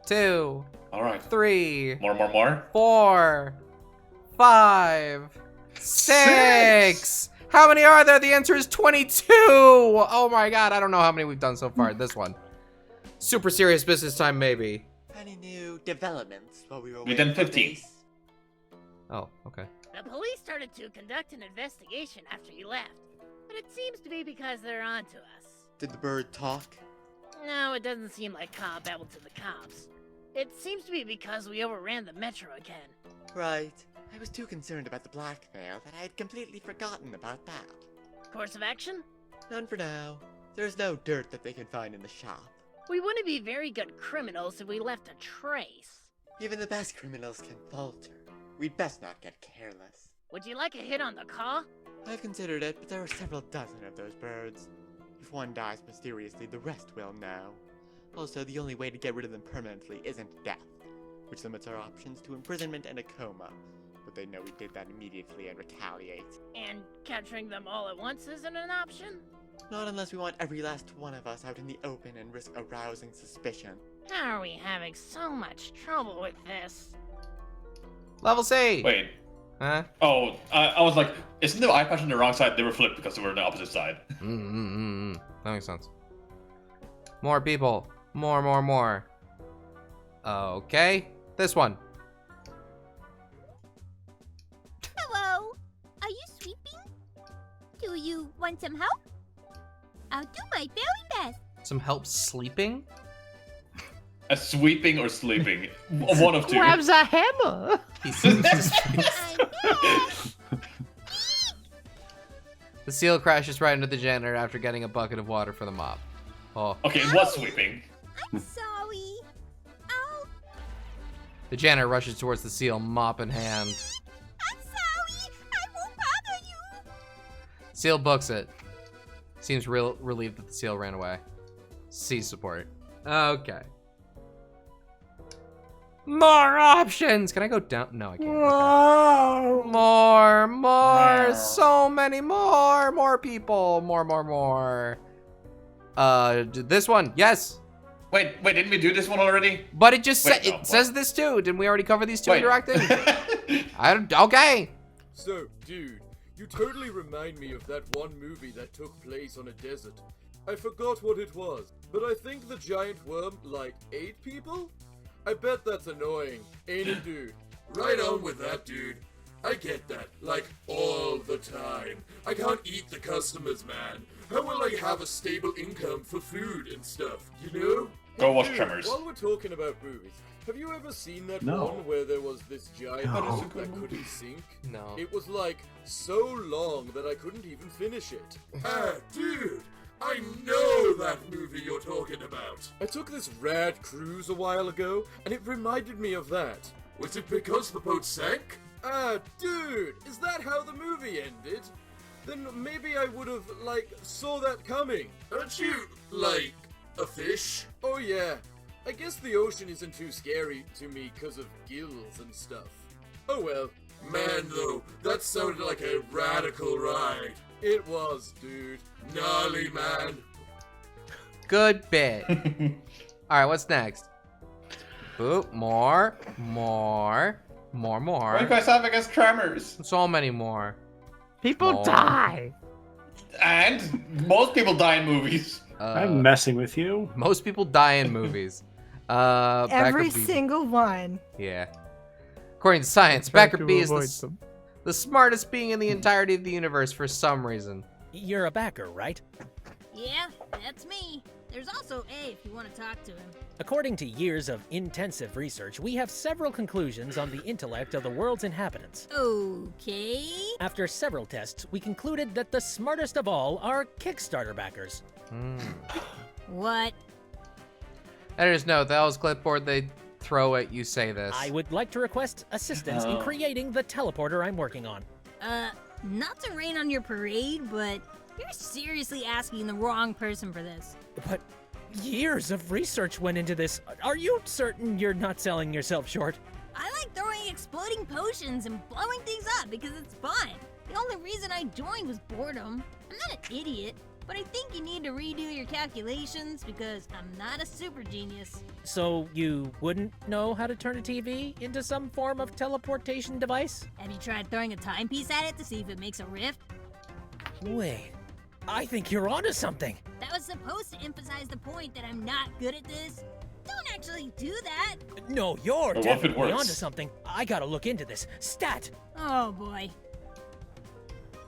2. All right. 3. More. 4. 5. 6. How many are there? The answer is 22. Oh my god, I don't know how many we've done so far. This one. Super serious business time, maybe. Any new developments while we were We waiting done for 15. base? Oh, okay. The police started to conduct an investigation after you left, but it seems to be because they're onto us. Did the bird talk? No, it doesn't seem like Cobb babbled to the cops. It seems to be because we overran the metro again. Right. I was too concerned about the blackmail that I had completely forgotten about that. Course of action? None for now. There's no dirt that they can find in the shop. We wouldn't be very good criminals if we left a trace. Even the best criminals can falter. We'd best not get careless. Would you like a hit on the car? I've considered it, but there are several dozen of those birds. If one dies mysteriously, the rest will know. Also, the only way to get rid of them permanently isn't death, which limits our options to imprisonment and a coma. But they know we did that immediately and retaliate. And capturing them all at once isn't an option? Not unless we want every last one of us out in the open and risk arousing suspicion. How are we having so much trouble with this? Level C. Wait. Huh? Oh, I was like, isn't the eye patch on the wrong side? They were flipped because they were on the opposite side. That makes sense. More people. More. Okay. This one. Hello. Are you sweeping? Do you want some help? I'll do my very best. Some help sleeping? A sweeping or sleeping. One of two. Grabs a hammer. He seems to The seal crashes right into the janitor after getting a bucket of water for the mop. Oh. Okay, it was sweeping. I'm sorry. The janitor rushes towards the seal, mop in hand. I'm sorry. I won't bother you. Seal books it. Seems real relieved that the seal ran away. C support. Okay. More options! Can I go down? No, I can't. Okay. More. So many more. More people. More. This one. Yes. Wait, didn't we do this one already? But it just says this too. Didn't we already cover these two interacting? Okay. So, dude, you totally remind me of that one movie that took place on a desert. I forgot what it was, but I think the giant worm, ate people? I bet that's annoying, ain't it, dude? Right on with that, dude. I get that, all the time. I can't eat the customers, man. How will I have a stable income for food and stuff, you know? Go watch Dude, Tremors. While we're talking about movies, have you ever seen that No. one where there was this giant No. ship that couldn't sink? No. It was so long that I couldn't even finish it. Dude, I know that movie you're talking about. I took this rad cruise a while ago, and it reminded me of that. Was it because the boat sank? Dude, is that how the movie ended? Then maybe I would have, saw that coming. Aren't you, a fish? Oh yeah. I guess the ocean isn't too scary to me because of gills and stuff. Oh well. Man, though, that sounded like a radical ride. It was, dude. Gnarly, man. Good bit. All right, what's next? Ooh, more. What do you guys have against Tremors? So many more. People die. And most people die in movies. I'm messing with you. Most people die in movies. Every single one. Yeah. According to science, Try Backer to B is avoid them. the smartest being in the entirety of the universe for some reason. You're a backer, right? Yeah, that's me. There's also A if you want to talk to him. According to years of intensive research, we have several conclusions on the intellect of the world's inhabitants. Okay. After several tests, we concluded that the smartest of all are Kickstarter backers. What? Editors note, that was clipboard they throw at you say this. I would like to request assistance in creating the teleporter I'm working on. Not to rain on your parade, but you're seriously asking the wrong person for this. But Years of research went into this. Are you certain you're not selling yourself short? I like throwing exploding potions and blowing things up because it's fun. The only reason I joined was boredom. I'm not an idiot, but I think you need to redo your calculations because I'm not a super genius. So you wouldn't know how to turn a TV into some form of teleportation device? Have you tried throwing a timepiece at it to see if it makes a rift? Wait, I think you're onto something. That was supposed to emphasize the point that I'm not good at this. Don't actually do that. No, you're if it definitely works? onto something. I gotta look into this. Stat! Oh boy.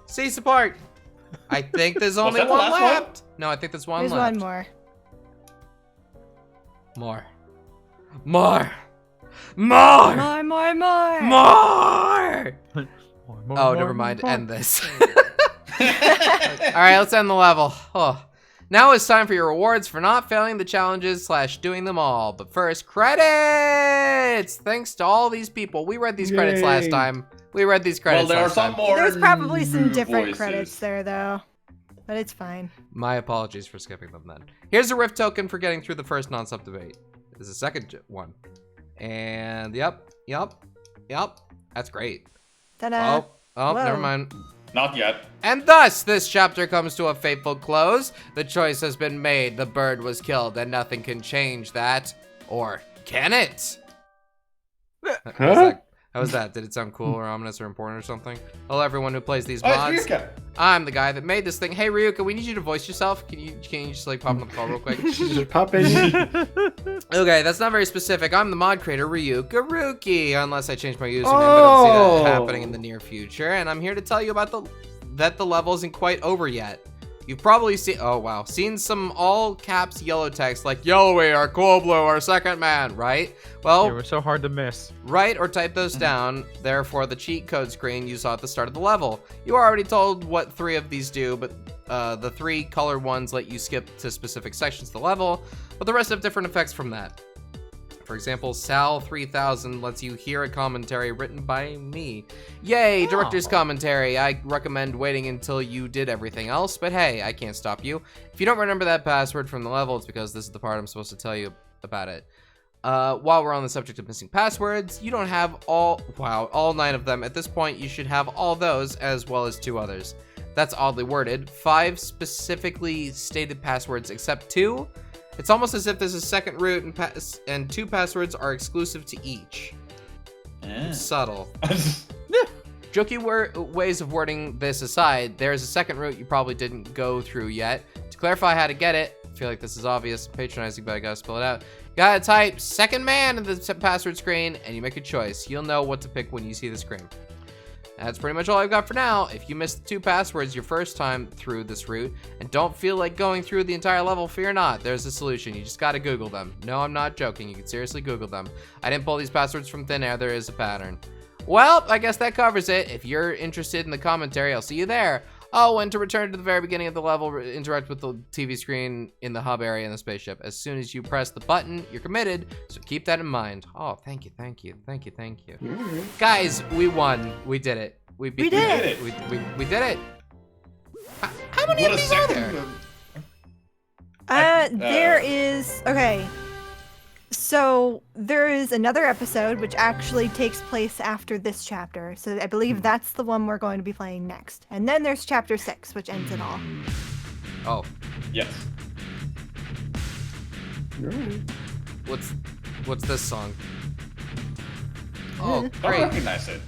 See support. I think there's only that the one last left. No, I think there's one There's left. one more. More. More. Oh, never mind. End this. All right, let's end the level. Oh. Now it's time for your rewards for not failing the challenges / doing them all. But first, credits! Thanks to all these people. We read these credits last time. We read these credits Well, there are last some time. more. There's probably some new different voices. credits there, though. But it's fine. My apologies for skipping them then. Here's a Rift token for getting through the first non-sub debate. This is the second one. And yep. That's great. Ta-da. Oh, Whoa. never mind. Not yet. And thus, this chapter comes to a fateful close. The choice has been made. The bird was killed, and nothing can change that. Or can it? How was that? Did it sound cool or ominous or important or something? Hello, everyone who plays these Oh, mods. it's Ryuka. I'm the guy that made this thing. Hey, Ryuka, we need you to voice yourself. Can you just like pop on the call real quick? Just pop in. Okay, that's not very specific. I'm the mod creator, Ryuka Ruki, unless I change my username, but I don't see that happening in the near future. And I'm here to tell you about that the level isn't quite over yet. You've probably seen some all caps yellow text like Yellowy or Cool Blue or Second Man, right? Well, They were so hard to miss. write or type those down. Therefore, the cheat code screen you saw at the start of the level. You are already told what 3 of these do, but the 3 colored ones let you skip to specific sections of the level, but the rest have different effects from that. For example, Sal 3000 lets you hear a commentary written by me. Yay, director's commentary. I recommend waiting until you did everything else, but hey, I can't stop you. If you don't remember that password from the level, it's because this is the part I'm supposed to tell you about it. While we're on the subject of missing passwords, you don't have all 9 of them. At this point, you should have all those as well as 2 others. That's oddly worded. 5 specifically stated passwords except 2. It's almost as if there's a second root and 2 passwords are exclusive to each. It's subtle. Jokey ways of wording this aside, there's a second route you probably didn't go through yet. To clarify how to get it, I feel like this is obvious, patronizing, but I gotta spell it out. You gotta type Second Man in the password screen, and you make a choice. You'll know what to pick when you see the screen. That's pretty much all I've got for now. If you missed the 2 passwords your first time through this route and don't feel like going through the entire level, fear not. There's a solution. You just gotta Google them. No, I'm not joking. You can seriously Google them. I didn't pull these passwords from thin air. There is a pattern. Well, I guess that covers it. If you're interested in the commentary, I'll see you there. Oh, and to return to the very beginning of the level, interact with the TV screen in the hub area in the spaceship. As soon as you press the button, you're committed, so keep that in mind. Oh, thank you. Guys, we won. We did it. We did it. We did it. How many of these are there? There is, okay. So there is another episode which actually takes place after this chapter. So I believe that's the one we're going to be playing next. And then there's chapter 6, which ends it all. Oh. Yes. What's this song? Oh, I great. recognize it.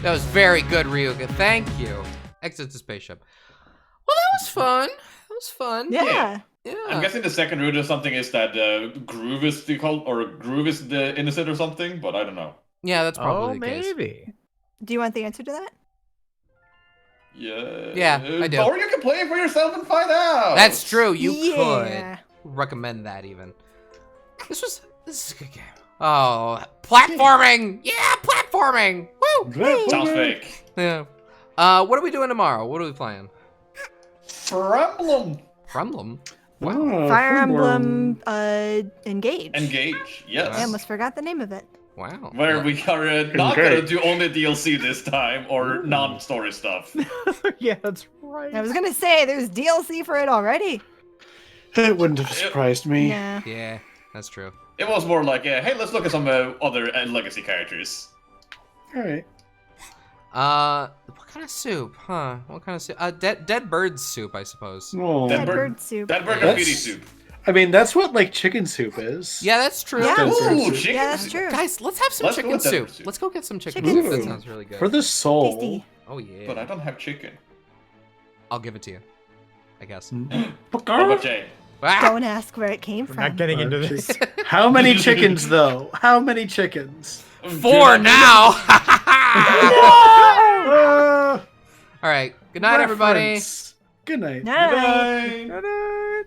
That was very good, Ryuga. Thank you. Exit the spaceship. Well, that was fun. Yeah. I'm guessing the second route or something is that Groove is the Groove is the innocent or something, but I don't know. Yeah, that's probably the case. maybe. Do you want the answer to that? Yeah. I do. Or you can play it for yourself and find out. That's true. You Yeah. could recommend that even. This is a good game. Oh, platforming! Yeah, platforming! Woo! Sounds fake. Yeah. What are we doing tomorrow? What are we playing? Fremblem. Wow. Fire Emblem Engage. Engage. Yes. I almost forgot the name of it. Wow. Where we are not gonna do only DLC this time or non-story stuff. Yeah, that's right. I was gonna say there's DLC for it already. It wouldn't have surprised me. Yeah. Yeah, that's true. It was more like, hey, let's look at some other legacy characters. All right. What kind of soup? Huh? What kind of soup? Dead bird soup, I suppose. Oh. Dead bird soup. Dead bird That's- graffiti soup. I mean, that's what like chicken soup is. Yeah, that's true. Yeah. Dead bird Ooh, soup. chicken Yeah, that's soup. true. Guys, let's have some Let's go chicken with dead soup. bird soup. Let's go get some chicken Chicken soup. That soup. sounds really good. For the soul. Tasty. Oh yeah. But I don't have chicken. I'll give it to you. I guess. What about Jay? Don't ask where it came We're from. not getting into this. How many chickens though? How many chickens? 4 now. Uh, All right. Good night, everybody. reference. Good night. Night. Bye.